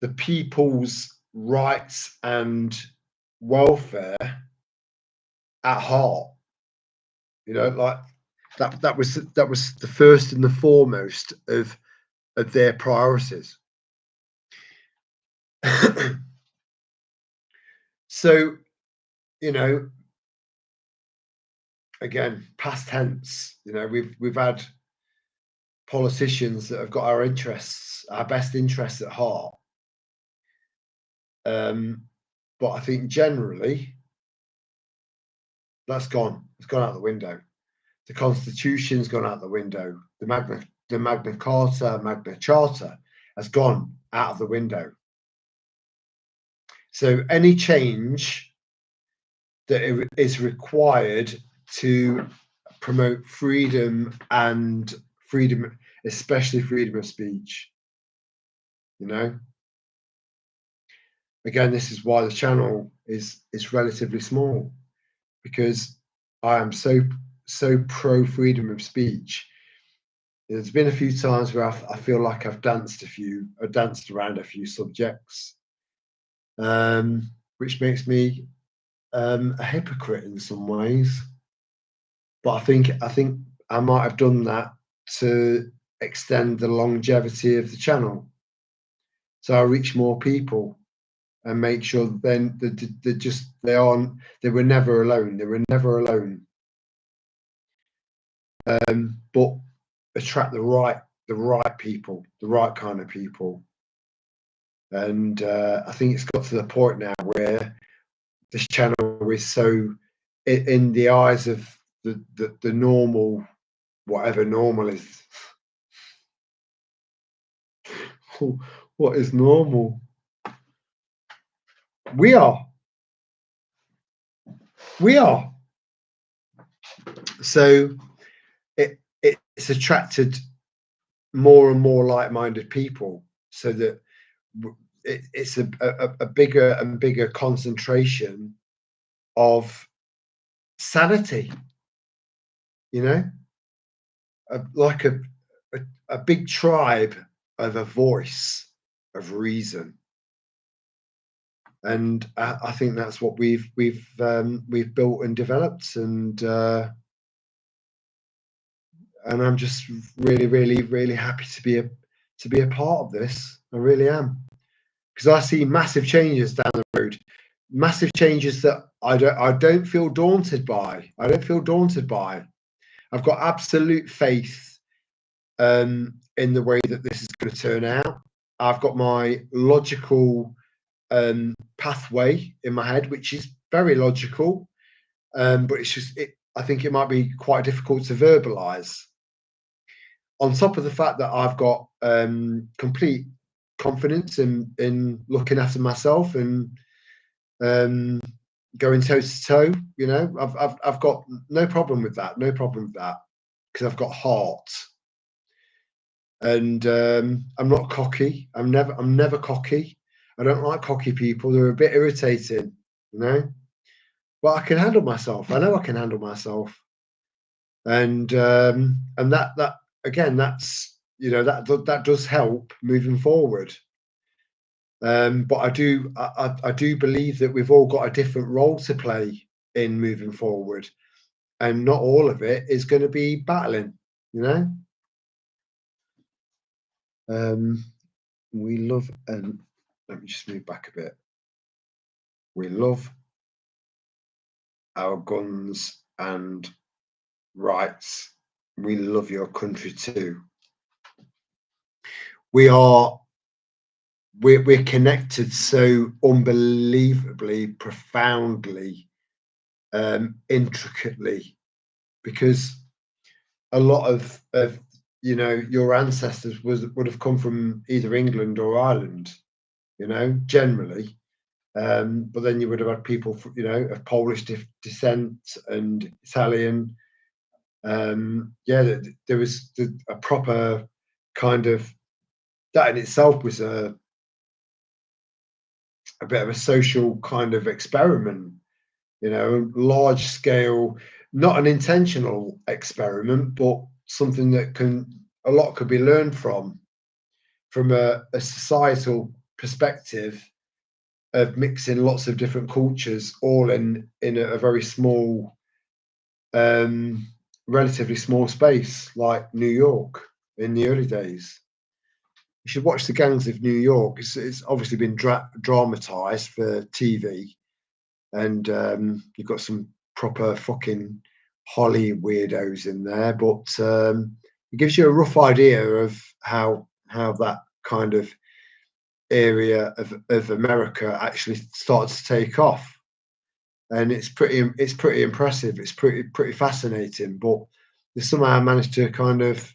S1: the people's rights and welfare at heart. You know, like that was the first and the foremost of their priorities. So, you know, again, past tense, you know, we've had politicians that have got our interests, our best interests at heart. But I think generally that's gone. It's gone out the window. The Constitution's gone out the window. The Magna Charta has gone out of the window. So any change that is required to promote freedom, and freedom, especially freedom of speech, you know. Again, this is why the channel is relatively small, because I am so pro freedom of speech. There's been a few times where I feel like I've danced around a few subjects, which makes me a hypocrite in some ways. But I think I might have done that to extend the longevity of the channel, so I reach more people and make sure that then they were never alone. They were never alone. But attract the right people, the right kind of people. And I think it's got to the point now where this channel is so, in the eyes of the normal, whatever normal is. What is normal? We are. So it's attracted more and more like-minded people, so that it's a bigger and bigger concentration of sanity, you know, like a big tribe of a voice of reason. And I think that's what we've built and developed, and I'm just really happy to be a part of this. I really am, because I see massive changes down the road. massive changes that I don't feel daunted by. I don't feel daunted by. I've got absolute faith in the way that this is going to turn out. I've got my logical pathway in my head, which is very logical, but it's just I think it might be quite difficult to verbalize. On top of the fact that I've got complete confidence in looking after myself and going toe to toe, you know, I've got no problem with that, no problem with that, because I've got heart, and I'm not cocky. I'm never cocky. I don't like cocky people. They're a bit irritating, you know. But I can handle myself. I know I can handle myself, and that again, that's, you know, that does help moving forward. But I do believe that we've all got a different role to play in moving forward, and not all of it is going to be battling. You know, we love, and let me just move back a bit. We love our guns and rights. We love your country too. We're connected so unbelievably, profoundly, intricately, because a lot of you know, your ancestors would have come from either England or Ireland, you know, generally. But then you would have had people, you know, of Polish descent and Italian. Yeah, there was a proper kind of, that in itself was a bit of a social kind of experiment, you know, large scale, not an intentional experiment, but something that a lot could be learned from a societal perspective of mixing lots of different cultures all in a very small, um, relatively small space like New York in the early days. You should watch The Gangs of New York. It's obviously been dramatized for TV, and you've got some proper fucking Holly weirdos in there, but it gives you a rough idea of how that kind of area of America actually started to take off, and it's pretty impressive. It's pretty fascinating, but they somehow managed to kind of,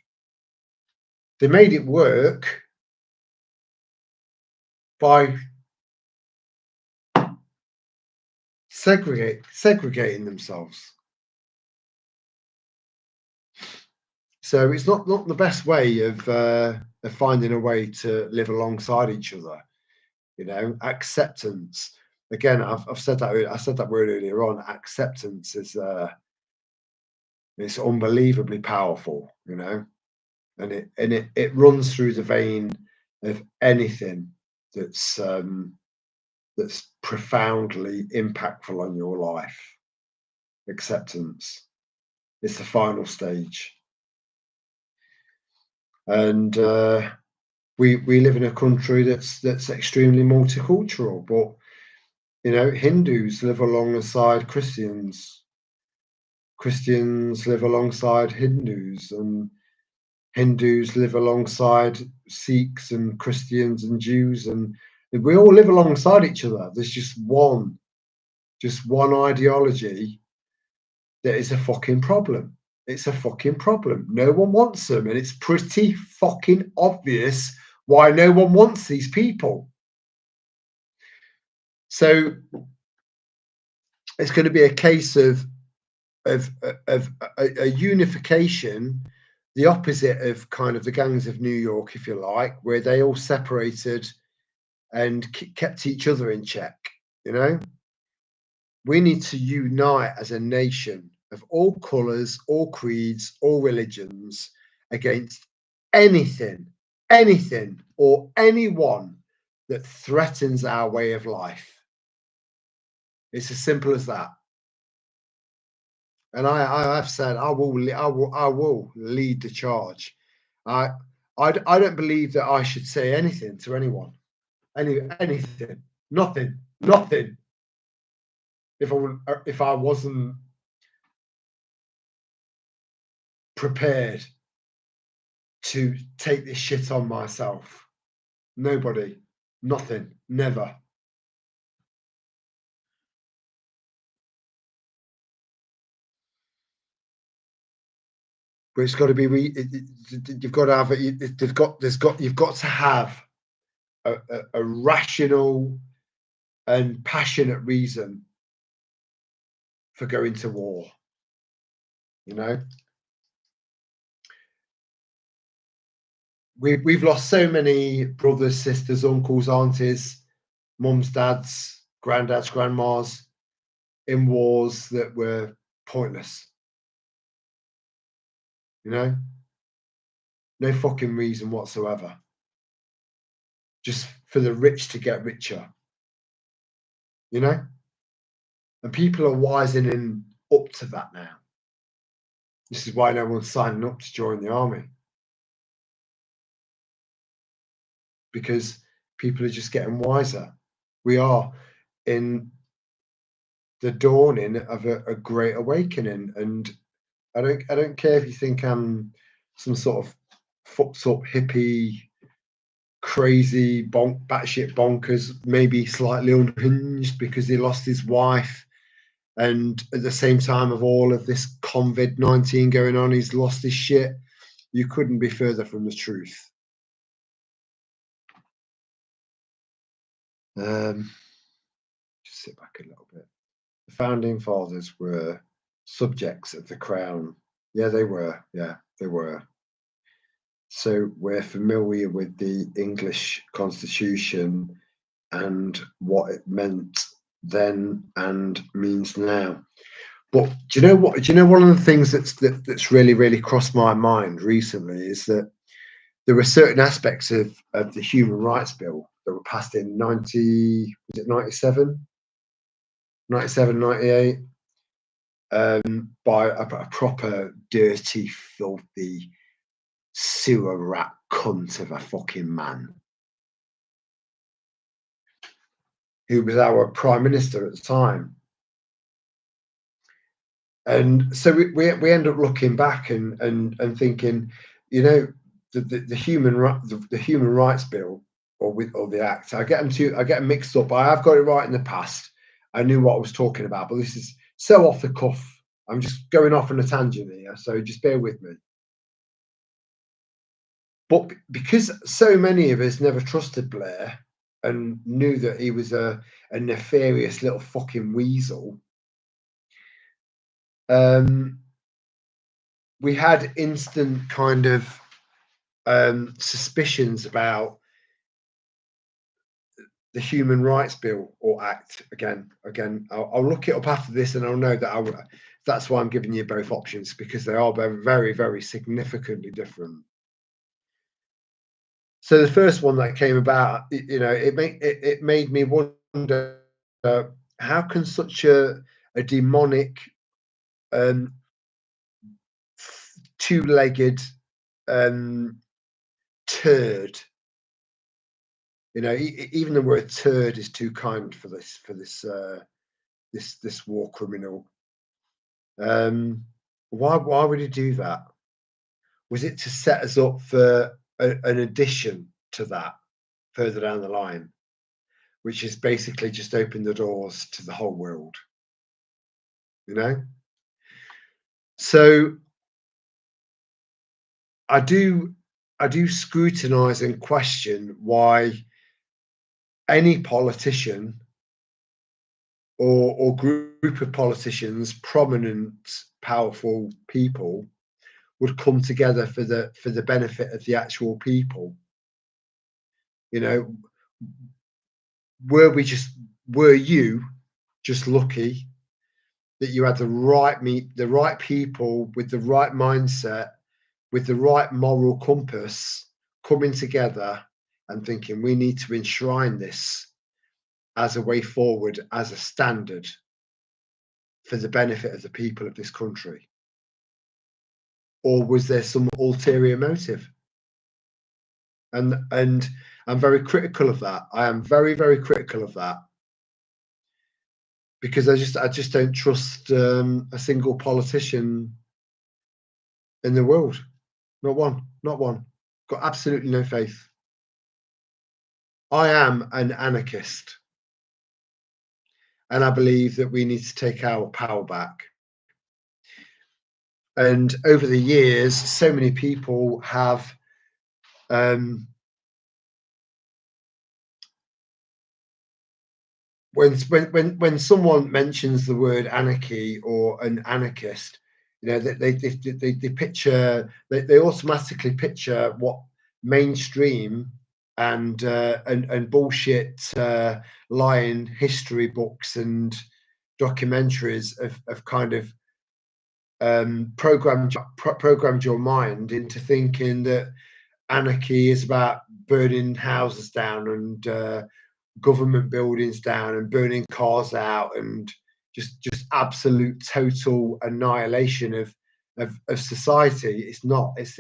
S1: they made it work by segregating themselves. So it's not the best way of finding a way to live alongside each other. You know, acceptance. Again, I've said that. I said that word earlier on. Acceptance is it's unbelievably powerful. You know, and it runs through the vein of anything that's that's profoundly impactful on your life. Acceptance. It's the final stage, and we live in a country that's extremely multicultural. But you know, Hindus live alongside Christians. Christians live alongside Hindus, and Hindus live alongside Sikhs and Christians and Jews, and we all live alongside each other. There's just one ideology that is a fucking problem. It's a fucking problem. No one wants them, and it's pretty fucking obvious why no one wants these people. So it's going to be a case of a unification, the opposite of kind of the gangs of New York, if you like, where they all separated and kept each other in check. You know, we need to unite as a nation of all colours, all creeds, all religions against anything or anyone that threatens our way of life. It's as simple as that. And I've said I will lead the charge. I I don't believe that I should say anything to anyone, anything, nothing. if I wasn't prepared to take this shit on myself. Nobody, nothing, never. But it's got to be. You've got to have it. You've got to have a rational and passionate reason for going to war. You know, we've lost so many brothers, sisters, uncles, aunties, mums, dads, granddads, grandmas in wars that were pointless. You know, no fucking reason whatsoever. Just for the rich to get richer. You know, and people are wisening up to that now. This is why no one's signing up to join the army, because people are just getting wiser. We are in the dawning of a great awakening, and I don't care if you think I'm some sort of fucked up hippie, crazy, batshit bonkers, maybe slightly unhinged because he lost his wife, and at the same time of all of this COVID-19 going on, he's lost his shit. You couldn't be further from the truth. Just sit back a little bit. The founding fathers were subjects of the crown. Yeah, they were. Yeah, they were. So we're familiar with the English Constitution and what it meant then and means now. But do you know what? Do you know one of the things that's really crossed my mind recently is that there were certain aspects of the Human Rights Bill that were passed in 97, 98, by a proper dirty, filthy sewer rat cunt of a fucking man who was our prime minister at the time. And so we end up looking back and thinking, you know, the human rights bill or the act. I get them mixed up. I have got it right in the past. I knew what I was talking about, but this is so off the cuff. I'm just going off on a tangent here, so just bear with me. But because so many of us never trusted Blair and knew that he was a nefarious little fucking weasel, we had instant kind of suspicions about the Human Rights Bill or Act. Again, I'll look it up after this, and I'll know that that's why I'm giving you both options, because they are very significantly different. So the first one that came about, you know, it made me wonder, how can such a demonic, two-legged turd, you know, even the word turd is too kind for this this war criminal. Why would he do that? Was it to set us up for an addition to that further down the line, which is basically just open the doors to the whole world, you know? So I do scrutinize and question why any politician or group of politicians, prominent, powerful people, would come together for the benefit of the actual people. You know, were you just lucky that you had the right people with the right mindset, with the right moral compass, coming together and thinking we need to enshrine this as a way forward, as a standard for the benefit of the people of this country? Or was there some ulterior motive? And I'm very critical of that. I am very critical of that. because I just don't trust a single politician in the world. Not one, not one. Got absolutely no faith. I am an anarchist, and I believe that we need to take our power back. And over the years, so many people have when someone mentions the word anarchy or an anarchist, you know, they picture, they automatically picture what mainstream and bullshit lying history books and documentaries have kind of programmed your mind into thinking that anarchy is about burning houses down and government buildings down and burning cars out and just absolute total annihilation of society. It's not. It's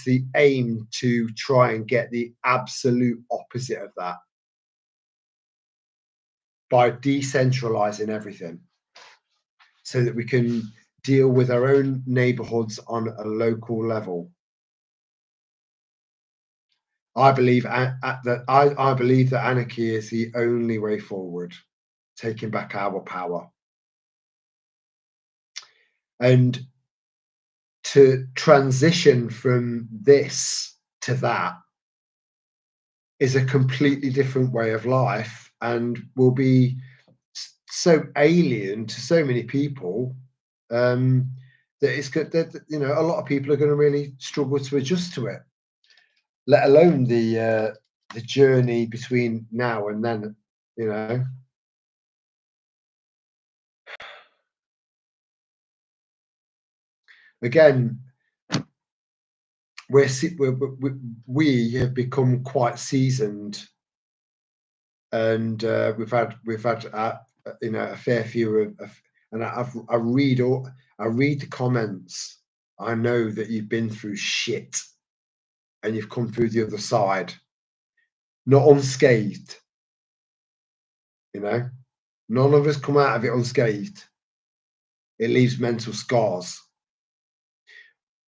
S1: the aim to try and get the absolute opposite of that by decentralizing everything so that we can deal with our own neighborhoods on a local level. I believe I believe that anarchy is the only way forward, taking back our power. And to transition from this to that is a completely different way of life and will be so alien to so many people that it's good that, you know, a lot of people are going to really struggle to adjust to it, let alone the journey between now and then, you know. Again, we have become quite seasoned, and we've had you know, a fair few of and I read the comments. I know that you've been through shit and you've come through the other side, not unscathed. You know, none of us come out of it unscathed. It leaves mental scars,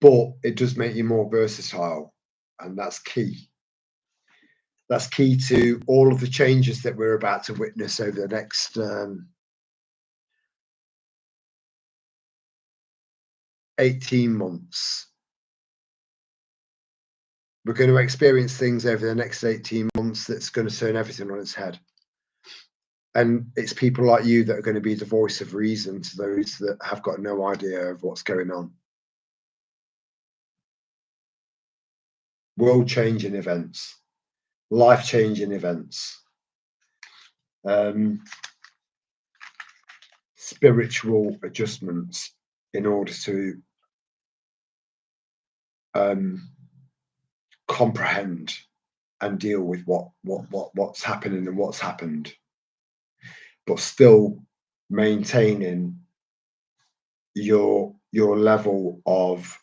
S1: but it does make you more versatile, and that's key. That's key to all of the changes that we're about to witness over the next 18 months. We're going to experience things over the next 18 months that's going to turn everything on its head. And it's people like you that are going to be the voice of reason to those that have got no idea of what's going on. World-changing events, life-changing events, spiritual adjustments in order to comprehend and deal with what's happening and what's happened, but still maintaining your level of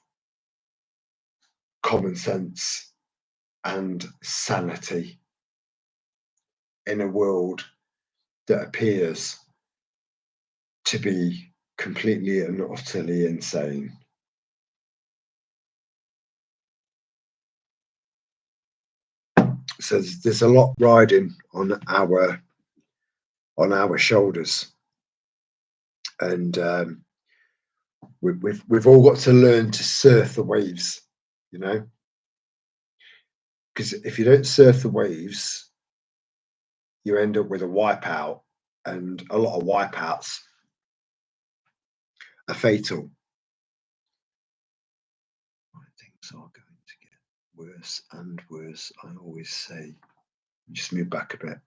S1: common sense and sanity in a world that appears to be completely and utterly insane. So there's a lot riding on our shoulders, and we've all got to learn to surf the waves, you know, because if you don't surf the waves, you end up with a wipeout, and a lot of wipeouts are fatal. Things are going to get worse and worse. I always say, just move back a bit.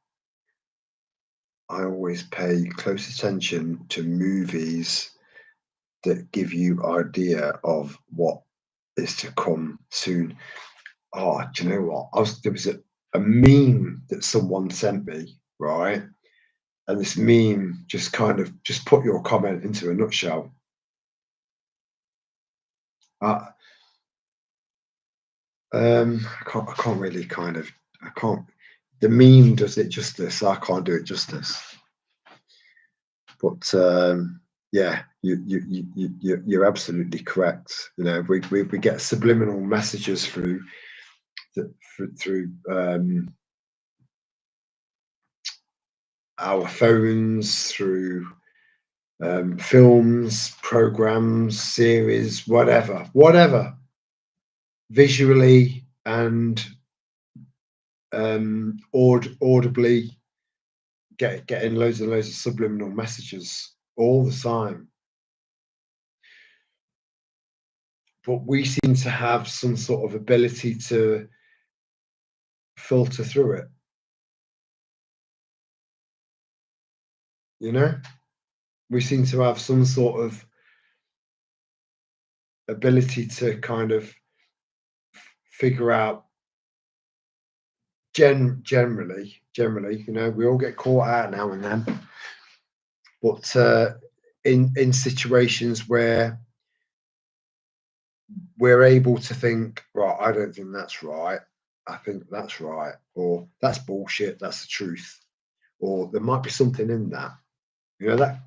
S1: I always pay close attention to movies that give you idea of what is to come soon. Oh, do you know what? There was a meme that someone sent me, right? And this meme just kind of just put your comment into a nutshell. I can't really kind of, I can't, the meme does it justice. I can't do it justice. But yeah, you're absolutely correct. You know, we get subliminal messages through our phones, through films, programs, series, whatever, visually and audibly, getting loads and loads of subliminal messages all the time. But we seem to have some sort of ability to filter through it. You know, we seem to have some sort of ability to kind of figure out generally, you know, we all get caught out now and then, but in situations where we're able to think, right, I don't think that's right, I think that's right, or that's bullshit, that's the truth, or there might be something in that. You know, that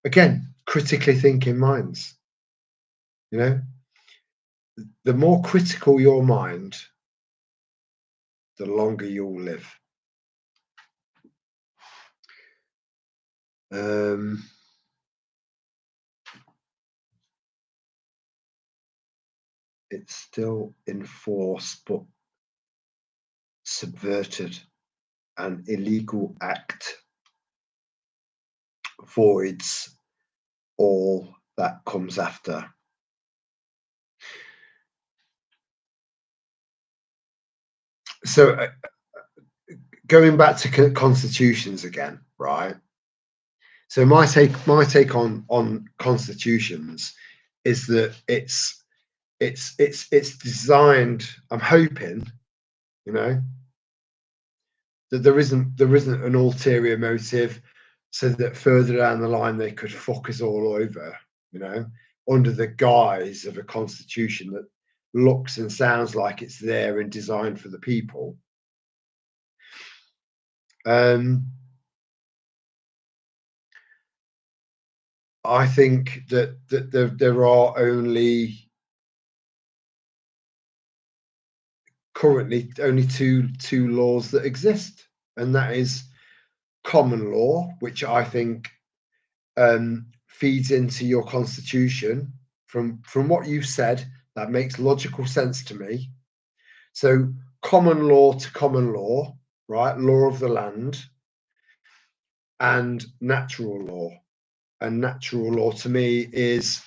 S1: again, critically thinking minds. You know, the more critical your mind, the longer you'll live. It's still in force, but subverted. An illegal act voids all that comes after. So, going back to constitutions again, right? So my take on constitutions is that it's designed. I'm hoping, you know, that there isn't an ulterior motive, so that further down the line they could fuck us all over, you know, under the guise of a constitution that looks and sounds like it's there and designed for the people. I think that there are only currently only two laws that exist, and that is common law, which I think feeds into your constitution. From what you've said, that makes logical sense to me. So common law to common law, right? Law of the land, and natural law. And natural law to me is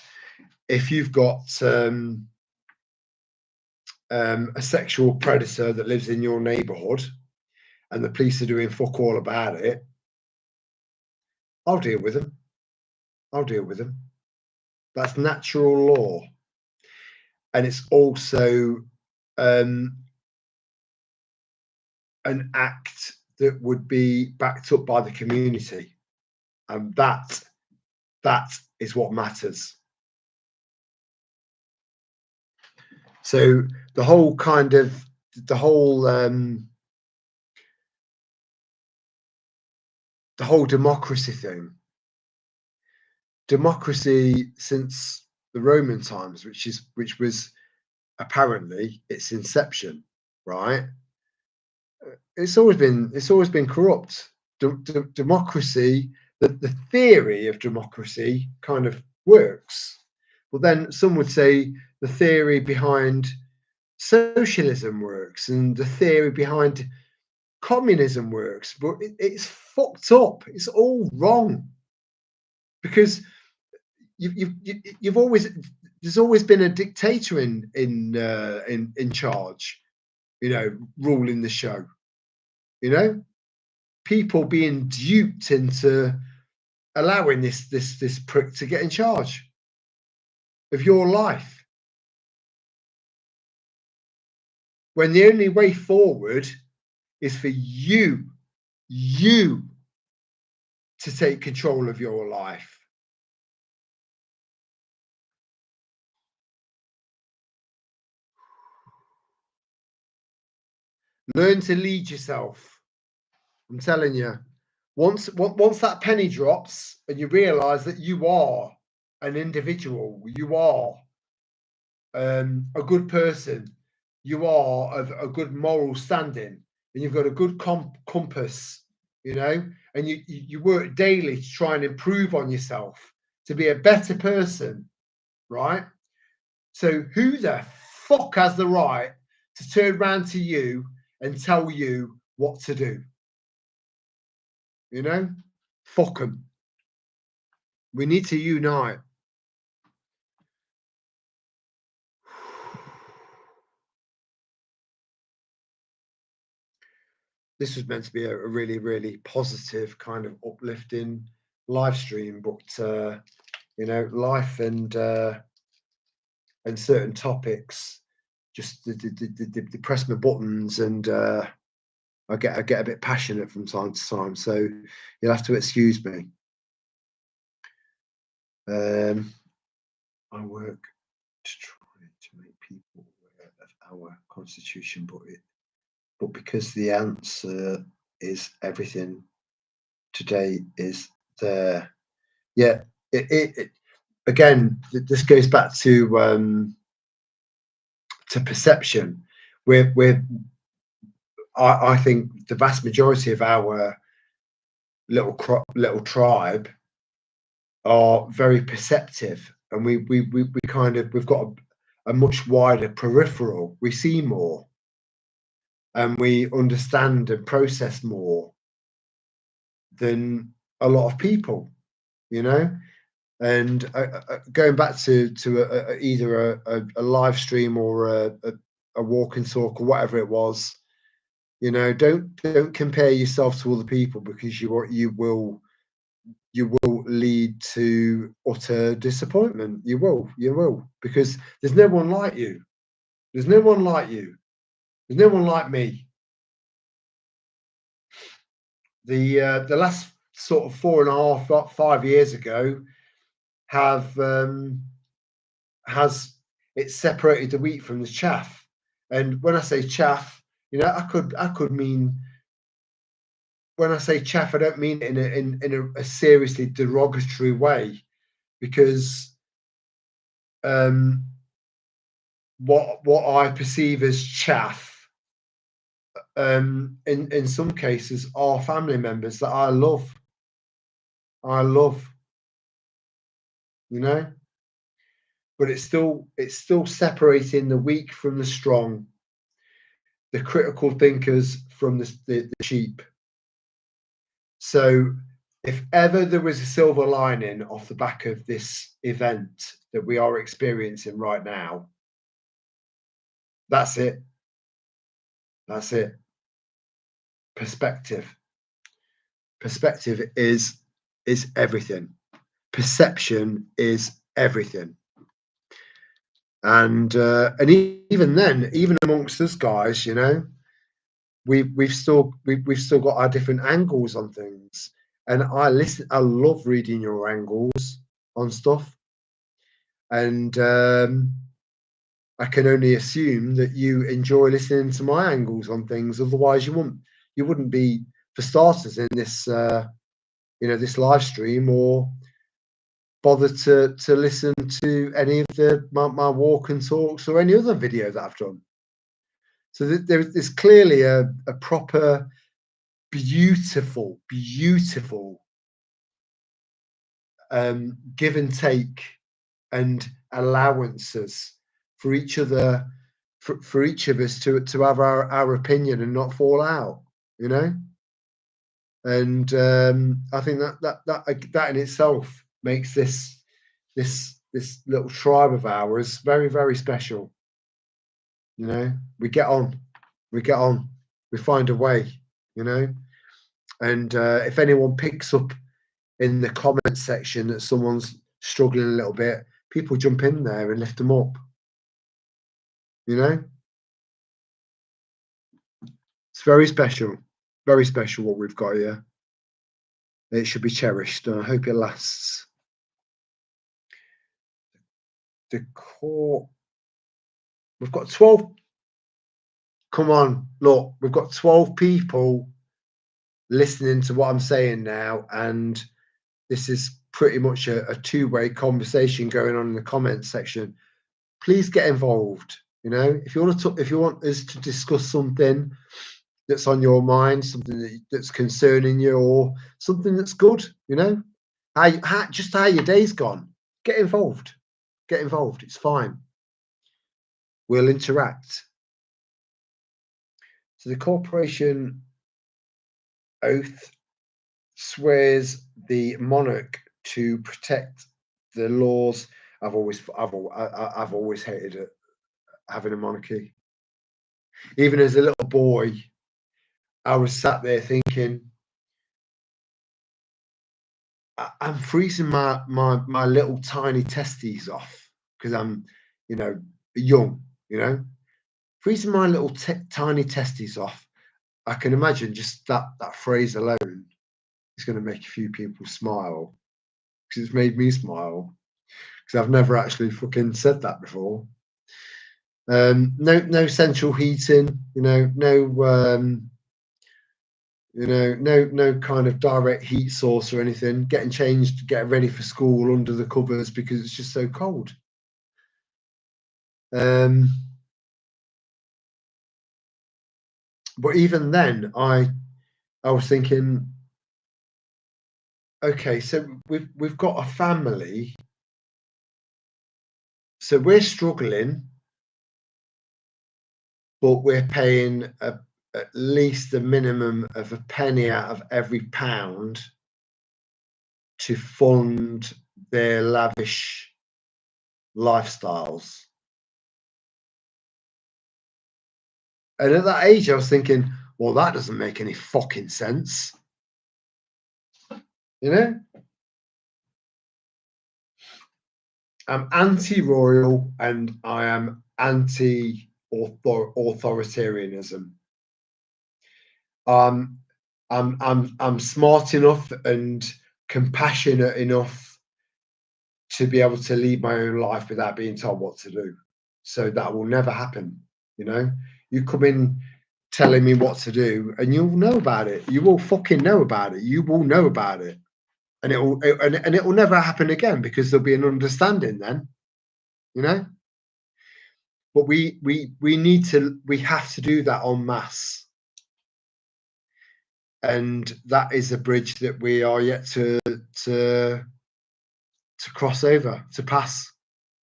S1: if you've got a sexual predator that lives in your neighbourhood and the police are doing fuck all about it, I'll deal with them. That's natural law. And it's also an act that would be backed up by the community. And that is what matters. So the whole democracy thing, democracy since the Roman times, which was apparently its inception, right? It's always been corrupt. Democracy, the theory of democracy kind of works, but then some would say the theory behind socialism works and the theory behind communism works, but it's fucked up. It's all wrong because you've always there's always been a dictator in charge, you know, ruling the show. You know, people being duped into allowing this prick to get in charge of your life, when the only way forward is for you to take control of your life. Learn to lead yourself. I'm telling you, Once that penny drops and you realize that you are an individual, you are a good person, you are of a good moral standing, and you've got a good compass, you know, and you work daily to try and improve on yourself to be a better person, right? So who the fuck has the right to turn around to you and tell you what to do? You know, fuck them. We need to unite. This was meant to be a really, really positive kind of uplifting live stream, but you know, life and certain topics just they press my buttons, and I get a bit passionate from time to time. So you'll have to excuse me. I work to try to make people aware of our constitution, but because the answer is everything today is there. Yeah, it again. This goes back to perception. We're I think the vast majority of our little tribe are very perceptive, and we kind of we've got a much wider peripheral. We see more, and we understand and process more than a lot of people, you know. And going back to either a live stream or a walk and talk or whatever it was, you know, don't compare yourself to other people, because you will lead to utter disappointment. You will, because there's no one like you. There's no one like you. There's no one like me. The last sort of 4.5 5 years ago have has it separated the wheat from the chaff. And when I say chaff, you know, I could mean, when I say chaff, I don't mean it in a seriously derogatory way, because what I perceive as chaff, in some cases, are family members that I love. I love, you know, but it's still separating the weak from the strong, the critical thinkers from the sheep. So if ever there was a silver lining off the back of this event that we are experiencing right now, that's it. That's it. Perspective. Perspective is everything. Perception is everything. And even then, even amongst us guys, you know, we've still got our different angles on things. And I love reading your angles on stuff. And I can only assume that you enjoy listening to my angles on things. Otherwise, you wouldn't be, for starters, in this you know, this live stream, or bother to listen to any of my walk and talks or any other video that I've done. So there's clearly a proper, beautiful give and take and allowances for each other, for each of us to have our opinion and not fall out, you know. And I think that in itself makes this little tribe of ours very, very special. You know, we get on, we find a way, you know. And if anyone picks up in the comment section that someone's struggling a little bit, people jump in there and lift them up, you know. It's very special what we've got here. It should be cherished, and I hope it lasts. The core, we've got 12. Come on, look, we've got 12 people listening to what I'm saying now, and this is pretty much a two-way conversation going on in the comments section, please get involved. You know, if you want to, if you want us to discuss something that's on your mind, something that's concerning you, or something that's good, you know, just how your day's gone, get involved. Get involved. It's fine. We'll interact. So the corporation oath swears the monarch to protect the laws. I've always hated it, having a monarchy. Even as a little boy, I was sat there thinking, I'm freezing my little tiny testes off because I'm, you know, young, you know, freezing my little tiny testes off. I can imagine just that phrase alone is going to make a few people smile, because it's made me smile, because I've never actually fucking said that before. No central heating, no kind of direct heat source or anything. Getting changed, getting ready for school under the covers because it's just so cold. But even then, I was thinking, okay, so we've got a family, so we're struggling, but we're paying at least a minimum of a penny out of every pound to fund their lavish lifestyles. And at that age, I was thinking, well, that doesn't make any fucking sense. You know? I'm anti-royal and I am anti-authoritarianism. I'm smart enough and compassionate enough to be able to lead my own life without being told what to do. So that will never happen. You know, you come in telling me what to do, and you'll know about it. You will fucking know about it. You will know about it, and it will never happen again because there'll be an understanding then. You know, but we have to do that en masse, and that is a bridge that we are yet to cross over, to pass.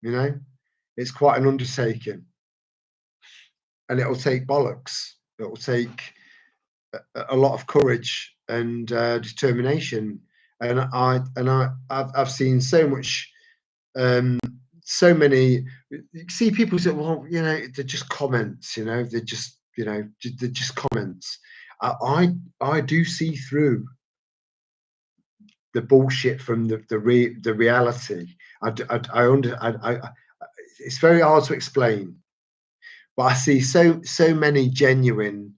S1: You know, it's quite an undertaking, and it will take bollocks. It will take a lot of courage and determination. And I've seen so much, so many. You see people say, well, you know, they're just comments. You know, they're just comments. I do see through the bullshit from the reality. It's very hard to explain, but I see so many genuine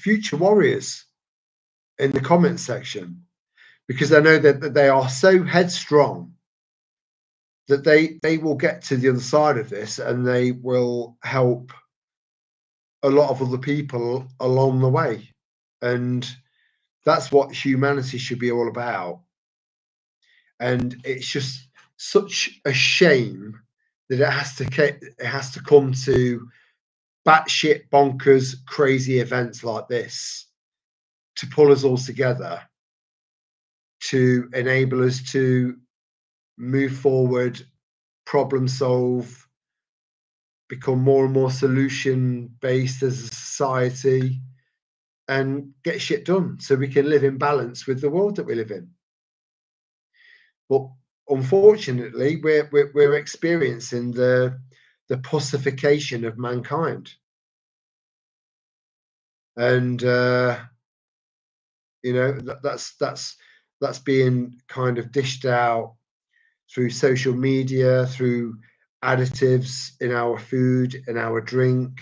S1: future warriors in the comment section, because I know that they are so headstrong that they will get to the other side of this and they will help a lot of other people along the way. And that's what humanity should be all about. And it's just such a shame that it has to come to batshit bonkers crazy events like this to pull us all together, to enable us to move forward, problem solve, become more and more solution based as a society, and get shit done so we can live in balance with the world that we live in. But unfortunately, we're experiencing the pussification of mankind, and you know, that's being kind of dished out through social media, through additives in our food, in our drink.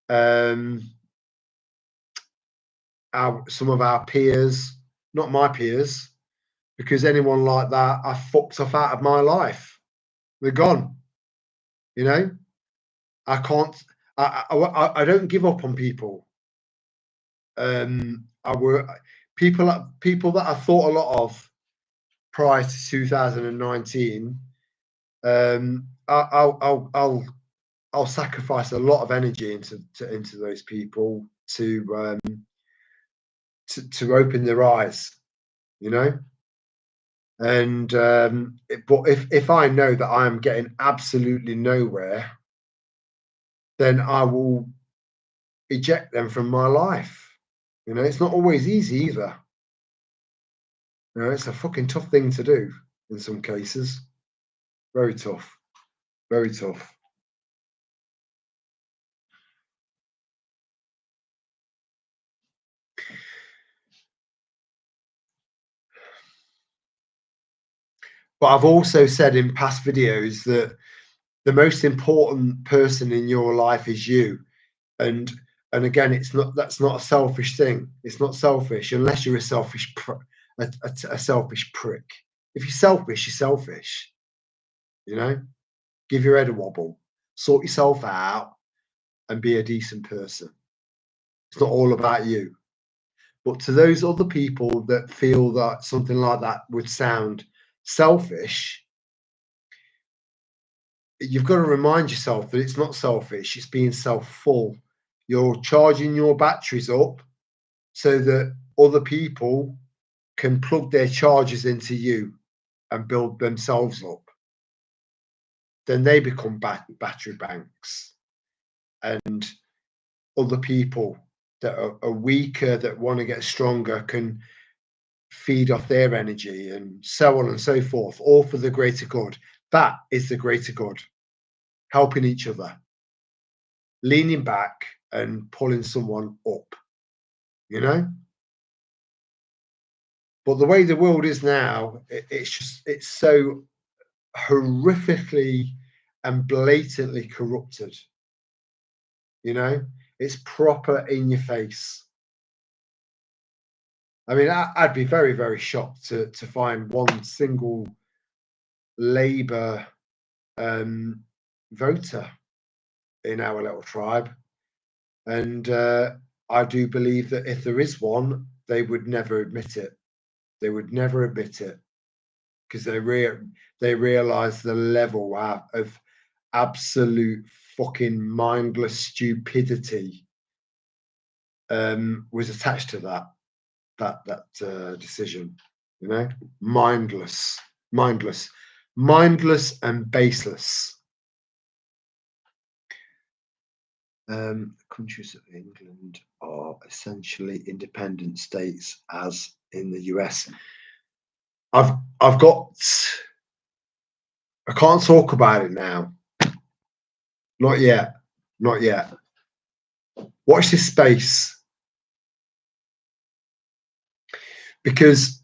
S1: Some of our peers, not my peers, because anyone like that, I fucked off out of my life. They're gone. You know, I can't. I don't give up on people. I were people that I thought a lot of prior to 2019. I'll sacrifice a lot of energy into those people to open their eyes, you know. And but if I know that I am getting absolutely nowhere, then I will eject them from my life. You know, it's not always easy either. You know, it's a fucking tough thing to do in some cases. Very tough. Very tough. But I've also said in past videos that the most important person in your life is you. And again, that's not a selfish thing. It's not selfish unless you're a selfish prick. If you're selfish, you're selfish. You know, give your head a wobble, sort yourself out, and be a decent person. It's not all about you. But to those other people that feel that something like that would sound selfish, you've got to remind yourself that it's not selfish, it's being self-full. You're charging your batteries up so that other people can plug their chargers into you and build themselves up. Then they become battery banks. And other people that are weaker, that want to get stronger, can feed off their energy, and so on and so forth, all for the greater good. That is the greater good. Helping each other, leaning back and pulling someone up, you know? But the way the world is now, it's so horrifically and blatantly corrupted, you know? It's proper in your face. I mean, I'd be very, very shocked to find one single Labour voter in our little tribe. And I do believe that if there is one, they would never admit it. They would never admit it because they realise the level of absolute fucking mindless stupidity was attached to that decision. You know, mindless, and baseless. Countries of England are essentially independent states, as in the US. I can't talk about it now. Not yet. Not yet. Watch this space. Because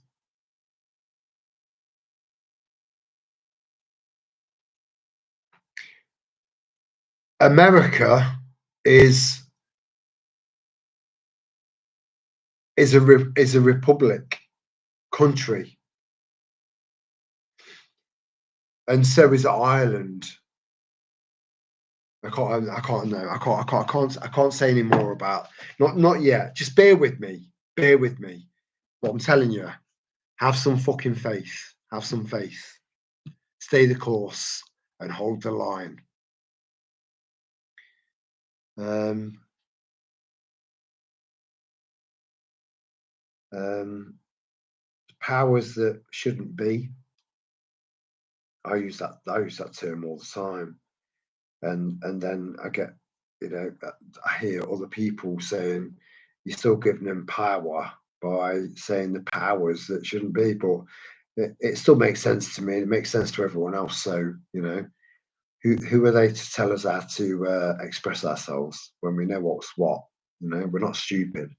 S1: America is a republic country, and so is Ireland. I can't say any more about. Not yet. Just bear with me. Bear with me. But I'm telling you, have some fucking faith. Have some faith. Stay the course and hold the line. Powers that shouldn't be. I use that term all the time, and then I get, I hear other people saying you're still giving them power by saying the powers that shouldn't be, but it still makes sense to me. It makes sense to everyone else. So who are they to tell us how to express ourselves when we know what's what? We're not stupid.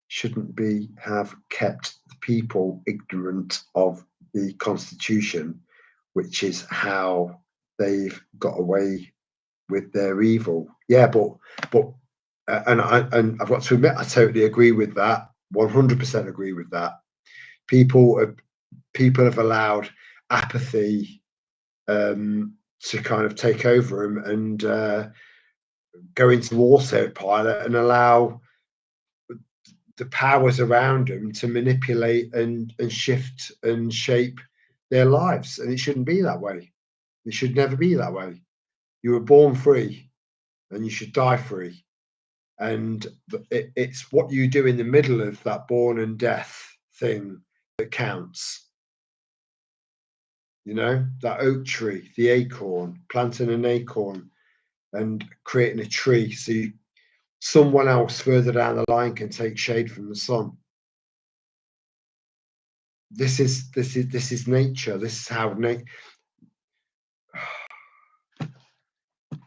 S1: Shouldn't have kept the people ignorant of the Constitution, which is how they've got away with their evil. Yeah, but and I've got to admit, I totally agree with that. 100% agree with that. People have allowed apathy to kind of take over him and go into autopilot and allow the powers around them to manipulate and shift and shape their lives. And it shouldn't be that way. It should never be that way. You were born free and you should die free. And it's what you do in the middle of that born and death thing that counts. You know, that oak tree, the acorn, planting an acorn and creating a tree so someone else further down the line can take shade from the sun. This is nature. This is how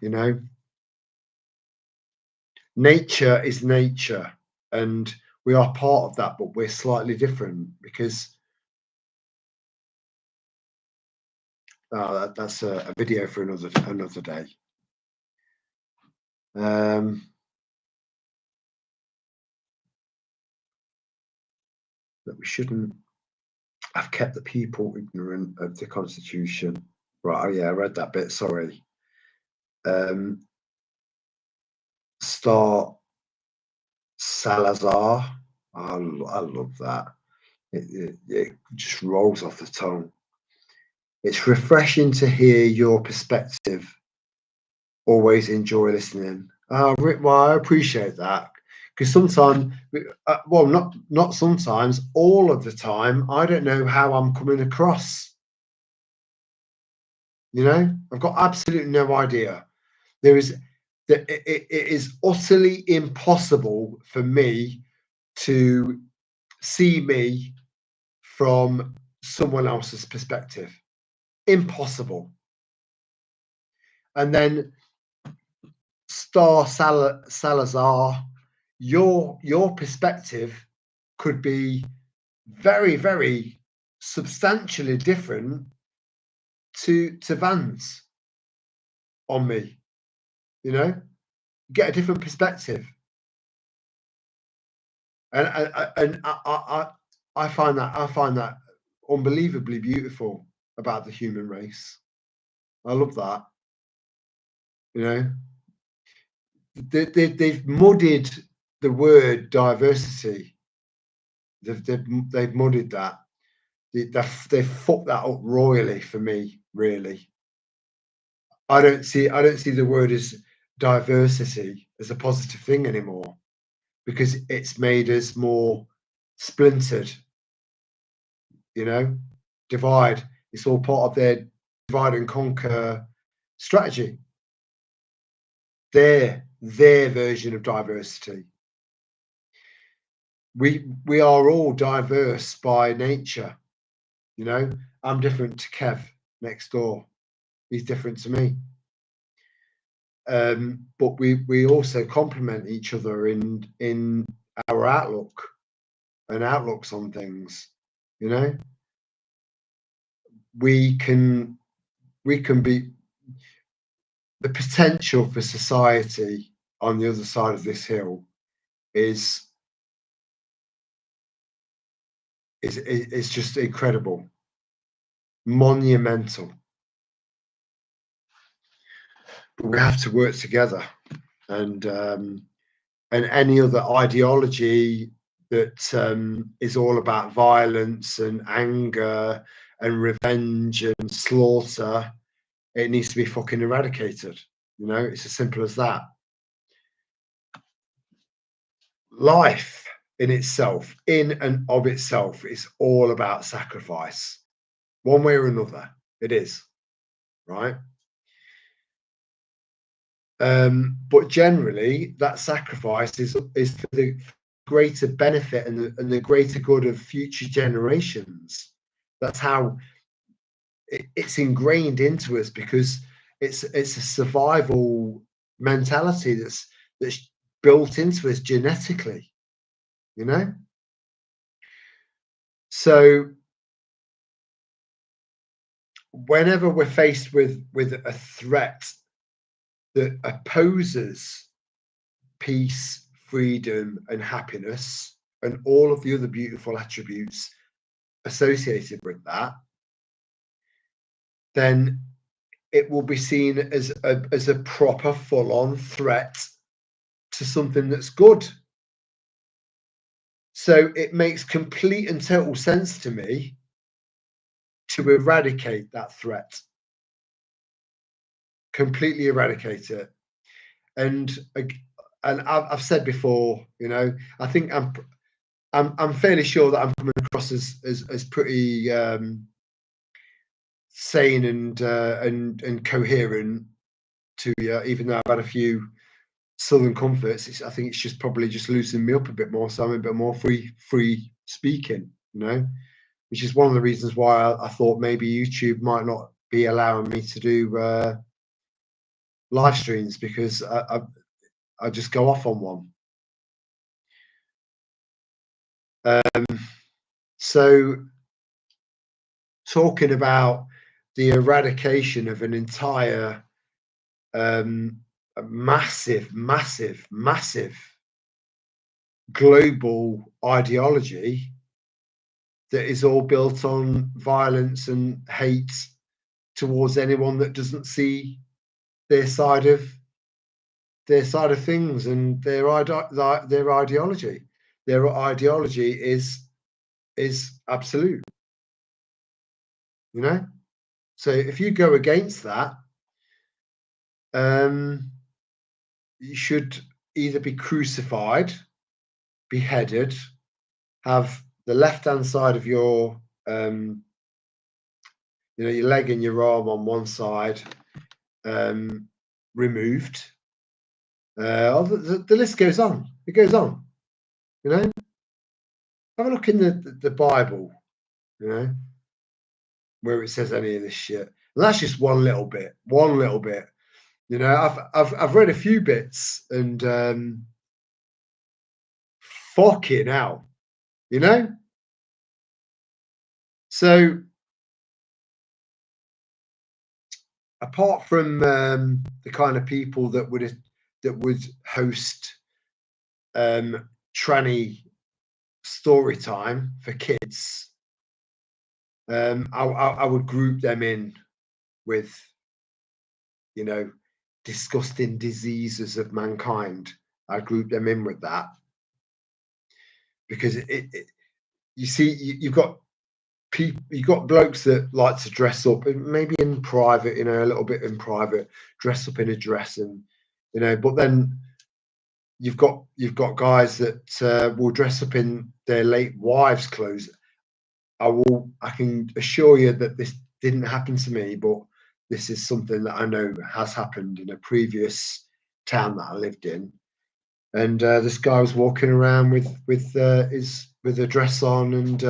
S1: you know, nature is nature, and we are part of that, but we're slightly different because that's a video for another day. That we shouldn't have kept the people ignorant of the Constitution. Right? Oh yeah, I read that bit. Sorry. Star Salazar. I love that. It just rolls off the tongue. It's refreshing to hear your perspective. Always enjoy listening. Well, I appreciate that because sometimes, well, not sometimes, all of the time, I don't know how I'm coming across. You know, I've got absolutely no idea. It is utterly impossible for me to see me from someone else's perspective. Impossible. And then Salazar, your perspective could be very, very substantially different to Van's on me. You know, get a different perspective, and I find that unbelievably beautiful about the human race. I love that. You know, they've muddied the word diversity. They've muddied that. They've fucked that up royally for me. Really, I don't see the word as diversity as a positive thing anymore because it's made us more splintered. You know, divide. It's all part of their divide and conquer strategy. Their version of diversity. We are all diverse by nature. You know, I'm different to Kev next door. He's different to me. But we also complement each other in our outlook and outlooks on things. You know, we can be the potential for society on the other side of this hill is just incredible, monumental. But we have to work together, and any other ideology that is all about violence and anger and revenge and slaughter, it needs to be fucking eradicated. You know, it's as simple as that. Life in itself, in and of itself, is all about sacrifice, one way or another. It is, right? But generally, that sacrifice is for the greater benefit and the greater good of future generations. That's how it's ingrained into us because it's a survival mentality that's built into us genetically, you know. So whenever we're faced with a threat that opposes peace, freedom, and happiness, and all of the other beautiful attributes associated with that, then it will be seen as a proper full-on threat to something that's good. So it makes complete and total sense to me to eradicate that threat, completely eradicate it. And I've said before, I think I'm fairly sure that I'm coming across as pretty sane and coherent to you, even though I've had a few Southern comforts. I think it's just probably just loosening me up a bit more, so I'm a bit more free speaking, which is one of the reasons why I thought maybe YouTube might not be allowing me to do live streams, because I just go off on one. So talking about the eradication of an entire massive global ideology that is all built on violence and hate towards anyone that doesn't see their side of things and their ideology. Their ideology is absolute, So if you go against that, you should either be crucified, beheaded, have the left-hand side of your your leg and your arm on one side removed. The list goes on. It goes on. Have a look in the Bible, where it says any of this shit. And that's just one little bit. I've read a few bits, and fucking hell, So apart from the kind of people that would host tranny story time for kids, I would group them in with disgusting diseases of mankind. I'd group them in with that, because you see, you've got blokes that like to dress up, maybe in private, a little bit in private, dress up in a dress, and but then you've got guys that will dress up in their late wives' clothes. I can assure you that this didn't happen to me, but this is something that I know has happened in a previous town that I lived in. And this guy was walking around with a dress on and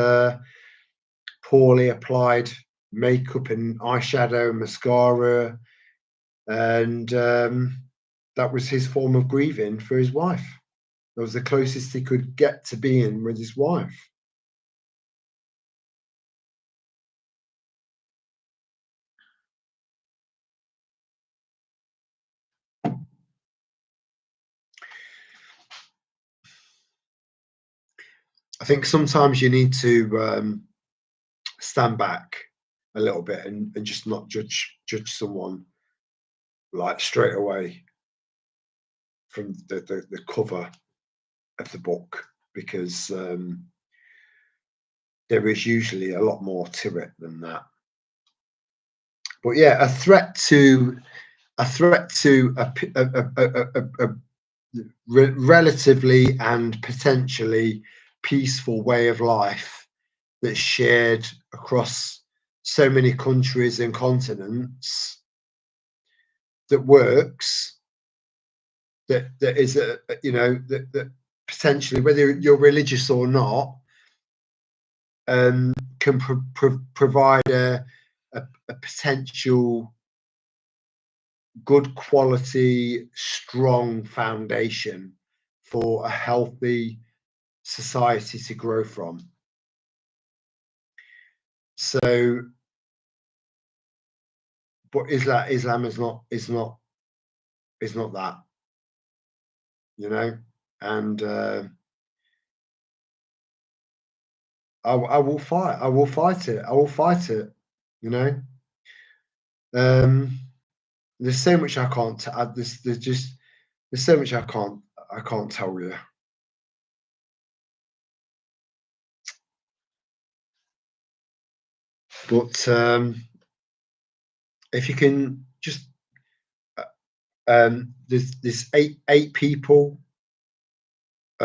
S1: poorly applied makeup and eyeshadow and mascara, and that was his form of grieving for his wife. That was the closest he could get to being with his wife. I think sometimes you need to stand back a little bit and just not judge someone like straight away from the cover of the book, because there is usually a lot more to it than that. But yeah, a threat to a relatively and potentially peaceful way of life that's shared across so many countries and continents, that works, that is that potentially, whether you're religious or not, can provide a potential good quality, strong foundation for a healthy society to grow from. So, but Islam is not that, and I will fight it. there's so much I can't. There's so much I can't tell you. But if you can just, there's eight people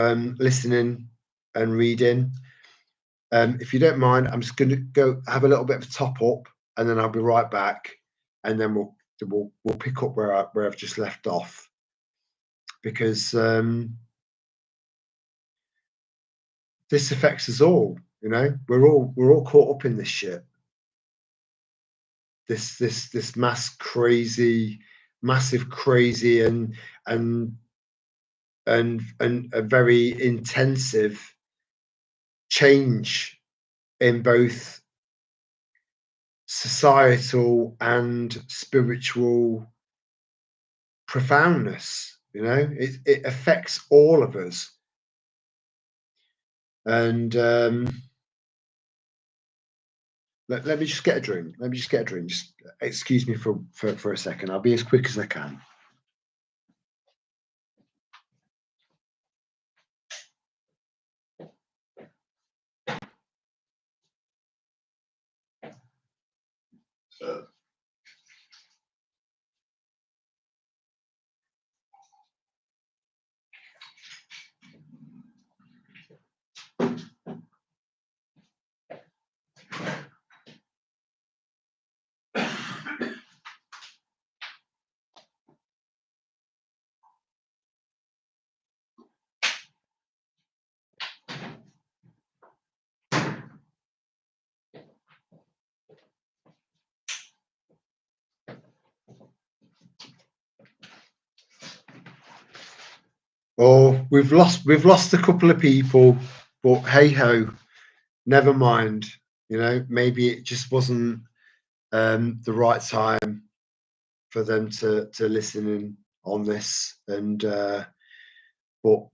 S1: listening and reading. If you don't mind, I'm just going to go have a little bit of a top up, and then I'll be right back, and then we'll pick up where I've just left off, because this affects us all. You know, we're all caught up in this shit. This massive crazy and a very intensive change in both societal and spiritual profoundness. You know, it affects all of us. And let me just get a drink. Let me just get a drink. Just excuse me for a second. I'll be as quick as I can. Oh, we've lost a couple of people, but hey ho, never mind. You know, maybe it just wasn't the right time for them to listen in on this, and but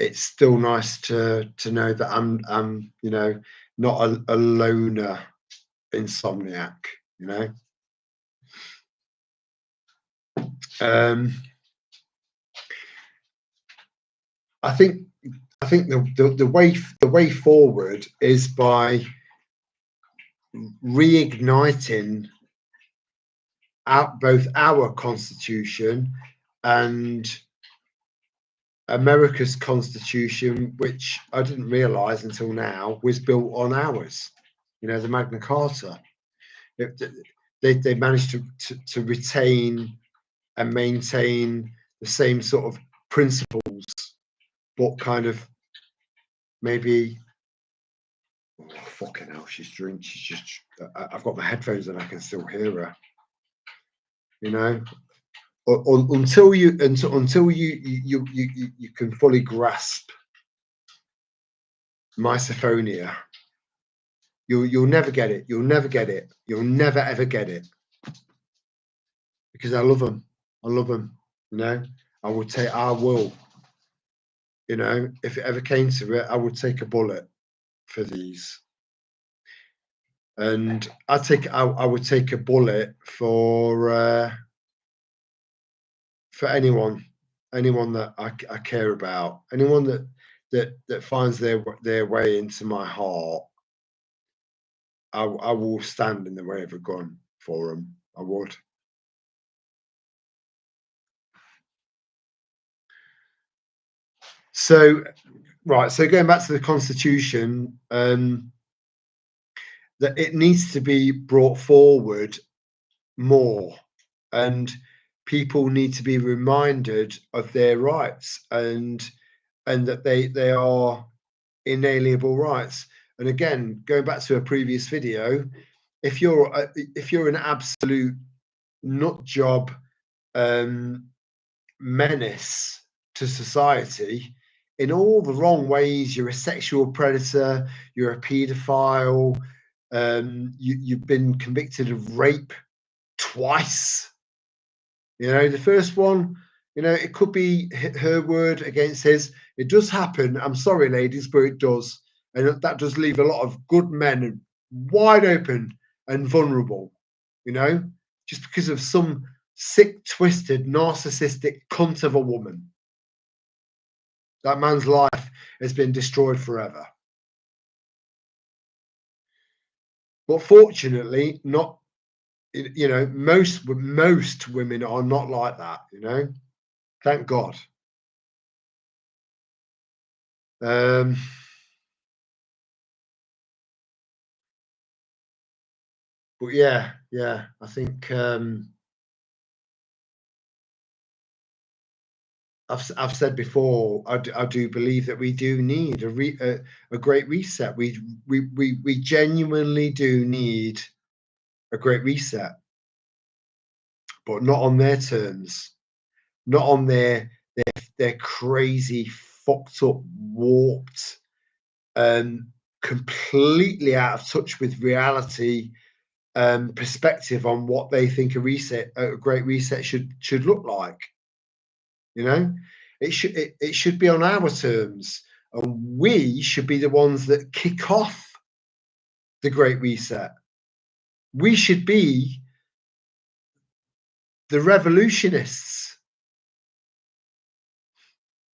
S1: it's still nice to know that I'm you know, not a loner insomniac. You know, I think the way forward is by reigniting both our constitution and America's constitution, which I didn't realize until now was built on ours. You know, the Magna Carta. They managed to retain and maintain the same sort of principles, but kind of maybe. Oh, fucking hell, she's drinking. She's just. I've got my headphones and I can still hear her. You know, until you can fully grasp misophonia, you'll never get it. You'll never get it. You'll never ever get it. Because I love them. I love them. You know, I will. You know, if it ever came to it, I would take a bullet for these. And I would take a bullet for anyone that I care about, anyone that finds their way into my heart. I will stand in the way of a gun for them. I would. So, right. So going back to the Constitution, that it needs to be brought forward more, and people need to be reminded of their rights, and that they are inalienable rights. And again, going back to a previous video, if you're an absolute nut job menace to society in all the wrong ways, you're a sexual predator, you're a paedophile, you've been convicted of rape twice. You know, the first one, you know, it could be her word against his. It does happen. I'm sorry, ladies, but it does. And that does leave a lot of good men wide open and vulnerable, you know, just because of some sick, twisted, narcissistic cunt of a woman. That man's life has been destroyed forever. But fortunately, not, you know, most women are not like that, you know. Thank God. But yeah, I think I've said before, I do believe that we do need a great reset. We genuinely do need a great reset, but not on their terms, not on their crazy, fucked up, warped, completely out of touch with reality perspective on what they think a great reset should look like. You know, it should be on our terms, and we should be the ones that kick off the great reset. We should be the revolutionists,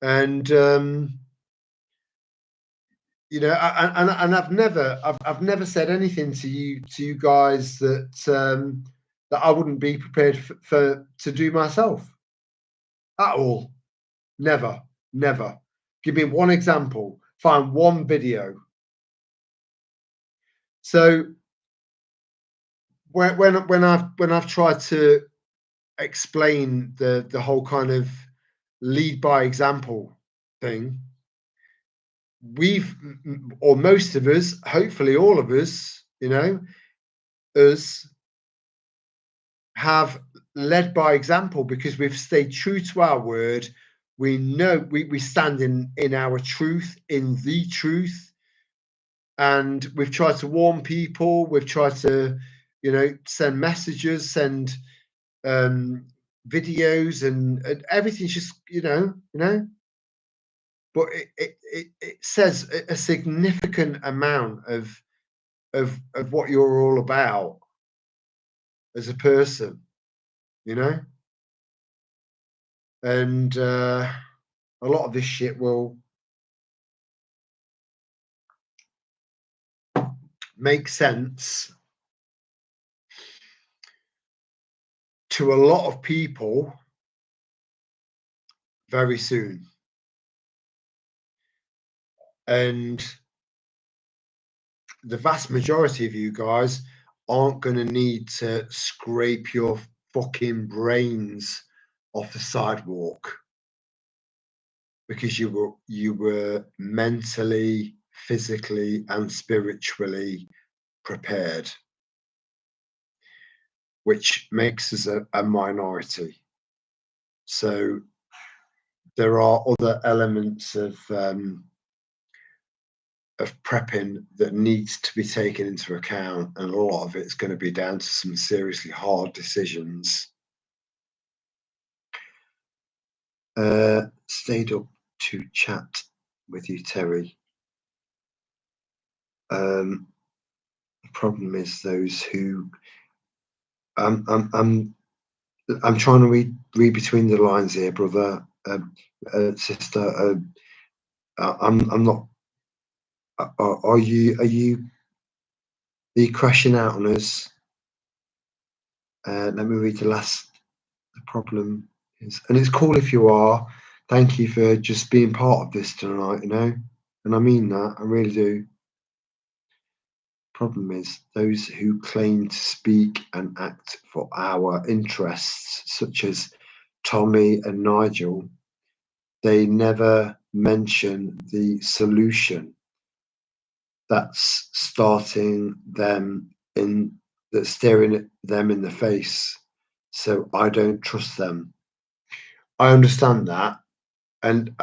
S1: and you know, and I've never said anything to you guys that that I wouldn't be prepared for to do myself at all. Never, never. Give me one example. Find one video. So when I've tried to explain the whole kind of lead by example thing, we've, or most of us, hopefully all of us, you know, us have led by example because we've stayed true to our word. We know we stand in our truth, in the truth, and we've tried to warn people. We've tried to, you know, send messages, send videos, and everything's just, you know. But it says a significant amount of what you're all about as a person, you know. And a lot of this shit will make sense to a lot of people very soon. And the vast majority of you guys aren't going to need to scrape your fucking brains off the sidewalk because you were mentally, physically, and spiritually prepared, which makes us a minority. So there are other elements of prepping that needs to be taken into account, and a lot of it's going to be down to some seriously hard decisions. Stayed up to chat with you, Terry. The problem is those who I'm trying to read between the lines here, brother, sister. I'm not. Are you crashing out on us? Let me read the last. The problem is, and it's cool if you are. Thank you for just being part of this tonight, you know, and I mean that, I really do. Problem is, those who claim to speak and act for our interests, such as Tommy and Nigel, they never mention the solution that's staring them in the face. So I don't trust them. I understand that, and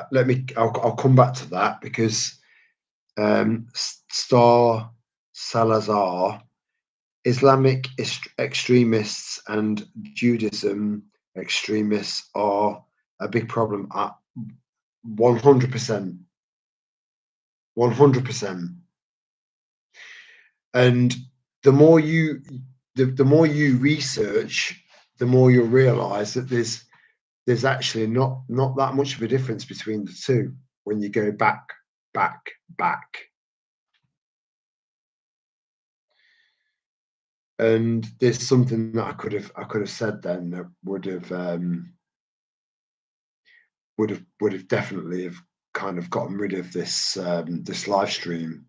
S1: I'll come back to that because Star Salazar, Islamic extremists and Judaism extremists are a big problem at 100%. 100%. And the more you research, the more you'll realise that there's actually not that much of a difference between the two when you go back, back. And there's something that I could have said then that would have definitely have kind of gotten rid of this live stream,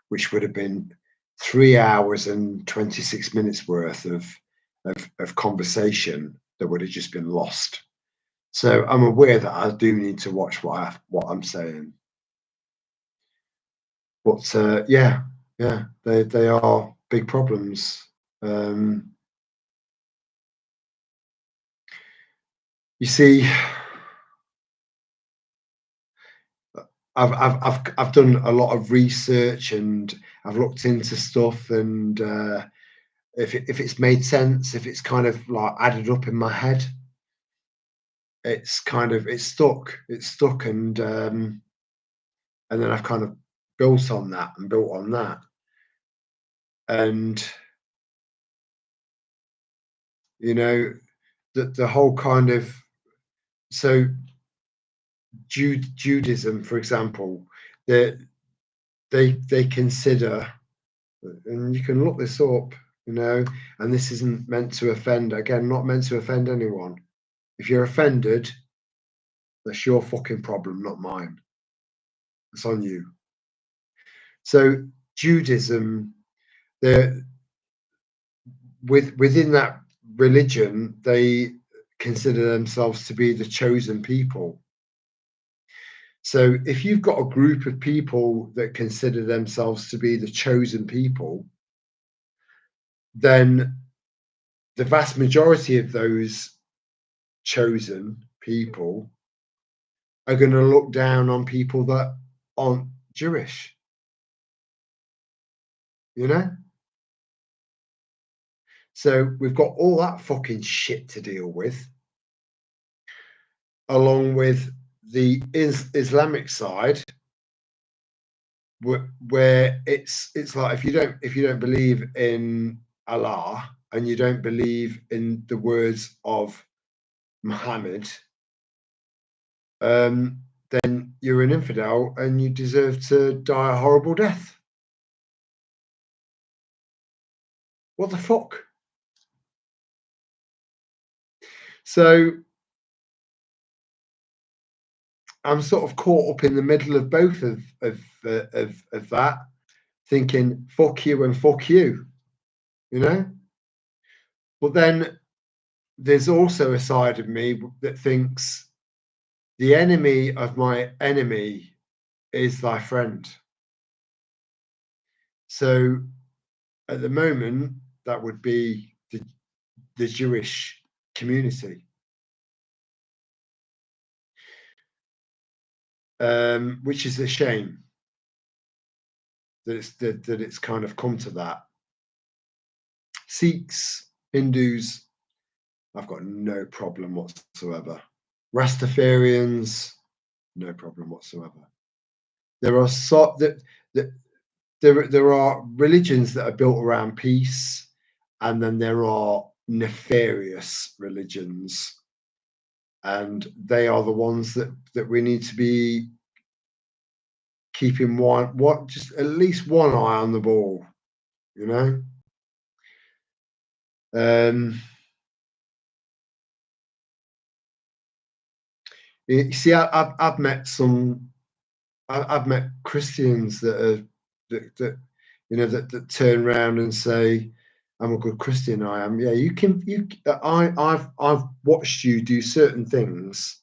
S1: which would have been 3 hours and 26 minutes worth of conversation that would have just been lost. So I'm aware that I do need to watch what I'm saying. But yeah, they are big problems. You see, I've done a lot of research and I've looked into stuff, and if it's made sense, if it's kind of like added up in my head, it's stuck, and then I've kind of built on that and built on that, and you know the whole kind of so Judaism, for example, they consider, and you can look this up, and this isn't meant to offend, again, not meant to offend anyone. If you're offended, that's your fucking problem, not mine. It's on you. So Judaism, they're within that religion, they consider themselves to be the chosen people. So if you've got a group of people that consider themselves to be the chosen people, then the vast majority of those chosen people are going to look down on people that aren't Jewish, you know? So we've got all that fucking shit to deal with, along with the Islamic side, where it's like if you don't believe in Allah and you don't believe in the words of Muhammad, then you're an infidel and you deserve to die a horrible death. What the fuck? So I'm sort of caught up in the middle of both of that, thinking fuck you and fuck you, you know. But then there's also a side of me that thinks the enemy of my enemy is thy friend. So at the moment, that would be the Jewish community, which is a shame that it's kind of come to that. Sikhs, Hindus, I've got no problem whatsoever. Rastafarians, no problem whatsoever. There are there are religions that are built around peace, and then there are nefarious religions, and they are the ones that we need to be keeping just at least one eye on the ball, you know. You see, I've met I've met Christians that are that turn around and say, "I'm a good Christian. I am." Yeah, you can. I've watched you do certain things.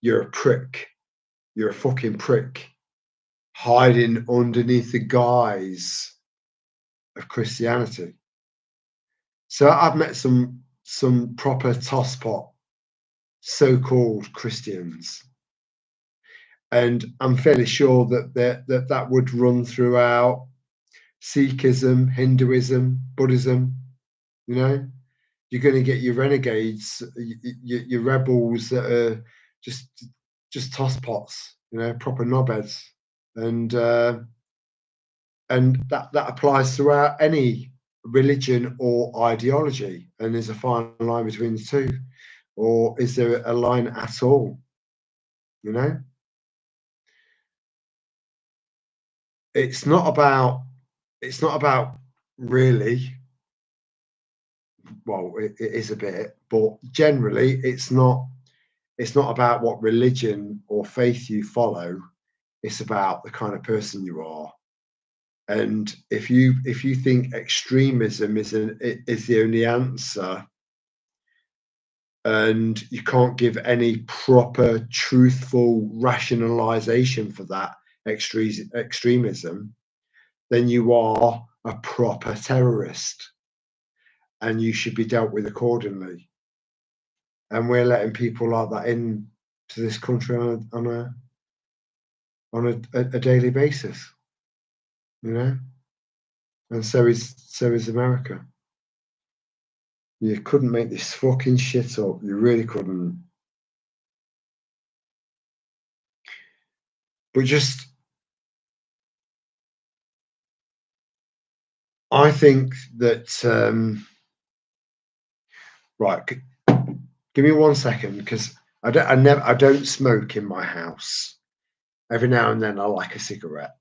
S1: You're a prick. You're a fucking prick, hiding underneath the guise of Christianity. So I've met some proper tosspot so-called Christians, and I'm fairly sure that would run throughout Sikhism, Hinduism, Buddhism. You know, you're going to get your renegades, your rebels that are just tosspots. You know, proper knobheads, and that applies throughout any religion or ideology? And there's a fine line between the two, or is there a line at all? You know, it's not about it's not about really. Well, it is a bit, but generally, it's not about what religion or faith you follow. It's about the kind of person you are. And if you think extremism is the only answer, and you can't give any proper, truthful rationalization for that extremism, then you are a proper terrorist, and you should be dealt with accordingly. And we're letting people like that in to this country on a daily basis, you know. And so is America. You couldn't make this fucking shit up. You really couldn't. But just, I think that right. Give me 1 second, because I don't smoke in my house. Every now and then I like a cigarette,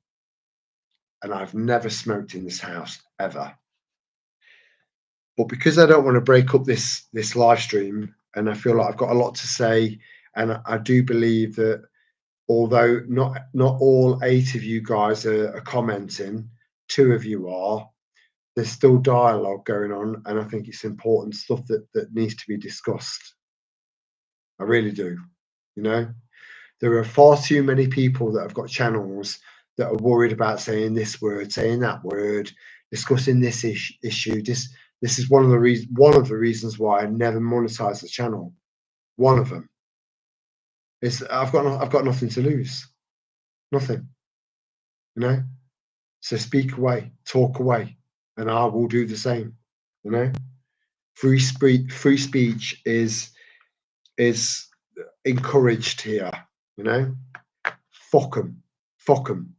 S1: and I've never smoked in this house ever. But because I don't want to break up this live stream, and I feel like I've got a lot to say, and I do believe that although not all 8 of you guys are commenting, 2 of you are, there's still dialogue going on, and I think it's important stuff that needs to be discussed. I really do. You know, there are far too many people that have got channels that are worried about saying this word, saying that word, discussing this issue. This is one of the reasons why I never monetize the channel. One of them is I've got nothing to lose, nothing. You know, so speak away, talk away, and I will do the same. You know, free speech is encouraged here. You know, fuck them, fuck them.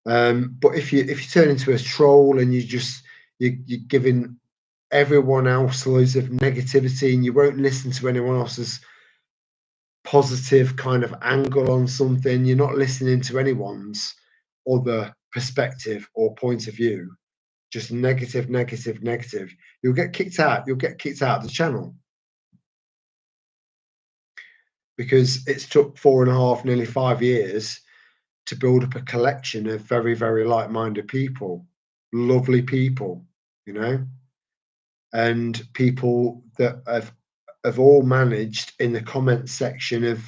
S1: But if you turn into a troll and you're giving everyone else loads of negativity, and you won't listen to anyone else's positive kind of angle on something, you're not listening to anyone's other perspective or point of view, just negative, negative, negative, you'll get kicked out. You'll get kicked out of the channel, because it's took 4.5, nearly 5 years to build up a collection of very, very like-minded people, lovely people, you know, and people that have all managed in the comment section of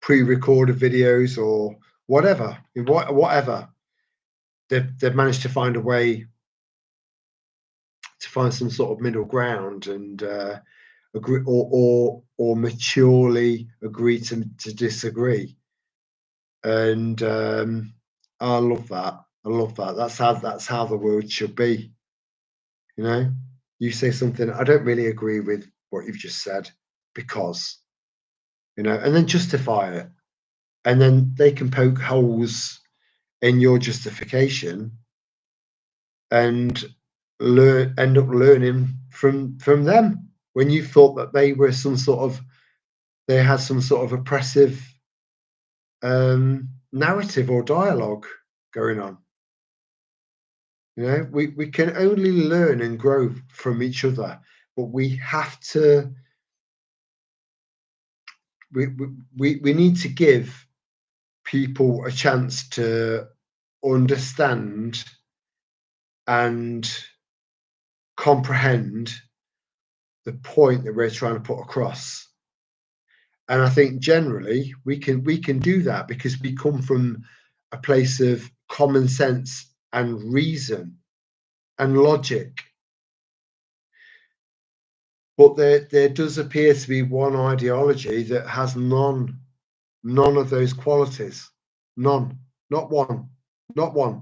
S1: pre-recorded videos or whatever, whatever. They've managed to find a way to find some sort of middle ground, and agree, or maturely agree to disagree. And I love that. I love that. That's how the world should be. You know, you say something, I don't really agree with what you've just said, because, you know, and then justify it, and then they can poke holes in your justification and end up learning from them, when you thought that they were they had some sort of oppressive narrative or dialogue going on. You know, we can only learn and grow from each other, but we have to we need to give people a chance to understand and comprehend the point that we're trying to put across. And I think generally we can do that because we come from a place of common sense and reason and logic. But there does appear to be one ideology that has none of those qualities. None. Not one. Not one.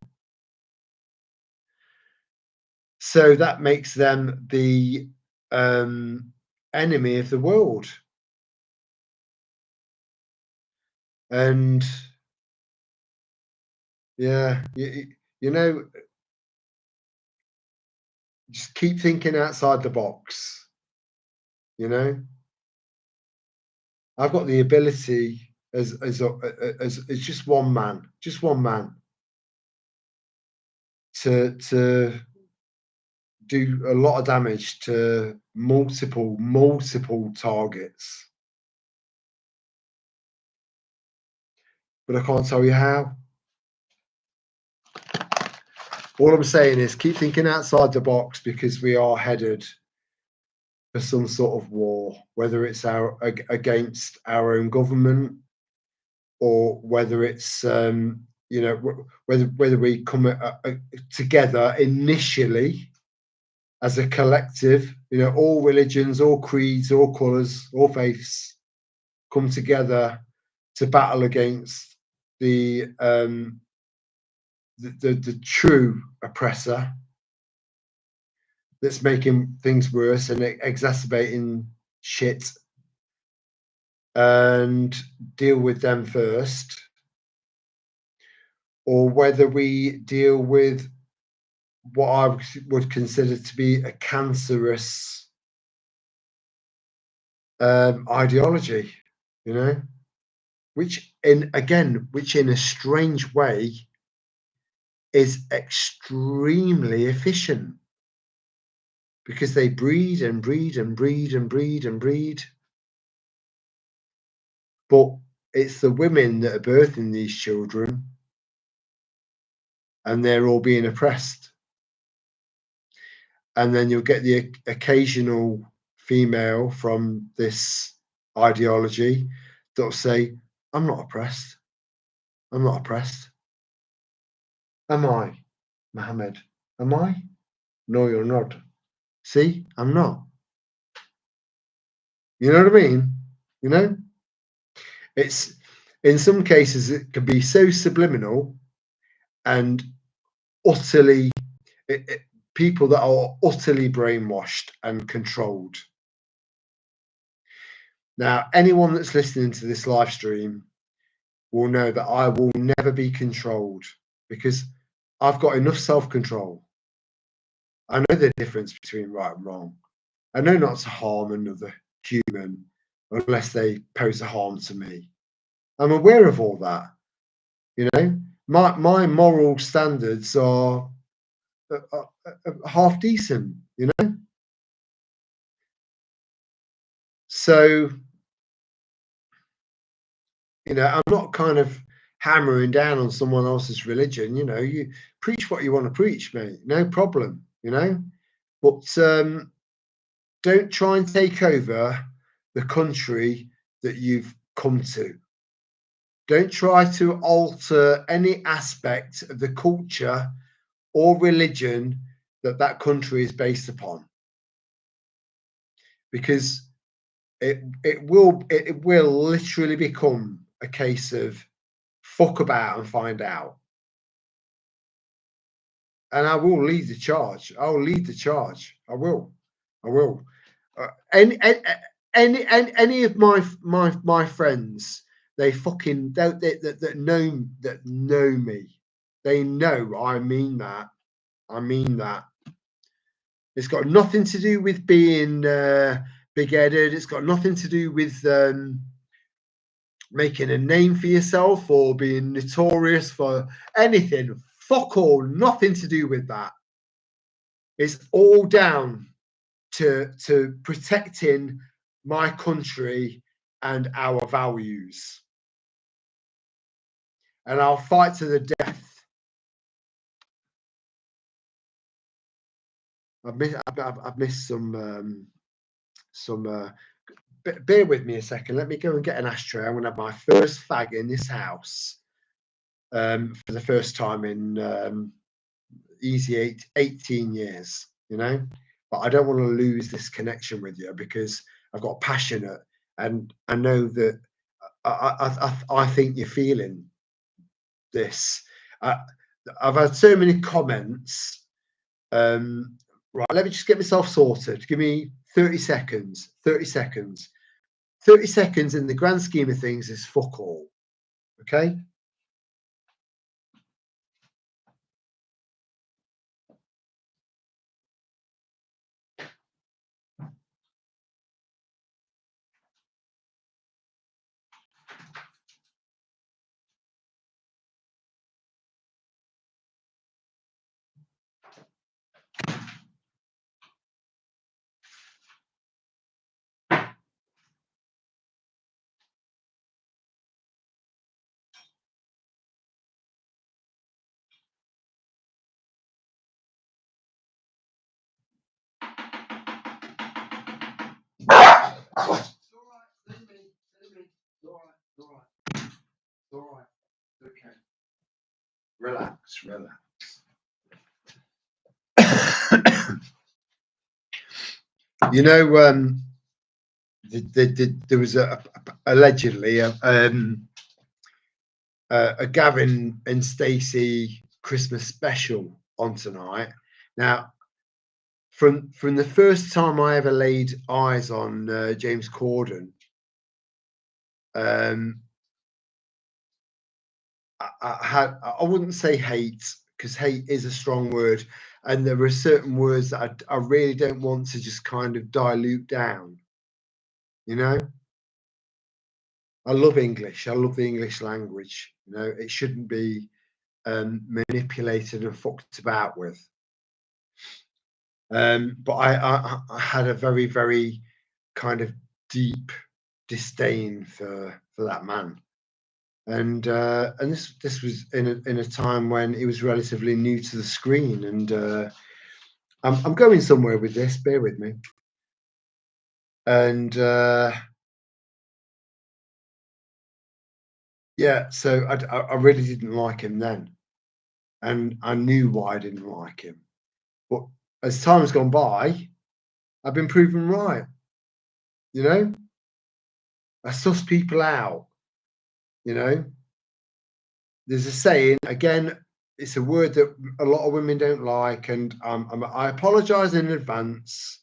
S1: So that makes them the enemy of the world. And yeah, You know, just keep thinking outside the box. You know, I've got the ability as just one man to do a lot of damage to multiple targets, but I can't tell you how. All I'm saying is keep thinking outside the box, because we are headed for some sort of war, whether it's against our own government, or whether it's whether we come together initially as a collective. All religions, all creeds, all colours, all faiths come together to battle against the true oppressor that's making things worse and exacerbating shit, and deal with them first, or whether we deal with what I would consider to be a cancerous ideology, which in a strange way is extremely efficient, because they breed and breed and breed and breed and breed. But it's the women that are birthing these children, and they're all being oppressed. And then you'll get the occasional female from this ideology that'll say, I'm not oppressed. I'm not oppressed. Am I, Mohammed? Am I? No, you're not. See, I'm not. You know what I mean? It's, in some cases, it can be so subliminal and utterly, people that are utterly brainwashed and controlled. Now, anyone that's listening to this live stream will know that I will never be controlled, because I've got enough self-control. I know the difference between right and wrong. I know not to harm another human unless they pose a harm to me. I'm aware of all that. My moral standards are half decent. So I'm not kind of hammering down on someone else's religion. You preach what you want to preach, mate, no problem. But don't try and take over the country that you've come to. Don't try to alter any aspect of the culture or religion that country is based upon, because it will literally become a case of fuck about and find out. And I will lead the charge. I will lead the charge. I will. Any of my friends, they fucking that know me, they know I mean that. It's got nothing to do with being big-headed. It's got nothing to do with making a name for yourself or being notorious for anything. Fuck all. Nothing to do with that. It's all down to protecting my country and our values. And I'll fight to the death. I've missed some. Bear with me a second. Let me go and get an ashtray. I'm going to have my first fag in this house for the first time in easy 18 years. But I don't want to lose this connection with you, because I've got passionate, and I know that I think you're feeling this. I've had so many comments. Right, let me just get myself sorted. Give me 30 seconds. 30 seconds. 30 seconds in the grand scheme of things is fuck all. Okay? You know, there was allegedly a Gavin and Stacey Christmas special on tonight. Now, from the first time I ever laid eyes on James Corden, I wouldn't say hate, because hate is a strong word, and there are certain words that I really don't want to just kind of dilute down. You know, I love English. I love the English language. You know, it shouldn't be manipulated and fucked about with. But I had a very, very kind of deep disdain for that man, and this was in a time when he was relatively new to the screen, and I'm going somewhere with this. Bear with me, and yeah, so I really didn't like him then, and I knew why I didn't like him. But as time has gone by, I've been proven right. You know, I suss people out. You know, there's a saying again. It's a word that a lot of women don't like, and I apologise in advance.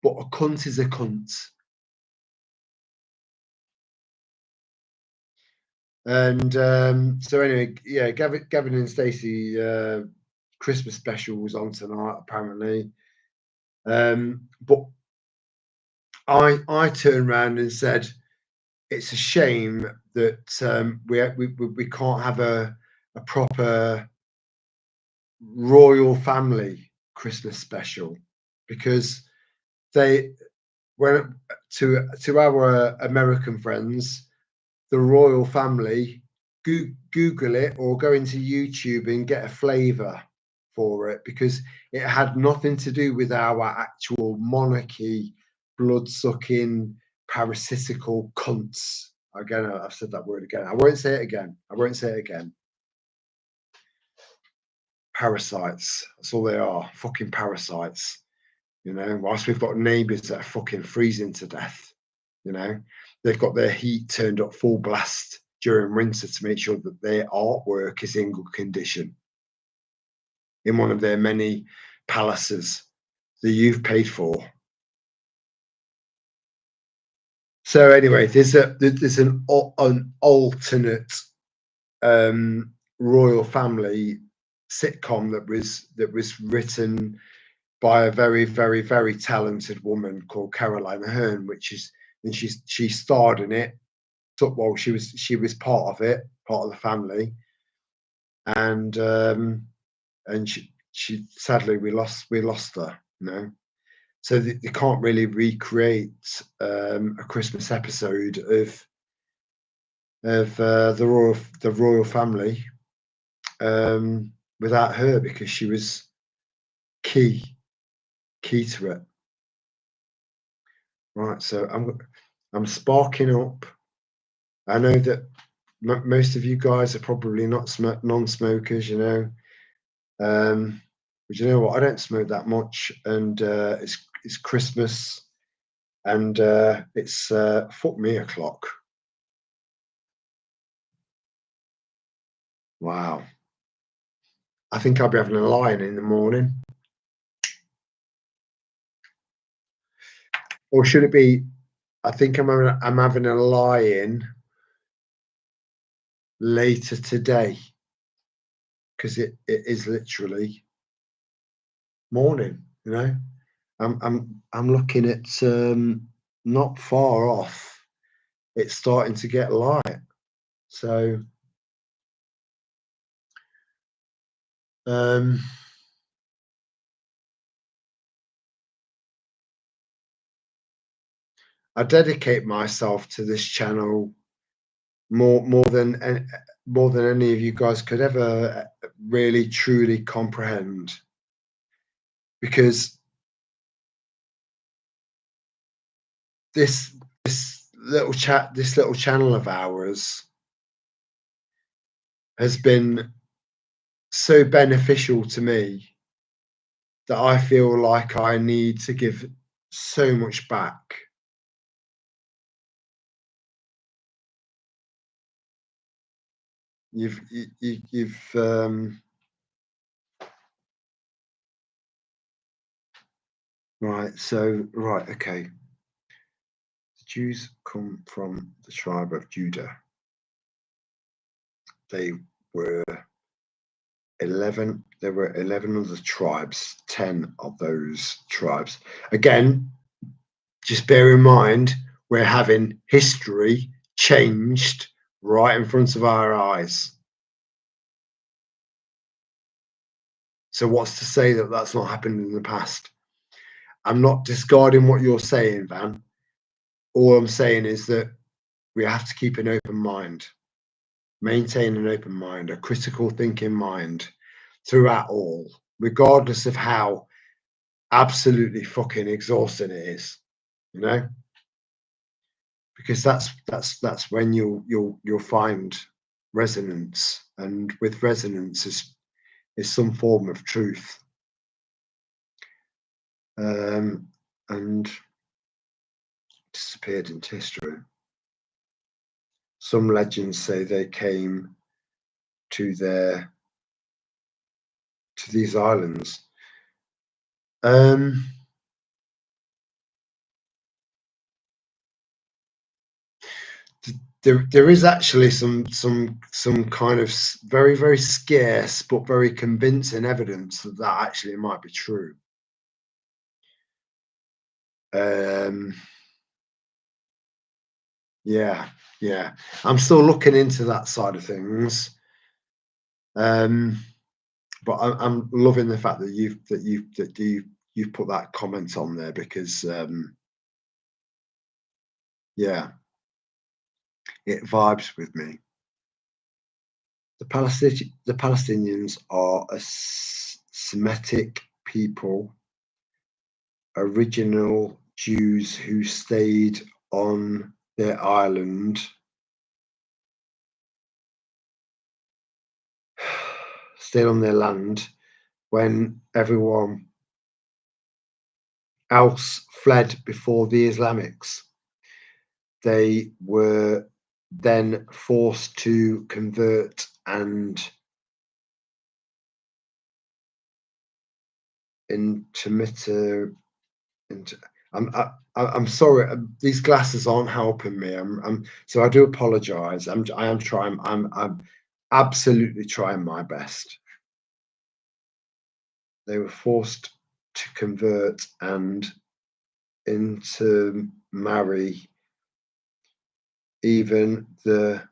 S1: But a cunt is a cunt. And so anyway, yeah, Gavin and Stacey Christmas special was on tonight apparently. But I turned around and said, it's a shame that we can't have a proper royal family Christmas special, because they went to our American friends, the royal family. Google it or go into YouTube and get a flavour for it, because it had nothing to do with our actual monarchy, blood-sucking, parasitical cunts. Again, I've said that word again. I won't say it again. I won't say it again. Parasites. That's all they are. Fucking parasites. You know, whilst we've got neighbours that are fucking freezing to death, you know, they've got their heat turned up full blast during winter to make sure that their artwork is in good condition in one of their many palaces that you've paid for. So anyway, there's an alternate royal family sitcom that was written by a very, very, very talented woman called Caroline Aherne, and she starred in it. Well, she was part of it, part of the family, and she sadly we lost her, you know. So they can't really recreate a Christmas episode of the royal family without her, because she was key to it. Right, so I'm sparking up. I know that most of you guys are probably not non-smokers, you know. But you know what? I don't smoke that much, and it's Christmas, and it's fuck me o'clock. Wow. I think I'll be having a lion in the morning. Or should it be, I think I'm having a lie-in later today, because it is literally morning, you know. I'm looking at not far off. It's starting to get light. So I dedicate myself to this channel more than any of you guys could ever really truly comprehend, because this little channel of ours has been so beneficial to me that I feel like I need to give so much back. You've right. So right, okay. The Jews come from the tribe of Judah. They were 11. There were 11 other tribes. 10 of those tribes. Again, just bear in mind we're having history changed right in front of our eyes. So what's to say that that's not happened in the past? I'm not discarding what you're saying, Van. All I'm saying is that we have to keep an open mind, maintain an open mind, a critical thinking mind throughout all, regardless of how absolutely fucking exhausting it is, you know, because that's when you'll find resonance, and with resonance is some form of truth. And disappeared into history. Some legends say they came to these islands. There is actually some kind of very, very scarce but very convincing evidence that actually might be true. Yeah, yeah. I'm still looking into that side of things. But I'm loving the fact that you've put that comment on there, because yeah, it vibes with me. The Palestinians are a Semitic people, original Jews who stayed on their island stayed on their land when everyone else fled before the Islamics. They were then forced to convert and into. I'm sorry, these glasses aren't helping me. So I do apologise. I am trying. I'm absolutely trying my best. They were forced to convert and intermarry. Even the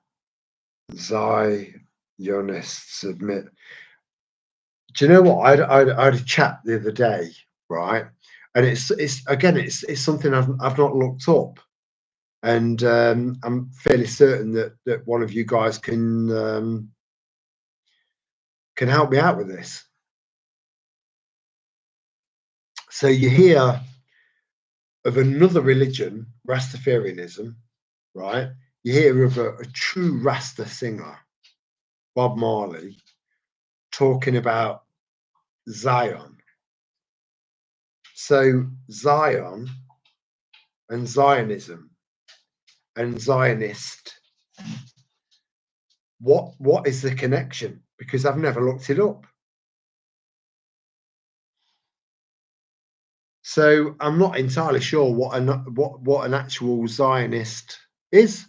S1: Zionists admit. Do you know what? I had a chat the other day, right? And it's again, it's something I've not looked up, and I'm fairly certain that one of you guys can help me out with this. So you hear of another religion, Rastafarianism, right? You hear of a true Rasta singer, Bob Marley, talking about Zion. So Zion and Zionism and Zionist, what is the connection? Because I've never looked it up. So I'm not entirely sure what an actual Zionist is.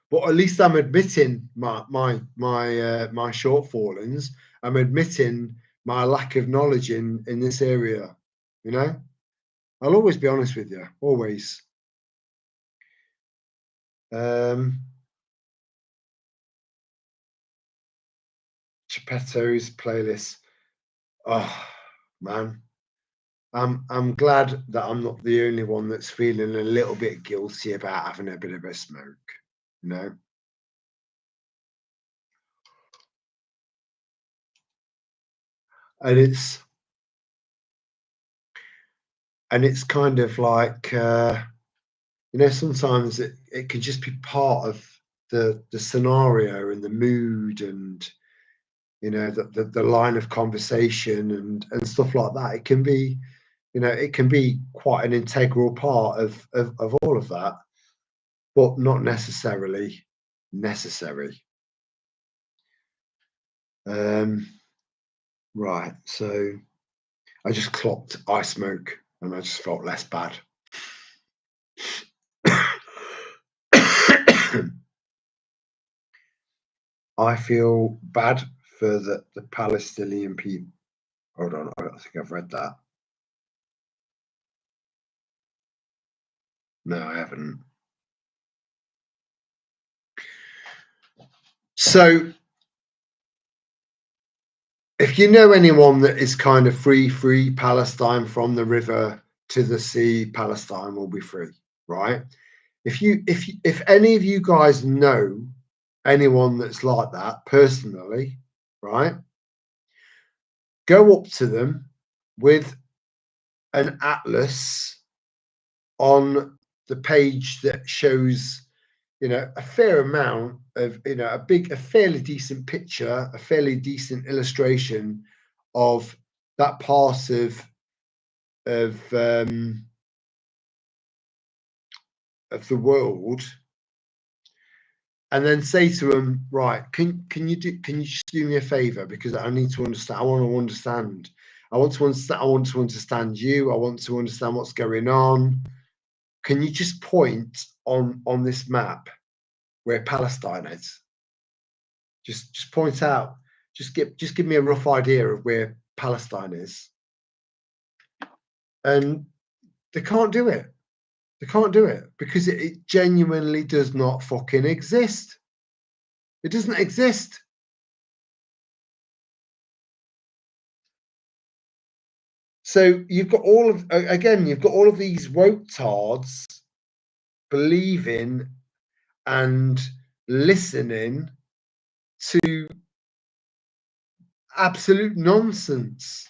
S1: But at least I'm admitting my shortfallings. I'm admitting my lack of knowledge in this area. You know, I'll always be honest with you. Always. Geppetto's playlist. Oh man, I'm glad that I'm not the only one that's feeling a little bit guilty about having a bit of a smoke. You know. And it's kind of like, you know, sometimes it can just be part of the scenario and the mood and the line of conversation and stuff like that. It can be it can be quite an integral part of all of that, but not necessarily necessary. Right, so I just clocked I smoke and I just felt less bad. I feel bad for the Palestinian people. Hold on, I think I've read that. No, I haven't. So, if you know anyone that is kind of free Palestine from the river to the sea, Palestine will be free, right? If any of you guys know anyone that's like that personally, right? Go up to them with an atlas on the page that shows a fair amount of a fairly decent picture, a fairly decent illustration of that part of the world, and then say to them, right, can you just do me a favor, because I need to understand. I want to understand. I want to understand you. I want to understand what's going on. Can you just point on this map where Palestine is? Just point out. Just give me a rough idea of where Palestine is. And they can't do it. They can't do it because it genuinely does not fucking exist. It doesn't exist. So you've got all of these woke tards believing and listening to absolute nonsense.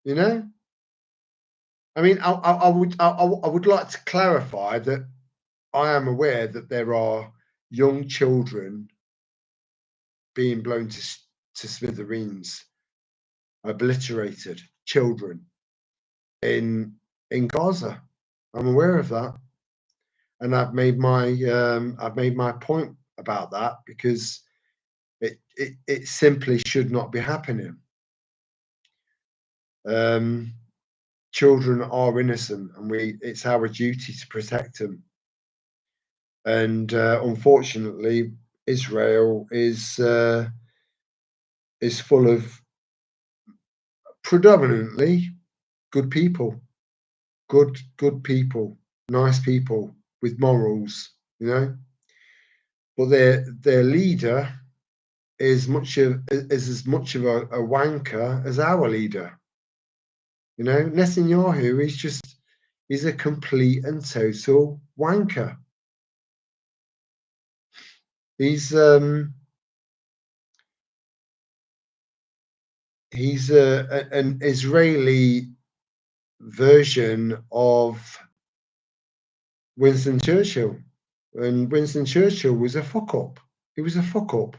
S1: I mean, I would like to clarify that I am aware that there are young children being blown to smithereens, obliterated children in Gaza. I'm aware of that, and I've made my point about that because it simply should not be happening. Children are innocent, and it's our duty to protect them. And unfortunately, Israel is full of predominantly good people, good people, nice people with morals, But their leader is as much of a wanker as our leader. Netanyahu he's a complete and total wanker. He's an Israeli version of Winston Churchill, and Winston Churchill was a fuck up. He was a fuck up.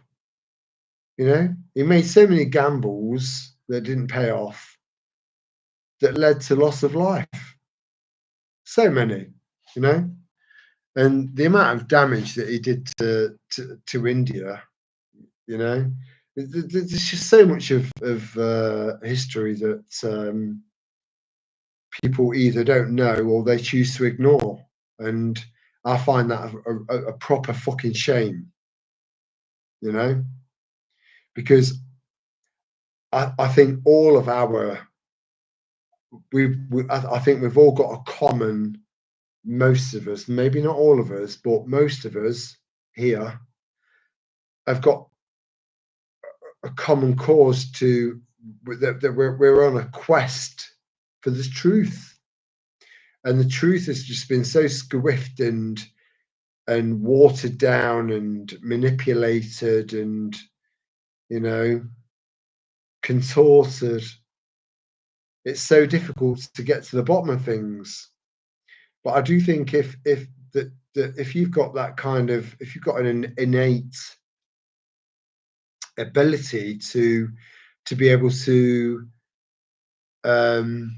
S1: He made so many gambles that didn't pay off, that led to loss of life. So many, and the amount of damage that he did to India, there's just so much of history that people either don't know or they choose to ignore, and I find that a proper fucking shame, because I think all of I think we've all got a common, most of us, maybe not all of us, but most of us here have got a common cause that we're on a quest for the truth, and the truth has just been so squiffed and watered down and manipulated and contorted. It's so difficult to get to the bottom of things. But I do think if that if you've got that kind of, if you've got an innate ability to be able to um,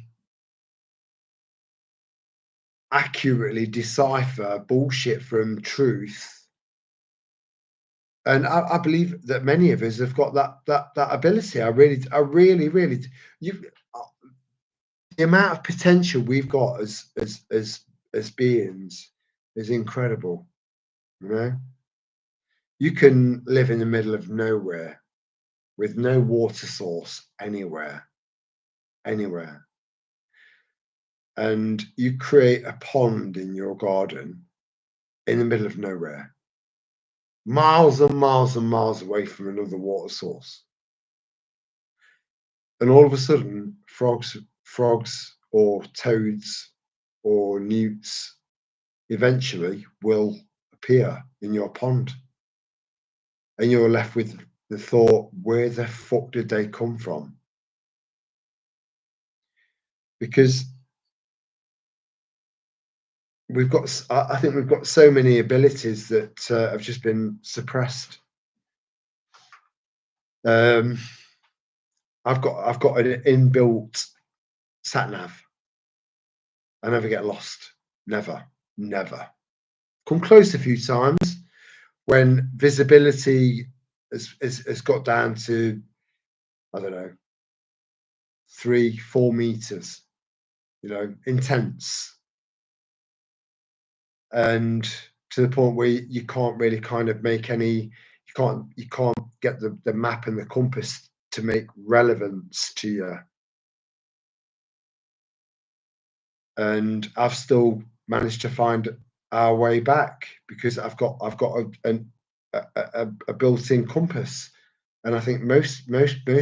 S1: accurately decipher bullshit from truth, and I believe that many of us have got that ability. I really, you the amount of potential we've got as beings is incredible. You know, you can live in the middle of nowhere with no water source anywhere, and you create a pond in your garden in the middle of nowhere, miles and miles and miles away from another water source. And all of a sudden, frogs or toads or newts eventually will appear in your pond. And you're left with the thought, where the fuck did they come from? Because I think we've got so many abilities that have just been suppressed. I've got an inbuilt sat nav. I never get lost. Never. Come close a few times when visibility has got down to, I don't know, 3-4 meters, intense, and to the point where you can't really kind of make any, you can't get the map and the compass to make relevance to you. And I've still managed to find our way back because I've got a built-in compass, and I think most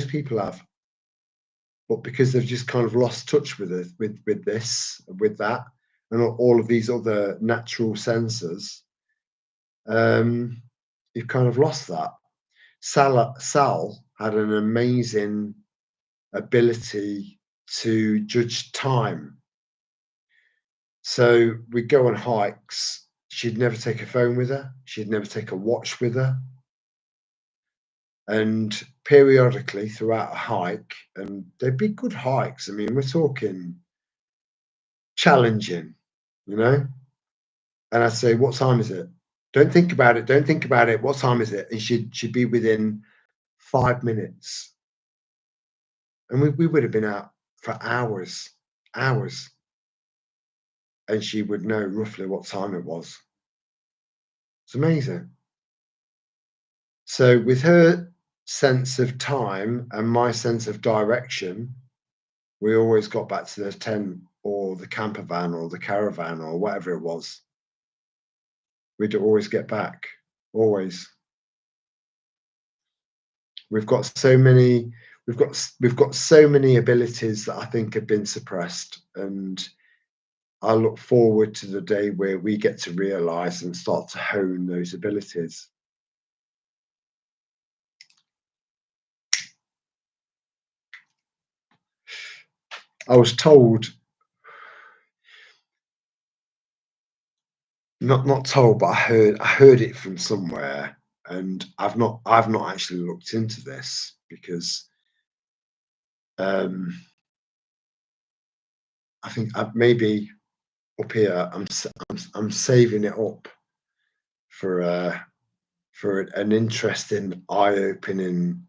S1: people have, but because they've just kind of lost touch with it, with that, and all of these other natural sensors, you've kind of lost that. Sal had an amazing ability to judge time. So we'd go on hikes. She'd never take a phone with her. She'd never take a watch with her. And periodically throughout a hike, and they'd be good hikes. I mean, we're talking challenging, And I'd say, "What time is it? Don't think about it. Don't think about it. What time is it?" And she'd be within 5 minutes, and we would have been out for hours, and she would know roughly what time it was. It's amazing. So with her sense of time and my sense of direction, we always got back to the tent or the camper van or the caravan or whatever it was. We'd always get back, always. We've got so many abilities that I think have been suppressed, and I look forward to the day where we get to realize and start to hone those abilities. I was told, not told, but I heard it from somewhere, and I've not actually looked into this because I think maybe up here I'm saving it up for an interesting, eye-opening,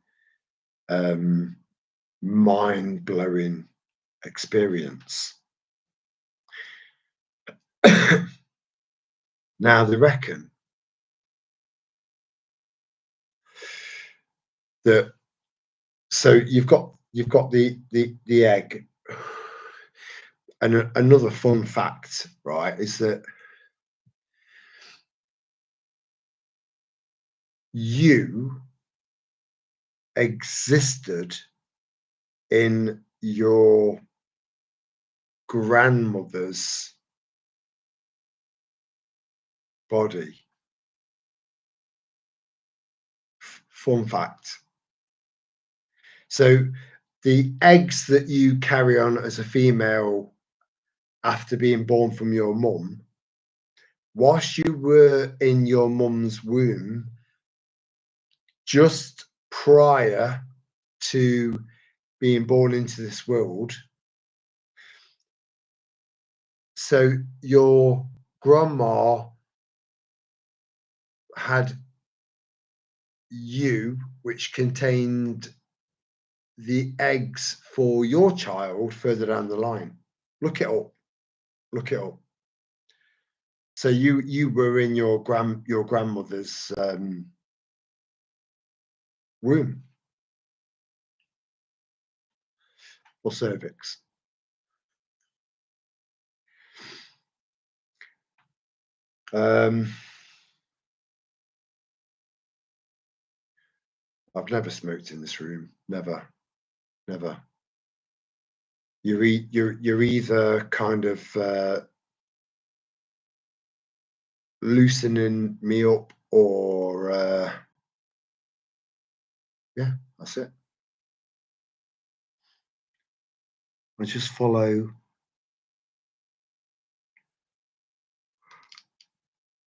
S1: mind-blowing experience. Now they reckon that, so you've got the egg, and another fun fact, right, is that you existed in your grandmother's body. Fun fact. So the eggs that you carry on as a female after being born from your mum, whilst you were in your mum's womb, just prior to being born into this world. So your grandma had you, which contained the eggs for your child further down the line. Look it up. Look it up. So you were in your grandmother's womb or cervix. I've never smoked in this room. Never. You're either kind of loosening me up, or yeah, that's it. I just follow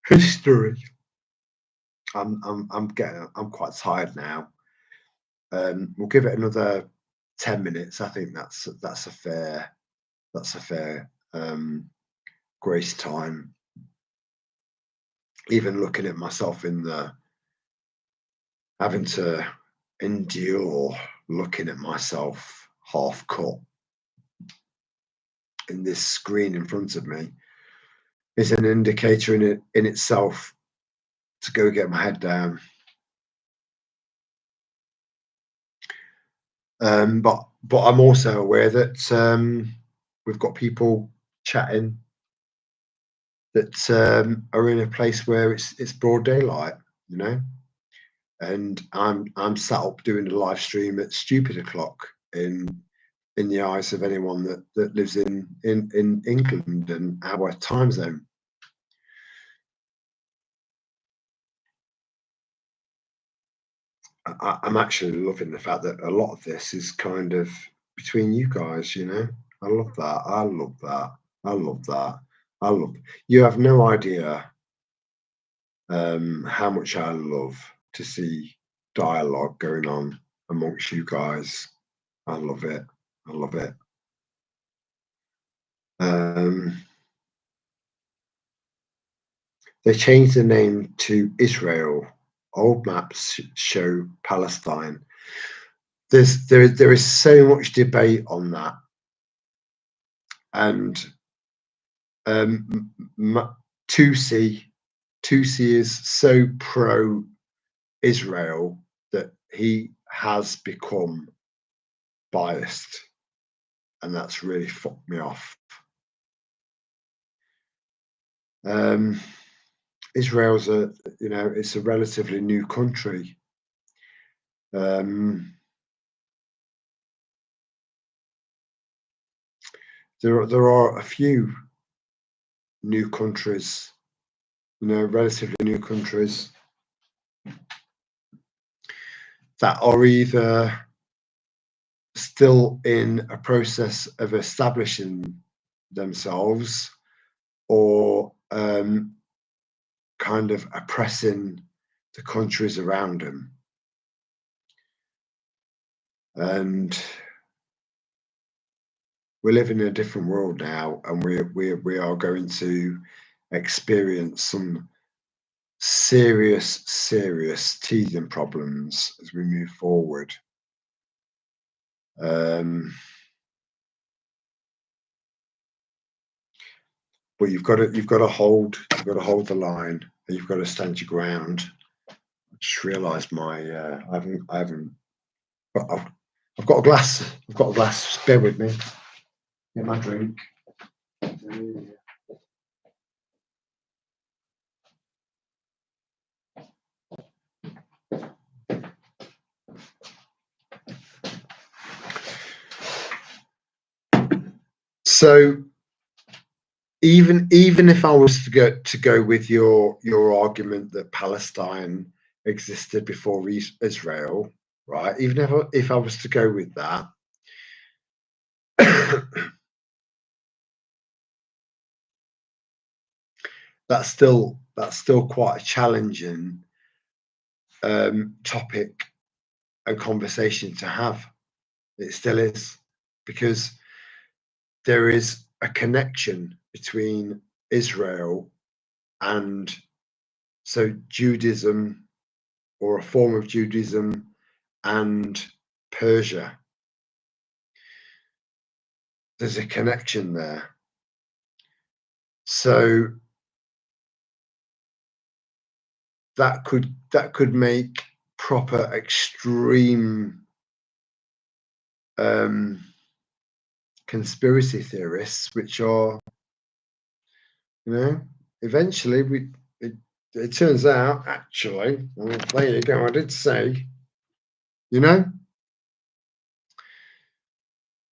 S1: history. I'm quite tired now. We'll give it another 10 minutes. I think that's a fair grace time. Even looking at myself in the having to endure looking at myself half cut in this screen in front of me is an indicator in itself to go get my head down. But I'm also aware that we've got people chatting that are in a place where it's broad daylight, you know, and I'm sat up doing a live stream at stupid o'clock in the eyes of anyone that lives in England and our time zone. I'm actually loving the fact that a lot of this is kind of between you guys, you know. I love that. I love that. I love that. I love. You have no idea how much I love to see dialogue going on amongst you guys. I love it. I love it. They changed the name to Israel. Old maps show Palestine. There is so much debate on that, and Tusi is so pro Israel that he has become biased, and that's really fucked me off. Israel's it's a relatively new country. There are a few new countries, relatively new countries that are either still in a process of establishing themselves or kind of oppressing the countries around them. And we live in a different world now, and we are going to experience some serious teething problems as we move forward. But you've got to hold the line, and you've got to stand your ground. I just realised I haven't. I've got a glass. I've got a glass. Bear with me. Get my drink. So even if I was to go with your argument that Palestine existed before Israel, right? Even if I was to go with that, that's still quite a challenging topic and conversation to have. It still is, because there is a connection between Israel and, so, Judaism, or a form of Judaism, and Persia. There's a connection there. So that could make proper extreme conspiracy theorists, which are, eventually it turns out, actually, well, there you go, I did say,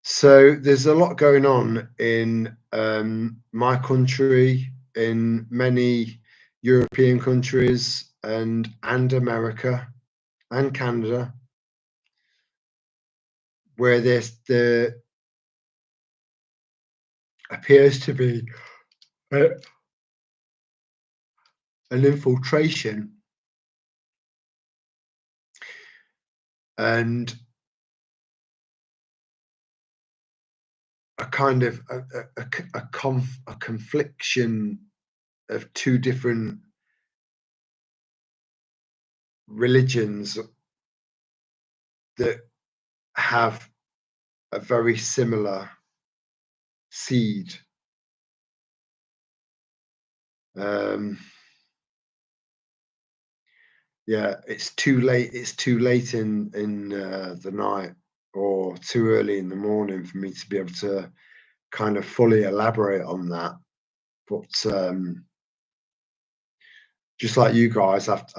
S1: so there's a lot going on in my country, in many European countries, and America and Canada, where there appears to be an infiltration and a kind of a confliction of two different religions that have a very similar seed. Yeah, it's too late. It's too late in the night, or too early in the morning, for me to be able to kind of fully elaborate on that. But just like you guys, I've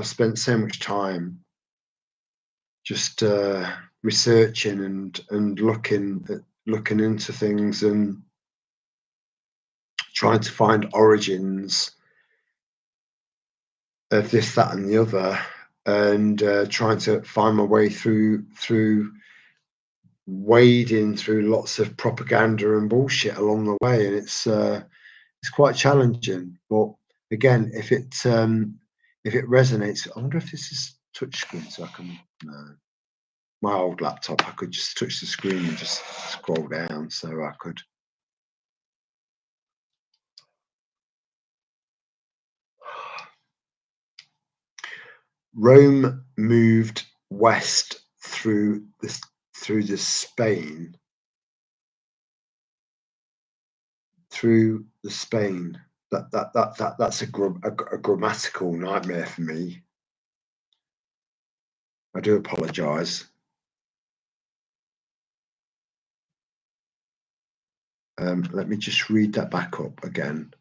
S1: spent so much time just researching and looking into things, and trying to find origins of this, that, and the other, and trying to find my way through wading through lots of propaganda and bullshit along the way, and it's quite challenging. But again, if it resonates, I wonder if this is touchscreen, so I can. No. My old laptop, I could just touch the screen and just scroll down, so I could. Rome moved west through the Spain. That's a grammatical nightmare for me. I do apologise. Let me just read that back up again.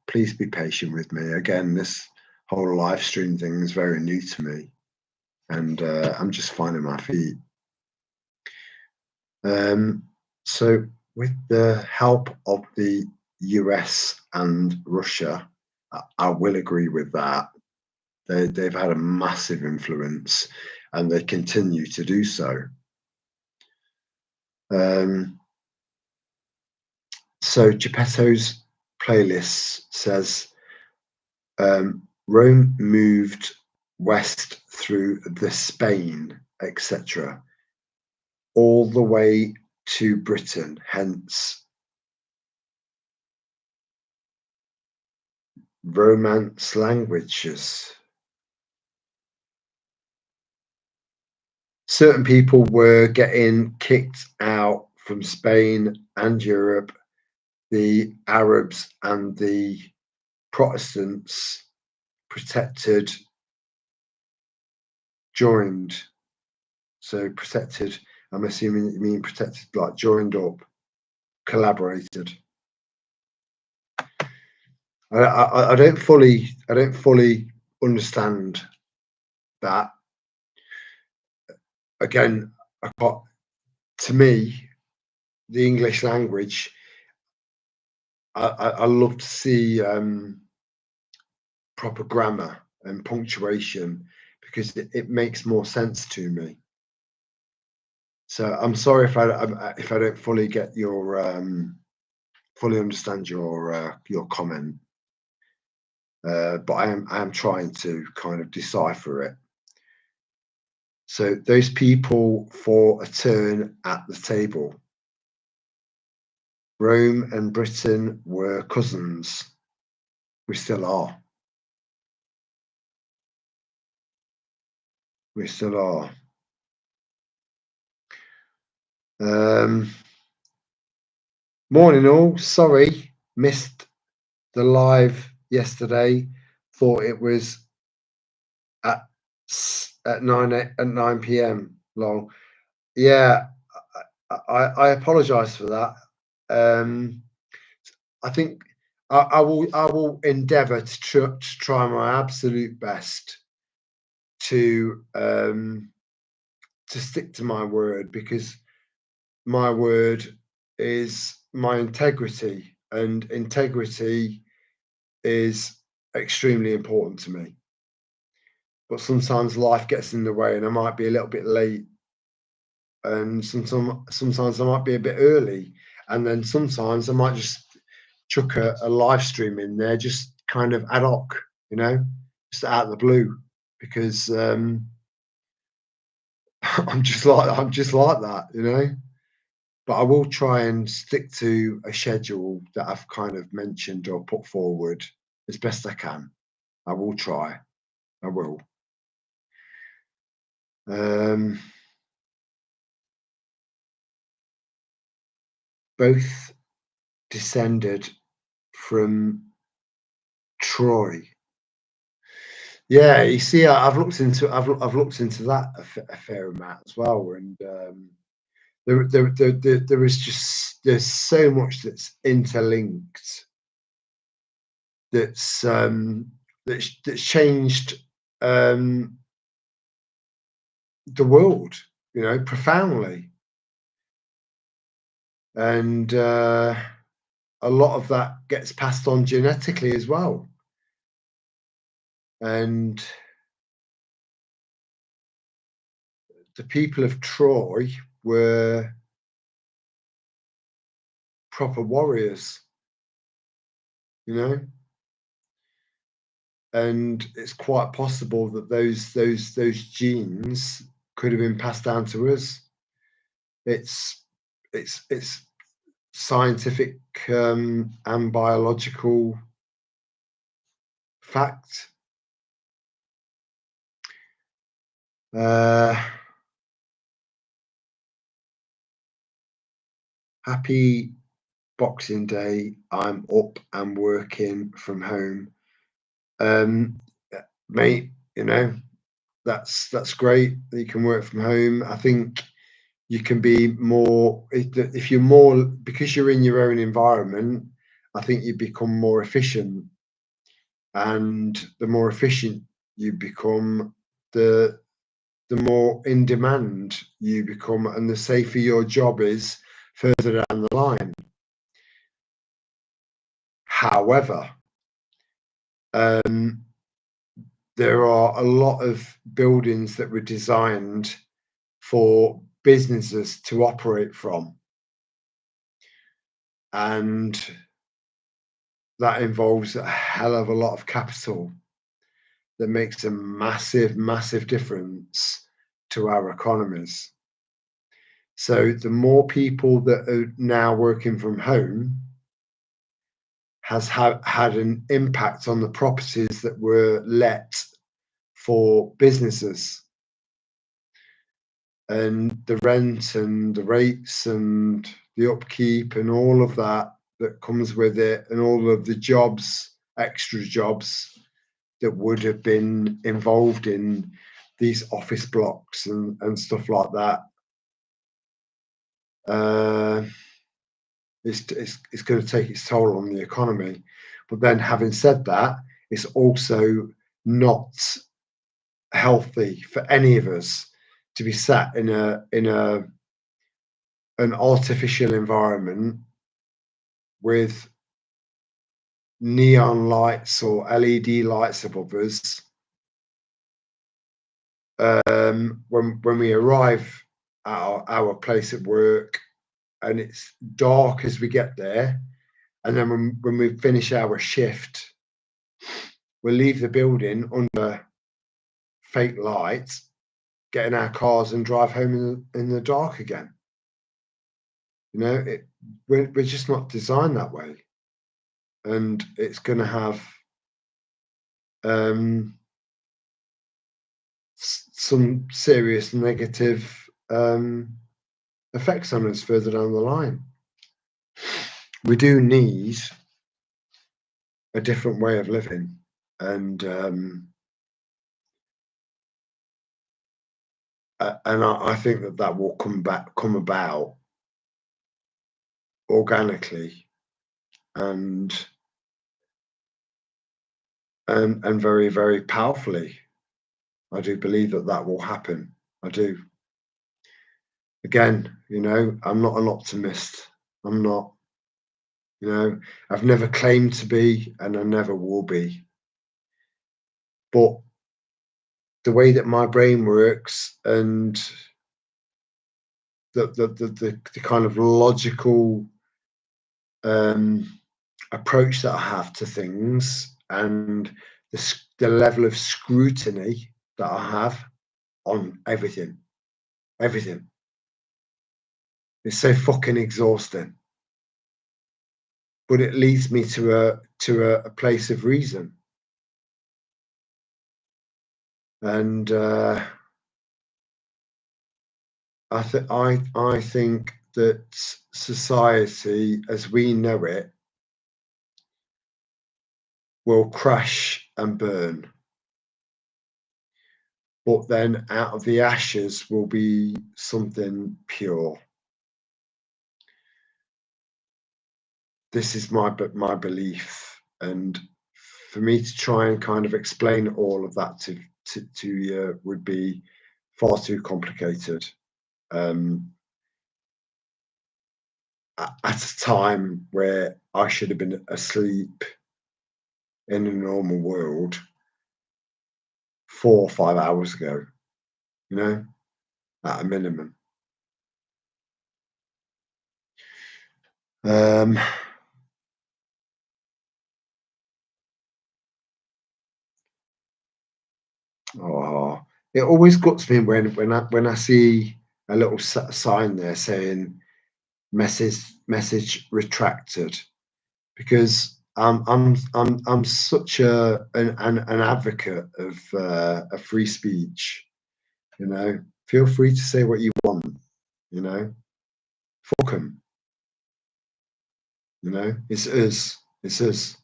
S1: Please be patient with me. Again, this whole live stream thing is very new to me, and I'm just finding my feet. So, with the help of the US and Russia, I will agree with that. They've had a massive influence, and they continue to do so. So Geppetto's playlist says, Rome moved west through the Spain, etc., all the way to Britain, hence Romance languages. Certain people were getting kicked out from Spain and Europe. The Arabs and the Protestants joined. So protected, I'm assuming you mean protected, like joined up, collaborated. I don't fully understand that. Again, to me, the English language, I love to see proper grammar and punctuation, because it makes more sense to me. So I'm sorry if I don't fully get your fully understand your comment, but I am trying to kind of decipher it. So those people for a turn at the table. Rome and Britain were cousins. We still are. We still are. Morning all. Sorry, missed the live yesterday. Thought it was at 9 p.m. long. Yeah, I apologise for that. I think I will endeavour to try my absolute best to stick to my word, because my word is my integrity, and integrity is extremely important to me. But sometimes life gets in the way, and I might be a little bit late, and sometimes I might be a bit early, and then sometimes I might just chuck a live stream in there, just kind of ad hoc, just out of the blue, because I'm just like that. But I will try and stick to a schedule that I've kind of mentioned or put forward as best I can. I will try. I will. Both descended from Troy. Yeah, you see, I've looked into that a fair amount as well, and there is there's so much that's interlinked, that's changed the world, profoundly, and a lot of that gets passed on genetically as well, and the people of Troy were proper warriors, you know, and it's quite possible that those genes could have been passed down to us. It's scientific and biological fact. Happy Boxing Day. I'm up and working from home. Mate, that's great that you can work from home. I think you can be more, if you're more, because you're in your own environment, I think you become more efficient, and the more efficient you become, the more in demand you become, and the safer your job is further down the line. However, there are a lot of buildings that were designed for businesses to operate from, and that involves a hell of a lot of capital that makes a massive difference to our economies. So the more people that are now working from home has had an impact on the properties that were let for businesses, and the rent and the rates and the upkeep and all of that comes with it, and all of the jobs, extra jobs that would have been involved in these office blocks and stuff like that. It's going to take its toll on the economy. But then, having said that, it's also not healthy for any of us to be sat in an artificial environment with neon lights or LED lights above us. When we arrive at our place at work, and it's dark as we get there, And then when we finish our shift, we'll leave the building under fake lights, get in our cars and drive home in the dark again. You know, we're just not designed that way. And it's going to have some serious negative effects on us further down the line. We do need a different way of living, and I think that will come about organically and very, very powerfully. I do believe that will happen. I do. Again, you know, I'm not an optimist. I'm not. You know, I've never claimed to be, and I never will be. But the way that my brain works and the kind of logical approach that I have to things, and the level of scrutiny that I have on everything, it's so fucking exhausting. But it leads me to a place of reason, and I think that society, as we know it, will crash and burn. But then out of the ashes will be something pure. This is my belief, and for me to try and kind of explain all of that to you would be far too complicated. At a time where I should have been asleep in a normal world 4 or 5 hours ago, you know, at a minimum. Oh, it always guts me when I see a little sign there saying message retracted, because I'm such an advocate of free speech. You know, feel free to say what you want. You know, fuck them. You know, it's us. It's us.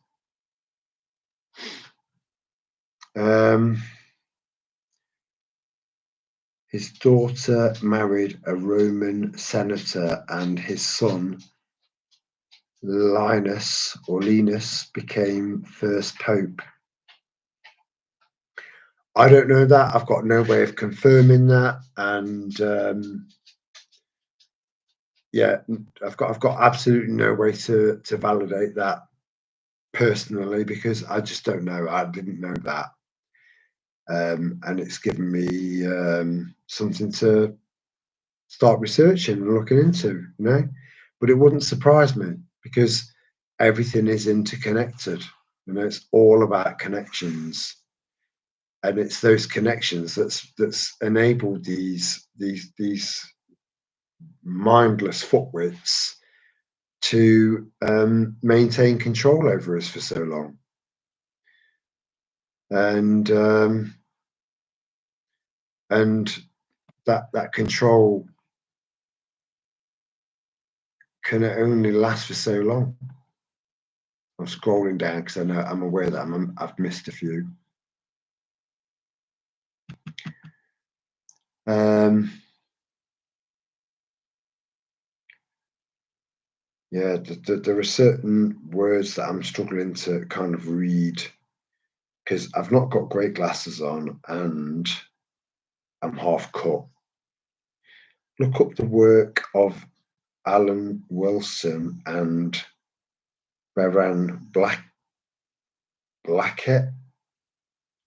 S1: His daughter married a Roman senator, and his son Linus became first pope. I don't know that. I've got no way of confirming that, and yeah, I've got absolutely no way to validate that personally, because I just don't know. I didn't know that, and it's given me something to start researching and looking into. You know, but it wouldn't surprise me, because everything is interconnected. You know, it's all about connections, and it's those connections that's enabled these mindless footwits to maintain control over us for so long. And that control can only last for so long. I'm scrolling down because I'm aware that I've missed a few. Yeah, there are certain words that I'm struggling to kind of read, because I've not got great glasses on and I'm half cut. Look up the work of Alan Wilson and Baran Blackett.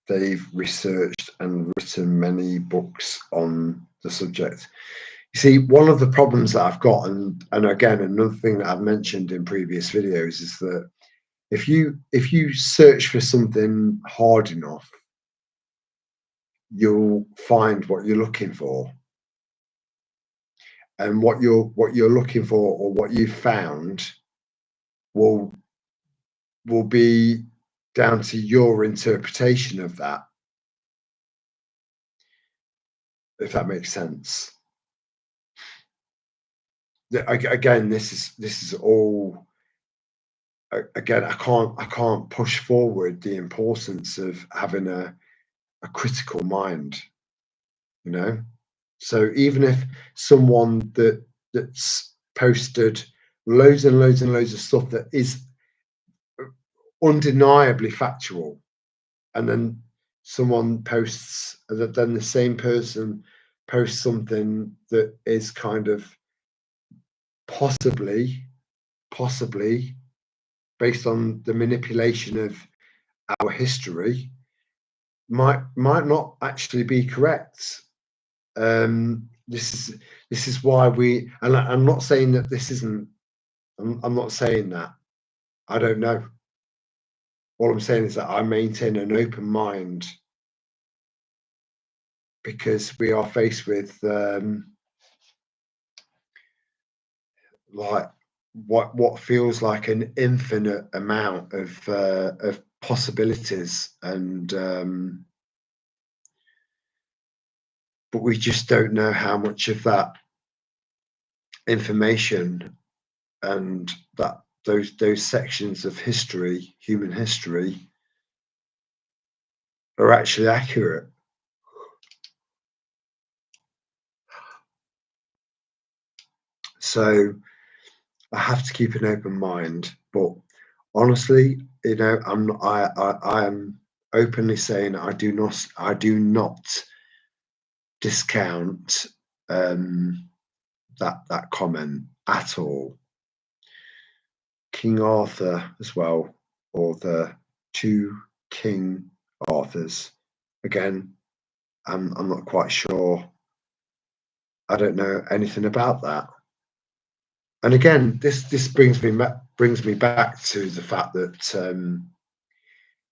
S1: They've researched and written many books on the subject. You see, one of the problems that I've got, and again, another thing that I've mentioned in previous videos is that if you search for something hard enough, you'll find what you're looking for. And what you're looking for, or what you've found, will will be down to your interpretation of that, if that makes sense. Again, this is all, again, I can't push forward the importance of having a critical mind, you know. So even if someone that's posted loads and loads and loads of stuff that is undeniably factual, and then someone posts that, then the same person posts something that is kind of possibly based on the manipulation of our history, might not actually be correct. This is why I'm not saying that this isn't. I'm not saying that. I don't know. All I'm saying is that I maintain an open mind, because we are faced with like what feels like an infinite amount of possibilities, and but we just don't know how much of that information, and that those sections of history, human history, are actually accurate. So I have to keep an open mind, but honestly, I am openly saying I do not discount that comment at all. King Arthur as well, or the two King Arthurs. Again, I'm not quite sure. I don't know anything about that. And again, this brings me back to the fact that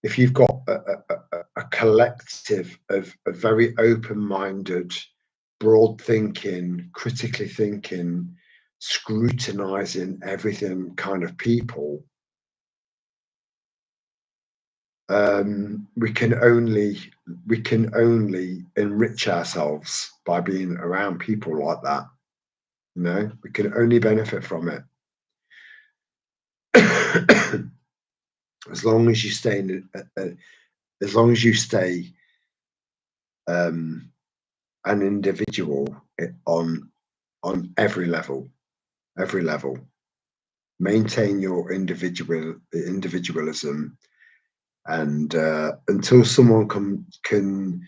S1: if you've got a collective of very open-minded, broad-thinking, critically thinking, scrutinizing everything kind of people, we can only enrich ourselves by being around people like that. We can only benefit from it. as long as you stay as long as you stay an individual, on every level, maintain your individualism, and until someone can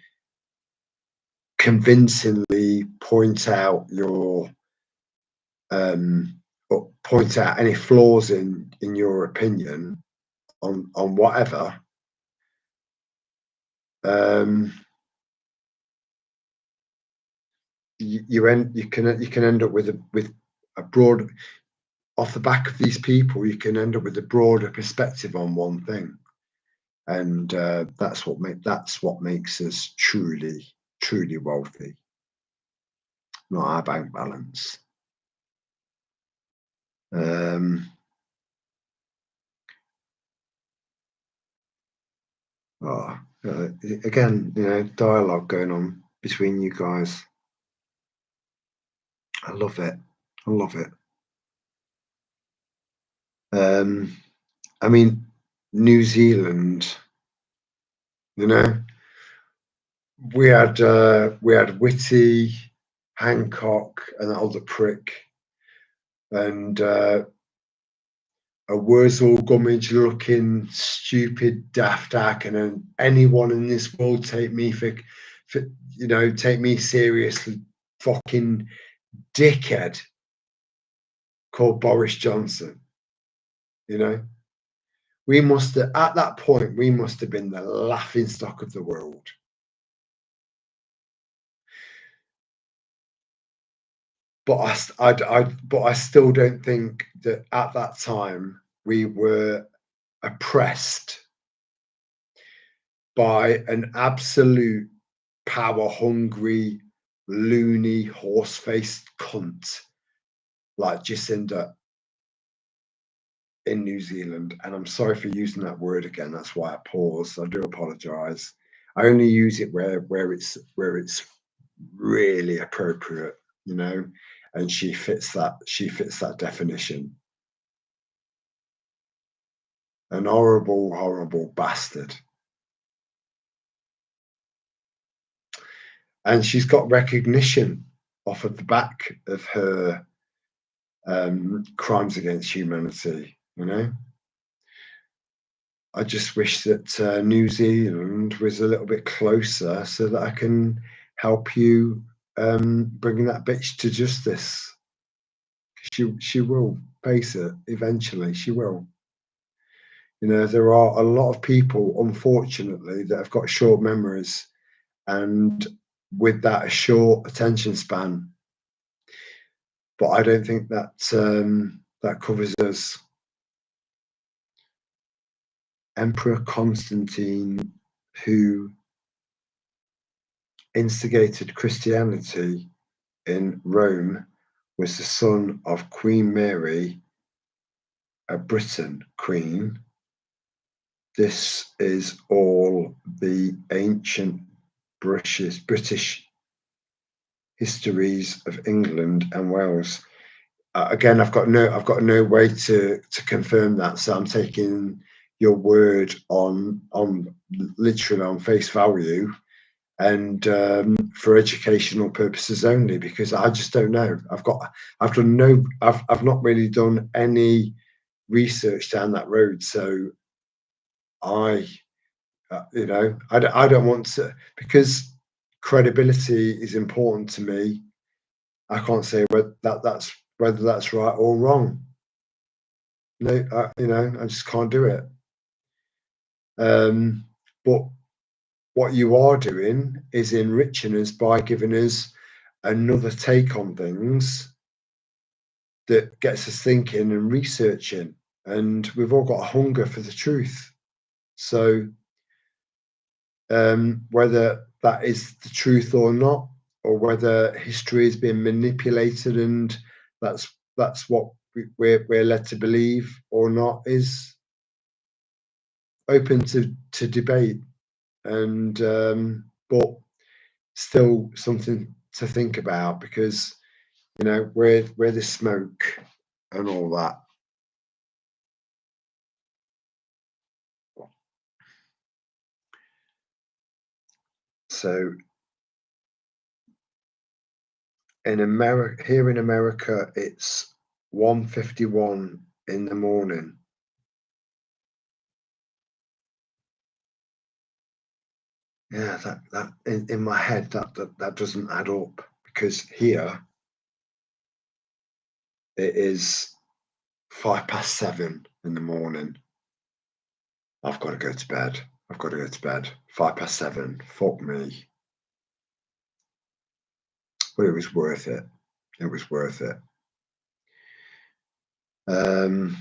S1: convincingly point out or point out any flaws in your opinion on whatever, you can end up with a broad, off the back of these people, you can end up with a broader perspective on one thing, and that's what makes us truly wealthy, not our bank balance. Again, dialogue going on between you guys. I love it. I love it. I mean, New Zealand, we had Whitty, Hancock, and that other prick, and a Wurzel Gummidge looking stupid daft hack, and then anyone in this world take me take me seriously, fucking dickhead called Boris Johnson. We must have, at that point, we must have been the laughing stock of the world. but but I still don't think that at that time we were oppressed by an absolute power hungry, loony, horse faced cunt like Jacinda in New Zealand. And I'm sorry for using that word again. That's why I paused. I do apologize. I only use it where it's really appropriate, you know, and she fits that definition. An horrible, horrible bastard. And she's got recognition off of the back of her crimes against humanity, you know. I just wish that New Zealand was a little bit closer so that I can help you bring that bitch to justice. She will face it eventually. She will. You know, there are a lot of people, unfortunately, that have got short memories, and with that, a short attention span. But I don't think that that covers us. Emperor Constantine, who instigated Christianity in Rome, was the son of Queen Mary, a Briton queen. This is all the ancient British histories of England and Wales. Again, I've got no way to confirm that, so I'm taking your word on literally on face value and for educational purposes only, because I just don't know. I've not really done any research down that road, so I you know I don't want to, because credibility is important to me. I can't say whether that's right or wrong. No, you know, I just can't do it. But what you are doing is enriching us by giving us another take on things that gets us thinking and researching. And we've all got a hunger for the truth. So whether that is the truth or not, or whether history is being manipulated and that's what we're led to believe or not, is open to debate. And but still something to think about, because you know where the smoke and all that. So in America, here in America, it's 1:51 in the morning. Yeah, that in my head that doesn't add up, because here it is 7:05 in the morning. I've got to go to bed. I've got to go to bed. 7:05. Fuck me. But it was worth it. It was worth it. Um,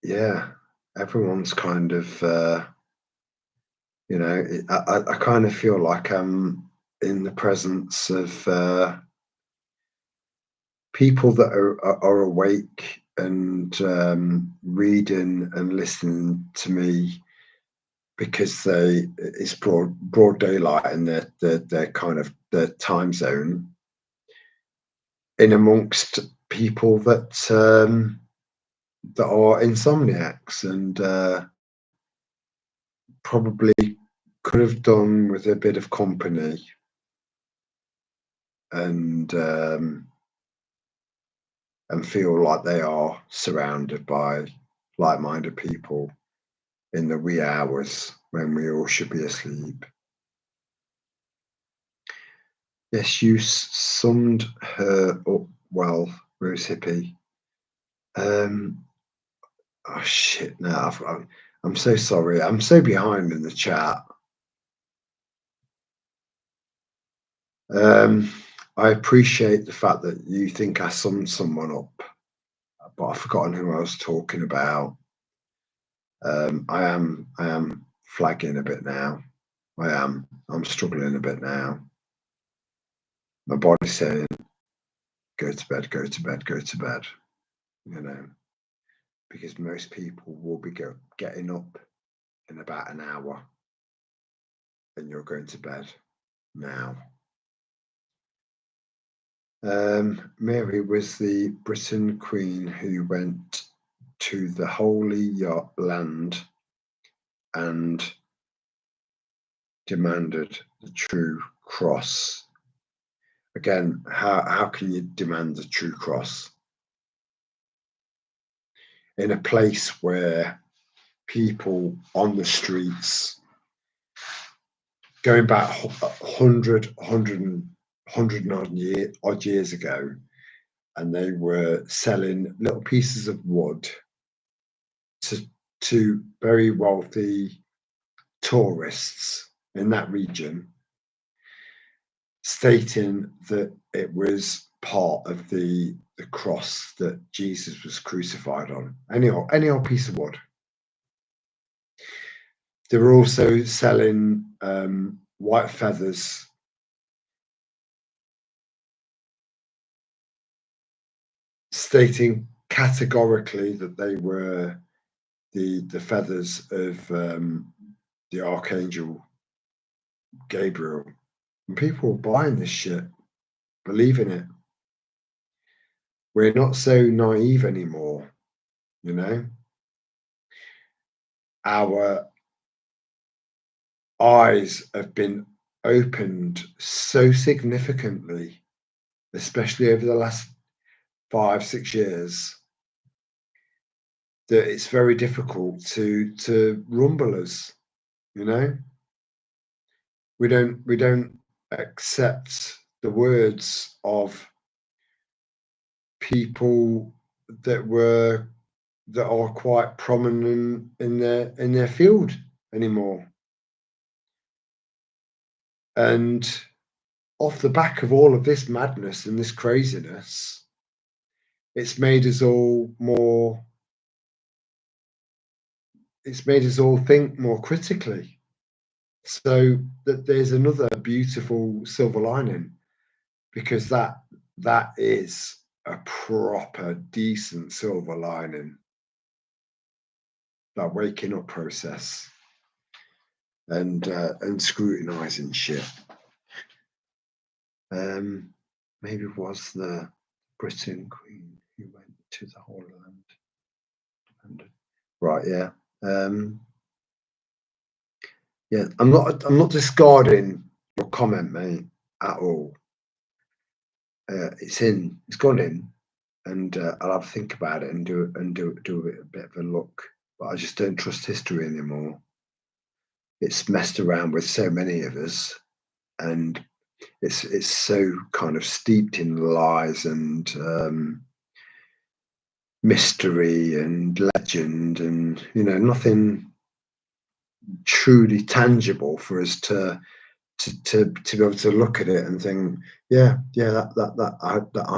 S1: yeah, everyone's kind of, you know, I kind of feel like I'm in the presence of people that are awake and reading and listening to me, because it's broad daylight in their kind of their time zone, in amongst people that are insomniacs and probably could have done with a bit of company, and feel like they are surrounded by like-minded people in the wee hours when we all should be asleep. Yes, you summed her up well, Rose Hippie. Oh shit! No, I'm so sorry. I'm so behind in the chat. I appreciate the fact that you think I summed someone up, but I've forgotten who I was talking about. I am flagging a bit now. I'm struggling a bit now. My body's saying, go to bed, go to bed, go to bed. You know, because most people will be getting up in about an hour, and you're going to bed now. Mary was the Britain Queen who went to the Holy Land and demanded the true cross. Again, how can you demand the true cross in a place where people on the streets going back 100 odd years ago, and they were selling little pieces of wood to very wealthy tourists in that region, stating that it was part of the cross that Jesus was crucified on. Any old piece of wood. They were also selling white feathers, stating categorically that they were the feathers of the Archangel Gabriel. And people were buying this shit, believing it. We're not so naive anymore, you know. Our eyes have been opened so significantly, especially over the last 5-6 years, that it's very difficult to rumble us, you know. We don't accept the words of people that are quite prominent in their field anymore. And off the back of all of this madness and this craziness, it's made us all think more critically. So that there's another beautiful silver lining, because that is a proper decent silver lining, that waking up process and scrutinizing shit. Maybe it was the Britain Queen who went to the Holy Land. Right, yeah. Yeah, I'm not discarding your comment, mate, at all. It's gone in, and I'll have to think about it and do a bit of a look. But I just don't trust history anymore. It's messed around with so many of us, and it's so kind of steeped in lies and mystery and legend, and nothing truly tangible for us to be able to look at it and think, I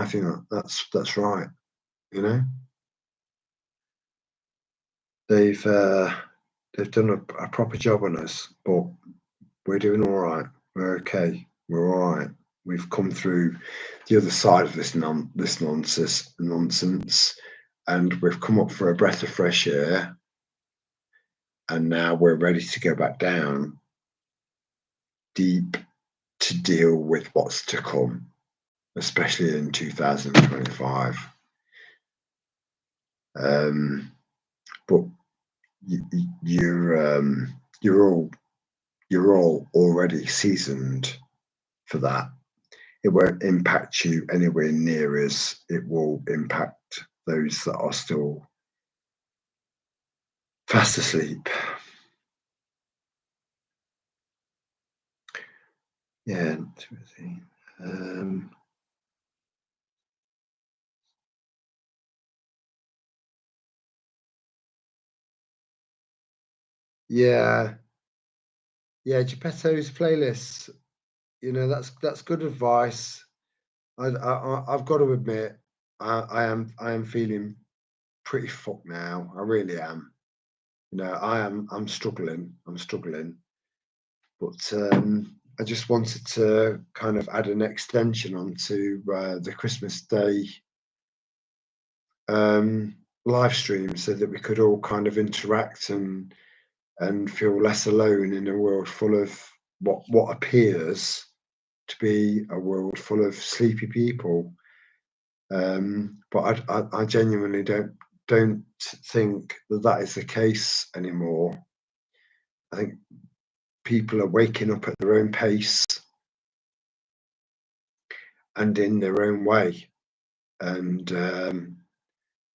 S1: think that's right. They've done a proper job on us, but we're doing all right. We're okay. We're all right. We've come through the other side of this nonsense, and we've come up for a breath of fresh air. And now we're ready to go back down deep to deal with what's to come, especially in 2025. But you're all already seasoned for that. It won't impact you anywhere near as it will impact those that are still fast asleep. Yeah. Yeah. Geppetto's playlists. that's good advice. I've got to admit, I am feeling pretty fucked now. I really am. I'm struggling. I'm struggling. But I just wanted to kind of add an extension onto the Christmas Day live stream so that we could all kind of interact and feel less alone in a world full of what appears to be a world full of sleepy people. But I genuinely don't think that is the case anymore. I think people are waking up at their own pace and in their own way, and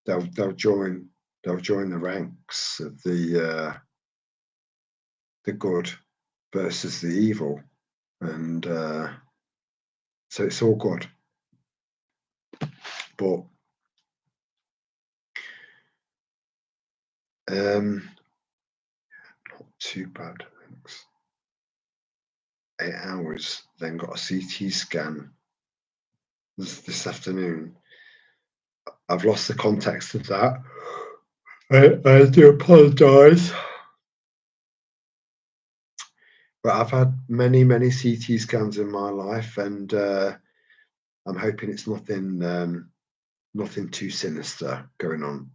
S1: they'll join the ranks of the good versus the evil, and so it's all good. But not too bad. Thanks. 8 hours, then got a CT scan this afternoon. I've lost the context of that. I do apologise. But I've had many CT scans in my life, and I'm hoping it's nothing too sinister going on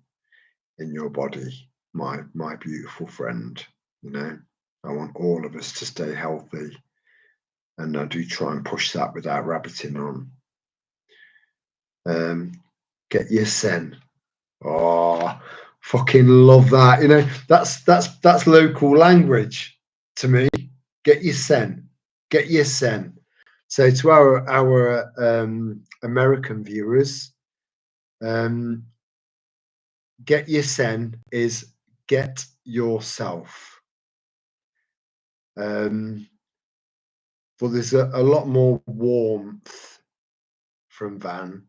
S1: in your body, my beautiful friend. I want all of us to stay healthy, and I do try and push that without rabbiting on. Get your sen. Oh, fucking love that. That's local language to me. Get your sen. Get your sen. So to our American viewers, get your sen is get yourself. But there's a lot more warmth from Van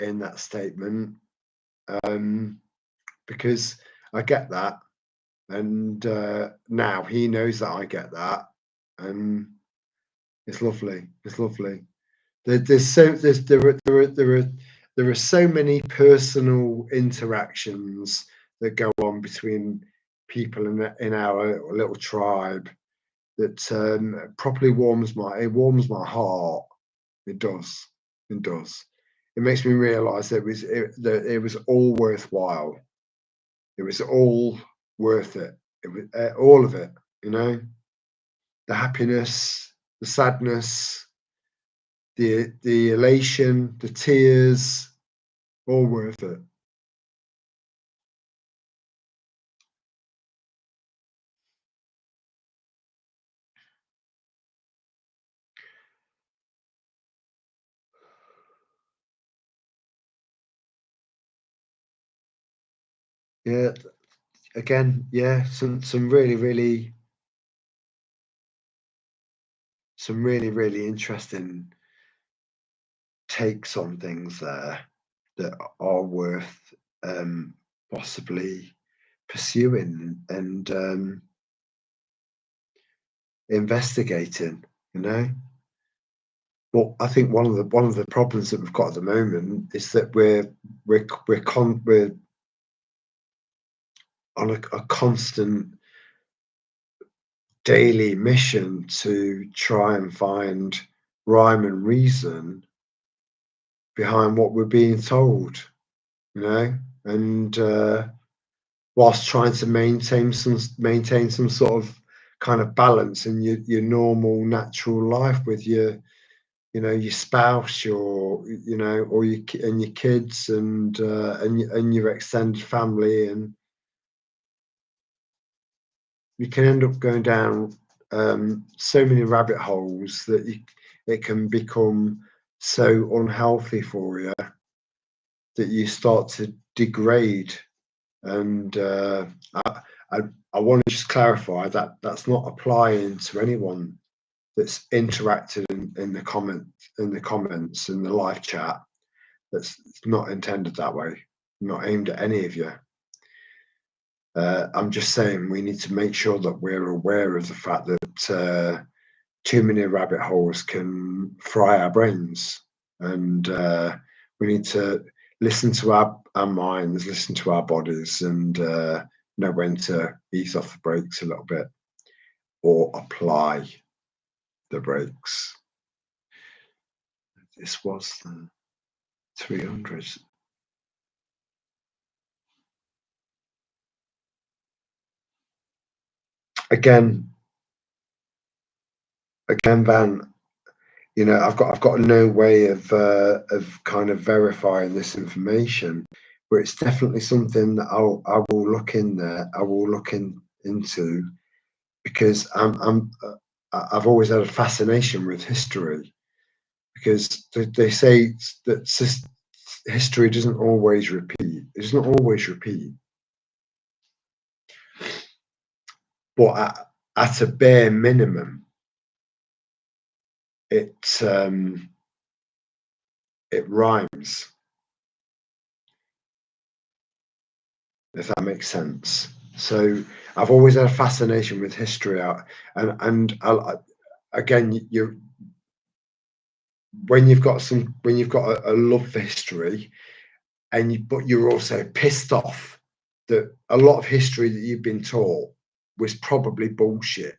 S1: in that statement, because I get that, and now he knows that I get that, and it's lovely. It's lovely. There are so many personal interactions that go on between people in our little tribe that properly warms my heart. It does. It does. It makes me realise that it was all worthwhile. It was all worth it. It was all of it. The happiness, the sadness, the elation, the tears, all worth it. Yeah. Again, yeah, some really interesting takes on things there that are worth possibly pursuing and investigating. But I think one of the problems that we've got at the moment is that we're on a constant daily mission to try and find rhyme and reason behind what we're being told, and whilst trying to maintain some sort of kind of balance in your normal natural life with your spouse, or your kids and your extended family, and you can end up going down so many rabbit holes that it can become so unhealthy for you that you start to degrade. And I want to just clarify that that's not applying to anyone that's interacted in the comments in the live chat. That's not intended that way. Not aimed at any of you. I'm just saying we need to make sure that we're aware of the fact that too many rabbit holes can fry our brains, and we need to listen to our minds, listen to our bodies, and know when to ease off the brakes a little bit or apply the brakes. This was the 300. Again, Van, I've got no way of kind of verifying this information, but it's definitely something that I will look in there. I will look into, because I've always had a fascination with history, because they say that history doesn't always repeat. It doesn't always repeat, but at a bare minimum, it rhymes, if that makes sense. So I've always had a fascination with history, and again, when you've got a love for history, but you're also pissed off that a lot of history that you've been taught was probably bullshit.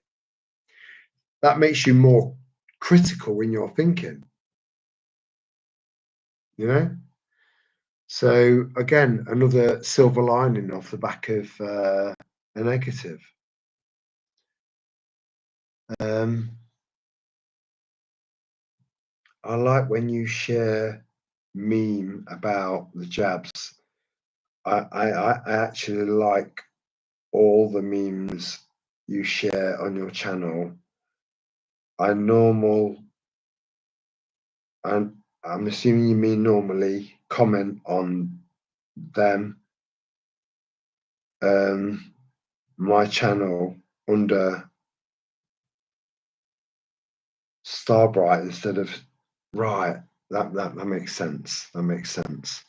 S1: That makes you more critical in your thinking, you know? So again, another silver lining off the back of a negative. I like when you share meme about the jabs. I actually like all the memes you share on your channel. And I'm assuming you mean normally comment on them. My channel under Starbright instead of right. That makes sense. That makes sense.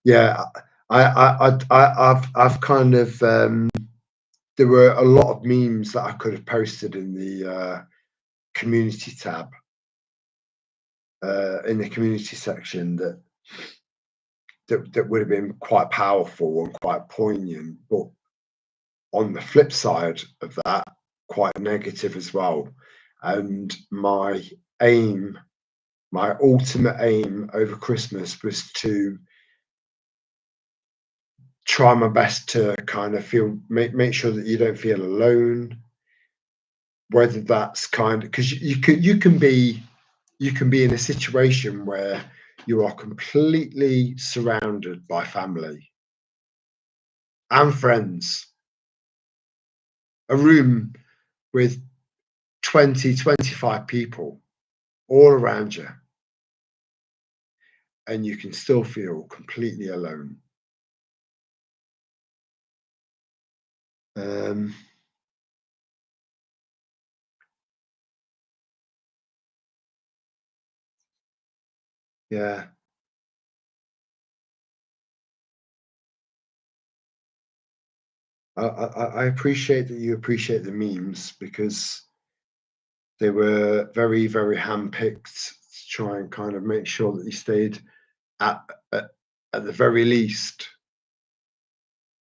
S1: Yeah, I've kind of there were a lot of memes that I could have posted in the community tab, in the community section, that would have been quite powerful and quite poignant, but on the flip side of that, quite negative as well. And my ultimate aim over Christmas was to try my best to kind of make sure that you don't feel alone. Whether that's kind of, because you can be in a situation where you are completely surrounded by family and friends, a room with 20-25 people all around you, and you can still feel completely alone. Yeah, I appreciate that you appreciate the memes, because they were very, very handpicked to try and kind of make sure that you stayed at at the very least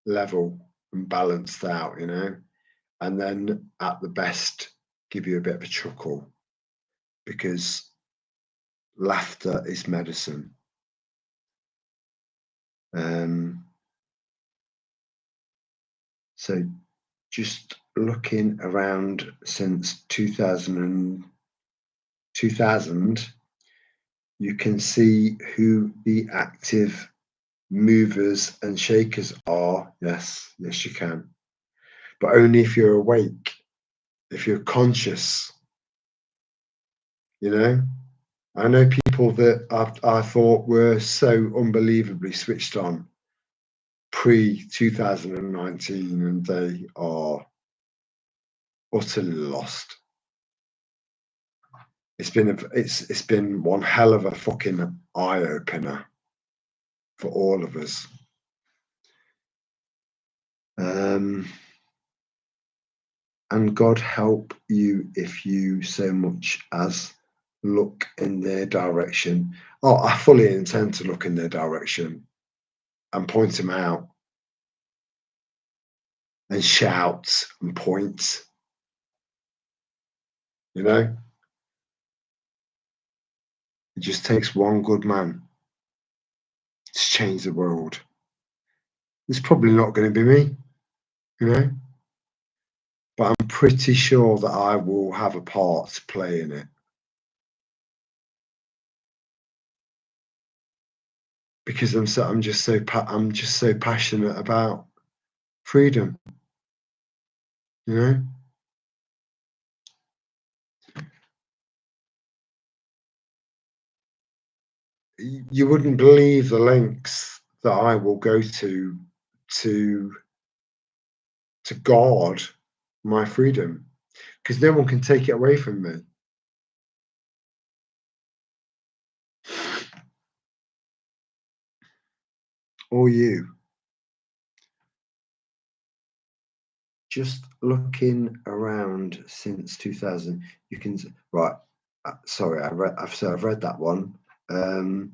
S1: level and balanced out, and then at the best give you a bit of a chuckle, because laughter is medicine. So just looking around since 2000, you can see who the active movers and shakers are. Yes, you can. But only if you're awake, if you're conscious, I know people that I thought were so unbelievably switched on pre 2019, and they are utterly lost. It's been one hell of a fucking eye opener for all of us. And God help you if you so much as look in their direction. Oh, I fully intend to look in their direction and point them out and shout and point. You know, it just takes one good man to change the world. It's probably not going to be me, you know, but I'm pretty sure that I will have a part to play in it because I'm just so passionate about freedom, you know. You wouldn't believe the lengths that I will go to to guard my freedom because no one can take it away from me. Or you. Just looking around since 2000, you can right. Sorry, I've read that one. Um,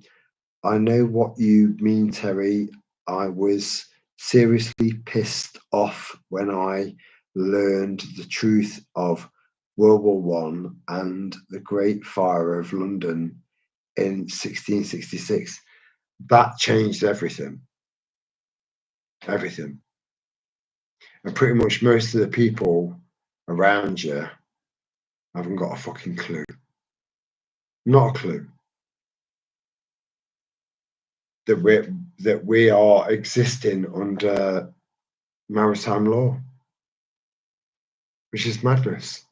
S1: I know what you mean, Terry. I was seriously pissed off when I learned the truth of World War One and the Great Fire of London in 1666. That changed everything. Everything. And pretty much most of the people around you haven't got a fucking clue. Not a clue that we are existing under maritime law, which is madness.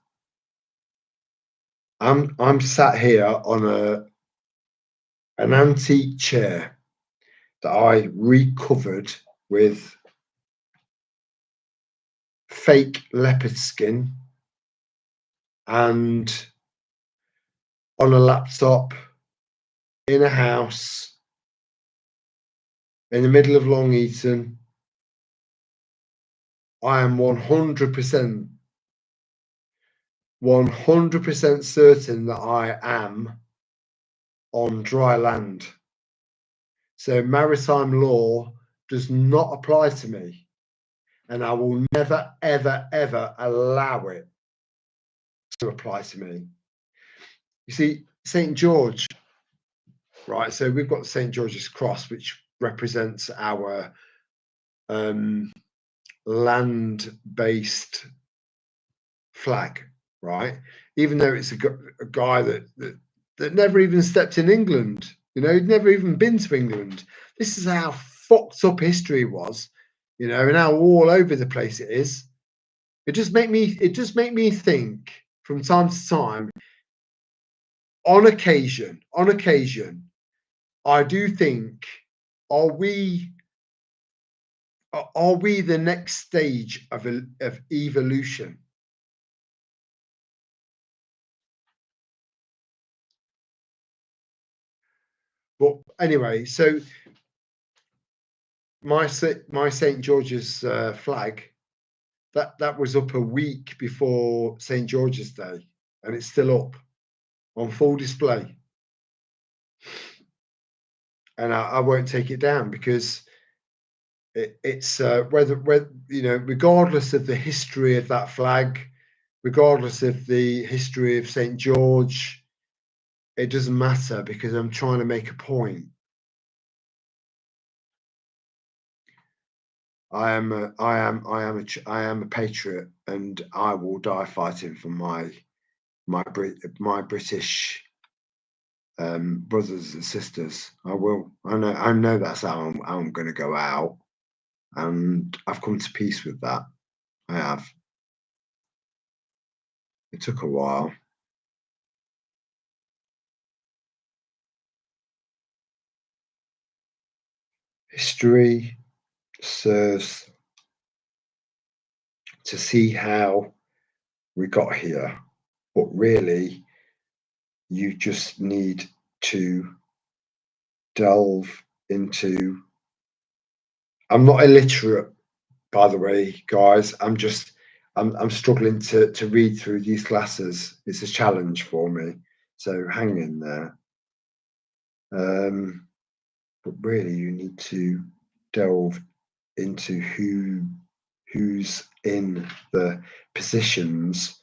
S1: I'm sat here on an antique chair that I recovered with fake leopard skin and on a laptop in a house in the middle of Long Eaton. I am 100% certain that I am on dry land. So maritime law does not apply to me, and I will never, ever, ever allow it to apply to me. You see, St. George, right? So we've got St. George's Cross, which represents our land-based flag, right? Even though it's a guy that never even stepped in England, you know, he'd never even been to England. This is how fucked up history was, you know, and how all over the place it is. It just make me think from time to time. On occasion, I do think, are we the next stage of evolution? But anyway, so my St. George's flag that was up a week before St. George's Day, and it's still up on full display. And I won't take it down because it's whether you know, regardless of the history of that flag, regardless of the history of St. George, it doesn't matter because I'm trying to make a point. I am a patriot, and I will die fighting for my British brothers and sisters. I will. I know that's how I'm going to go out, and I've come to peace with that. I have. It took a while. History serves to see how we got here, but really, you just need to delve into. I'm not illiterate, by the way, guys. I'm struggling to read through these glasses. It's a challenge for me. So hang in there. But really, you need to delve into who's in the positions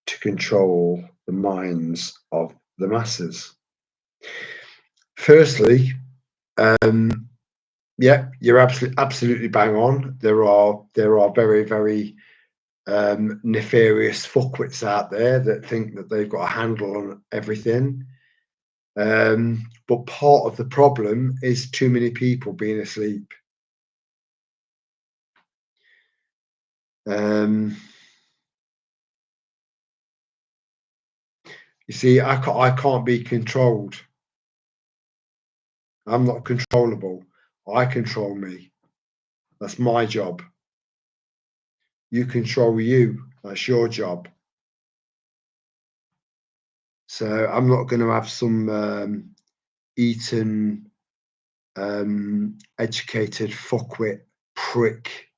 S1: to control the minds of the masses. Firstly, yeah, you're absolutely bang on. There are very, very nefarious fuckwits out there that think that they've got a handle on everything. But part of the problem is too many people being asleep. You see, I can't be controlled. I'm not controllable. I control me. That's my job. You control you. That's your job. So I'm not going to have some Eton educated fuckwit prick,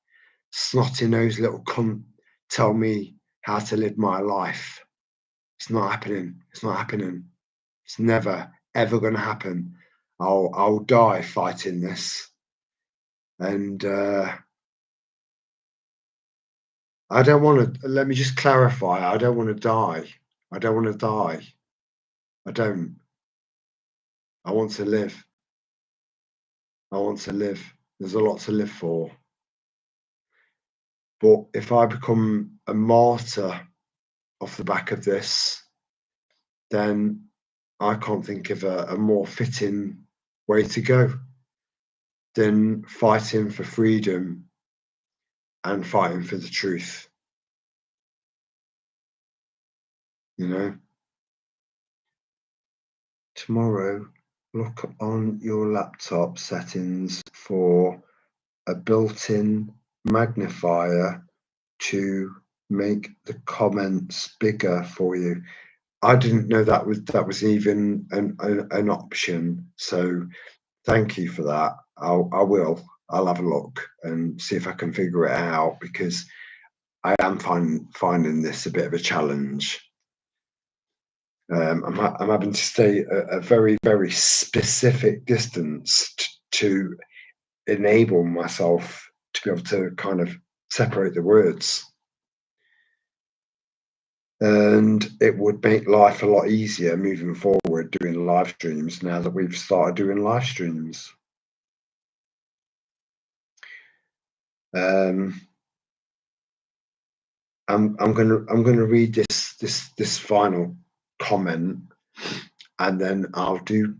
S1: snotty nosed little cunt tell me how to live my life. It's not happening. It's not happening. It's never ever going to happen. I'll die fighting this, and I don't want to. Let me just clarify. I don't want to die. I don't want to die. I don't. I want to live. I want to live. There's a lot to live for. But if I become a martyr off the back of this, then I can't think of a more fitting way to go than fighting for freedom and fighting for the truth. You know, tomorrow, look on your laptop settings for a built-in magnifier to make the comments bigger for you. I didn't know that was even an option. So thank you for that. I'll have a look and see if I can figure it out, because I am finding this a bit of a challenge. I'm having to stay a very, very specific distance to enable myself to be able to kind of separate the words. And it would make life a lot easier moving forward doing live streams now that we've started doing live streams. I'm gonna read this final comment, and then I'll do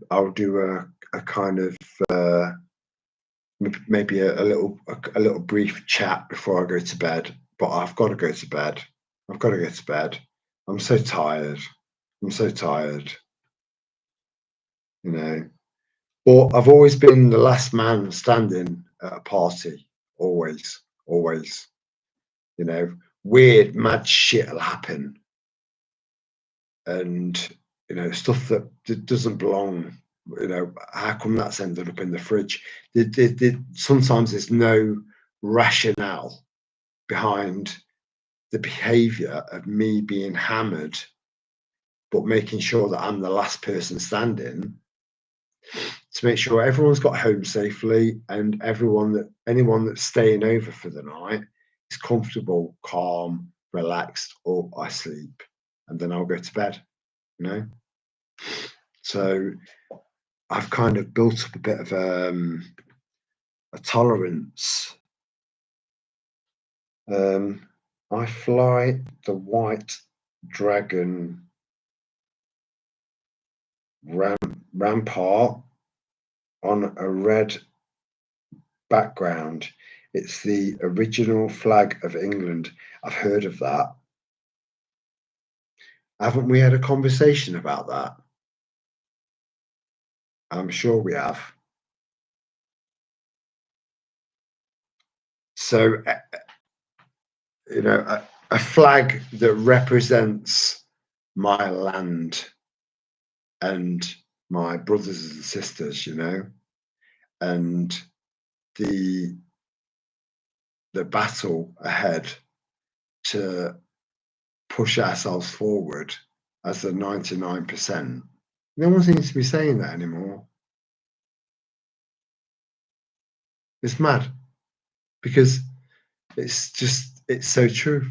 S1: a kind of maybe a little brief chat before I go to bed. But I've got to go to bed. I've got to go to bed. I'm so tired. I'm so tired. You know. But I've always been the last man standing at a party. Always, always. You know, weird, mad shit will happen, and stuff that doesn't belong. How come that's ended up in the fridge? Sometimes there's no rationale behind the behaviour of me being hammered, but making sure that I'm the last person standing to make sure everyone's got home safely, and anyone that's staying over for the night is comfortable, calm, relaxed, or I sleep, and then I'll go to bed. So I've kind of built up a bit of a tolerance. I fly the white dragon rampart on a red background. It's the original flag of England. I've heard of that. Haven't we had a conversation about that? I'm sure we have. So, a flag that represents my land and my brothers and sisters, and the battle ahead to push ourselves forward as the 99%. No one seems to be saying that anymore. It's mad because it's so true.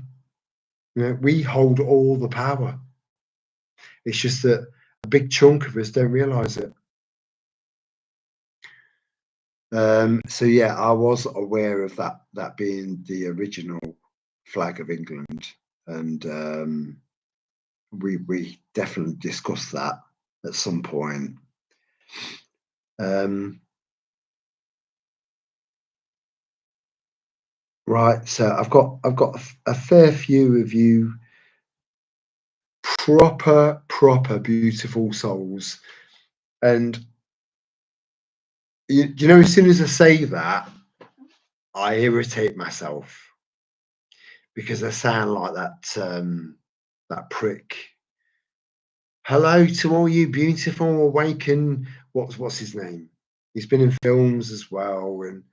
S1: You know, we hold all the power. It's just that a big chunk of us don't realise it. So yeah, I was aware of that being the original flag of England, and we definitely discussed that at some point. Right, so I've got a fair few of you proper beautiful souls, and you know, as soon as I say that, I irritate myself because I sound like that prick. Hello to all you beautiful awakened. What's his name? He's been in films as well, and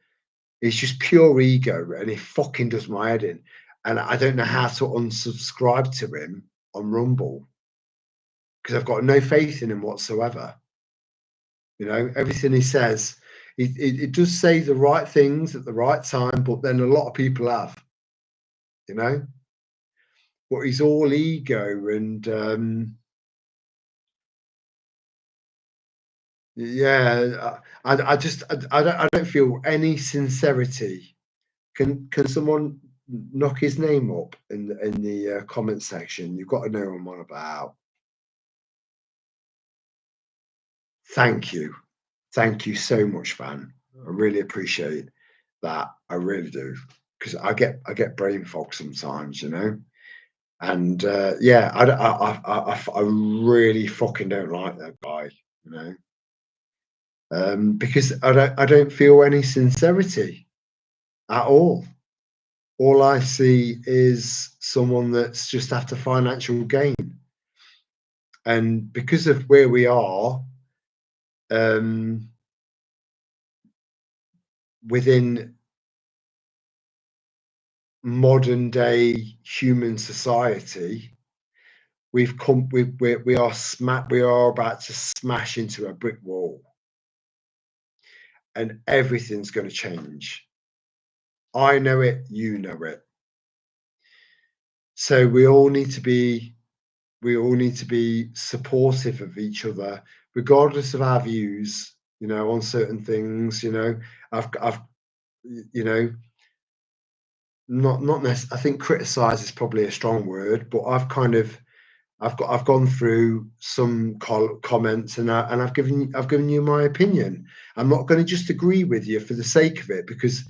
S1: it's just pure ego, and he fucking does my head in. And I don't know how to unsubscribe to him on Rumble because I've got no faith in him whatsoever. You know, everything he says, it does say the right things at the right time, but then a lot of people have, you know. But he's all ego, and yeah, I don't feel any sincerity. Can someone knock his name up in the comment section? You've got to know who I'm on about. Thank you so much, Van. I really appreciate that. I really do, because I get brain fog sometimes, you know. And yeah, I really fucking don't like that guy, you know. Because I don't feel any sincerity at all. All I see is someone that's just after financial gain, and because of where we are within modern day human society, we are about to smash into a brick wall, and everything's going to change. I know it, you know it. So we all need to be supportive of each other, regardless of our views, you know, on certain things. You know, I've you know, not necessarily, I think criticize is probably a strong word, but I've gone through some comments, and I've given you my opinion. I'm not going to just agree with you for the sake of it, because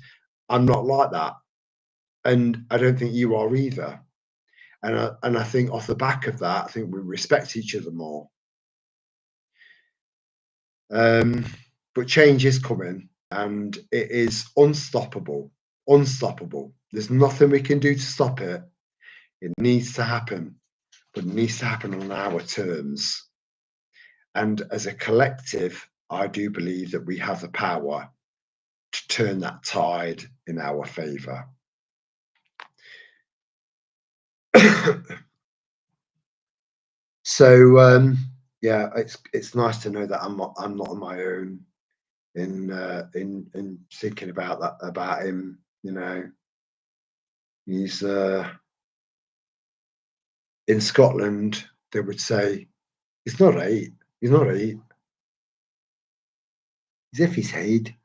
S1: I'm not like that, and I don't think you are either. And I think off the back of that, I think we respect each other more. But change is coming, and it is unstoppable. Unstoppable. There's nothing we can do to stop it. It needs to happen, but it needs to happen on our terms. And as a collective, I do believe that we have the power to turn that tide in our favour. So yeah, it's nice to know that I'm not on my own in thinking about that, about him. You know, he's in Scotland. They would say he's not eight. He's not eight. He's if he's heed,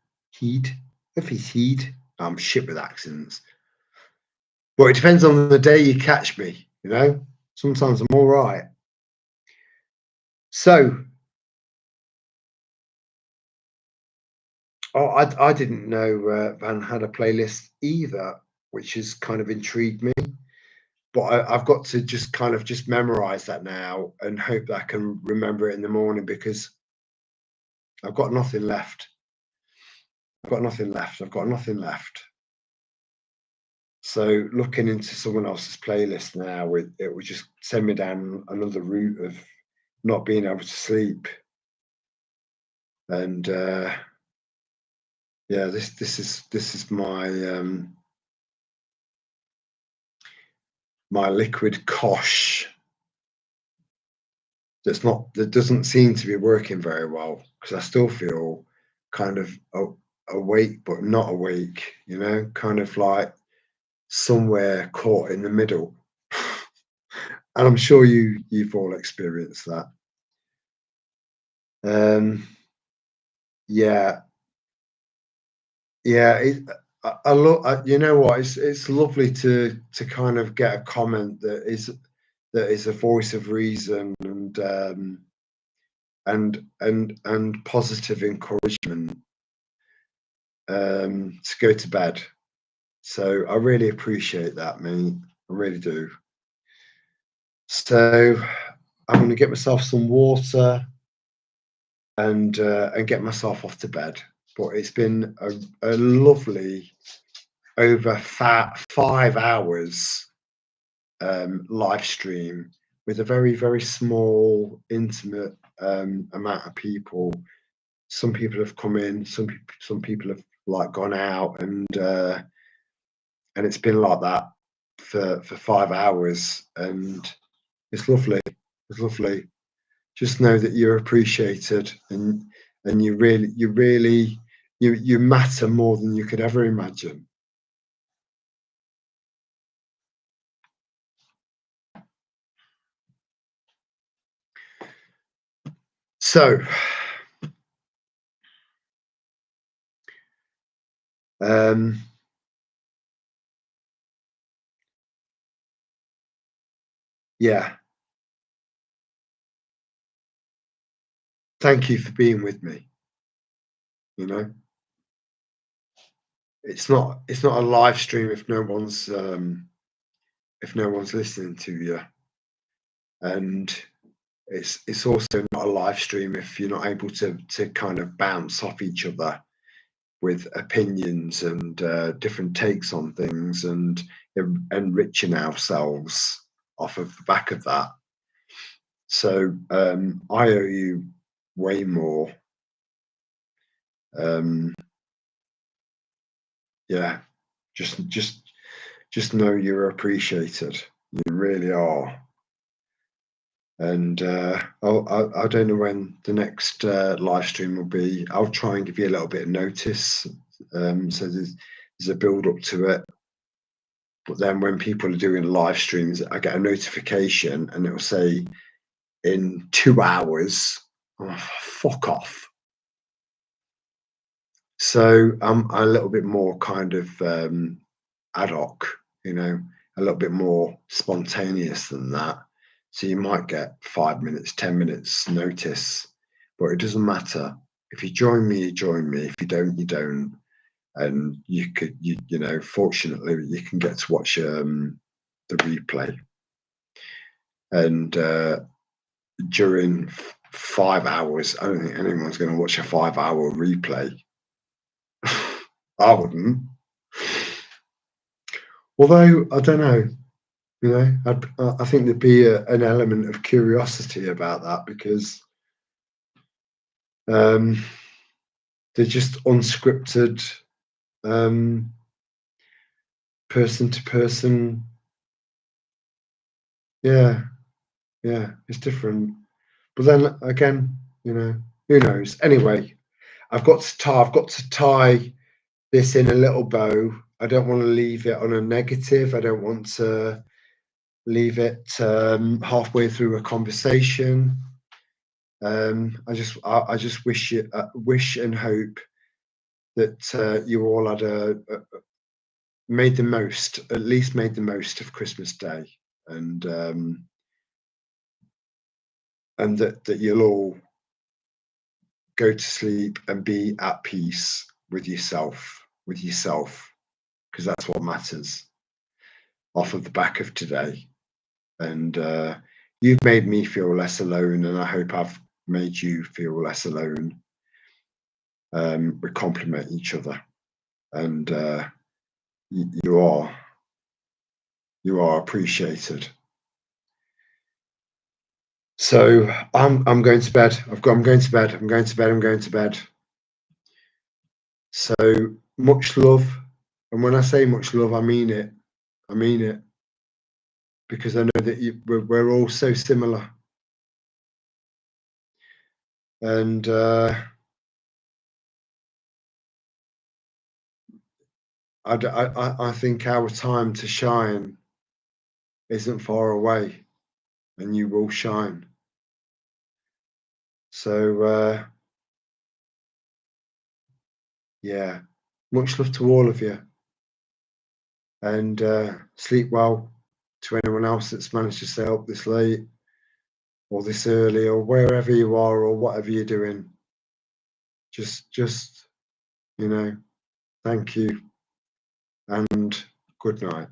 S1: if he's heed. I'm shit with accents. Well, it depends on the day you catch me. You know, sometimes I'm all right. So, oh, I didn't know Van had a playlist either, which has kind of intrigued me. But I've got to just kind of just memorize that now and hope that I can remember it in the morning, because I've got nothing left. I've got nothing left. I've got nothing left. So looking into someone else's playlist now, it would just send me down another route of not being able to sleep. And yeah, this is my my liquid kosh that doesn't seem to be working very well because I still feel kind of awake but not awake, kind of like somewhere caught in the middle. And I'm sure you've all experienced that. Um, yeah, yeah. I look. You know what? It's lovely to kind of get a comment that is a voice of reason and positive encouragement to go to bed. So I really appreciate that, mate. I really do. So I'm going to get myself some water and get myself off to bed. But it's been a lovely over 5 hours live stream with a very, very small, intimate amount of people. Some people have come in, some people have like gone out, and it's been like that for 5 hours, and it's lovely. It's lovely. Just know that you're appreciated, and you matter more than you could ever imagine. So, um, yeah, thank you for being with me. You know, it's not a live stream if no one's listening to you, and it's also not a live stream if you're not able to kind of bounce off each other with opinions and different takes on things and enriching ourselves off of the back of that. So I owe you way more. Um, yeah, just know you're appreciated. You really are. And I don't know when the next live stream will be. I'll try and give you a little bit of notice, so there's a build up to it. But then when people are doing live streams, I get a notification and it will say in 2 hours. Oh, fuck off. So I'm a little bit more kind of ad hoc, a little bit more spontaneous than that. So you might get 5 minutes, 10 minutes notice, but it doesn't matter. If you join me, you join me. If you don't, you don't. And fortunately, you can get to watch the replay. And during 5 hours, I don't think anyone's going to watch a 5 hour replay. I wouldn't. Although I don't know, I think there'd be an element of curiosity about that because they're just unscripted, person to person. Yeah, it's different. But then again, who knows? Anyway, I've got to tie this in a little bow. I don't want to leave it on a negative. I don't want to leave it halfway through a conversation. I just wish and hope that you all had made the most, at least made the most of Christmas Day, and that you'll all go to sleep and be at peace with yourself, because that's what matters. Off of the back of today, and you've made me feel less alone, and I hope I've made you feel less alone. We complement each other, and you are appreciated. So I'm going to bed. I'm going to bed. I'm going to bed. I'm going to bed. So much love, and when I say much love, I mean it. I mean it. because I know that we're all so similar. And I think our time to shine isn't far away, and you will shine. So yeah, much love to all of you, and sleep well to anyone else that's managed to stay up this late or this early or wherever you are or whatever you're doing. Just thank you and good night.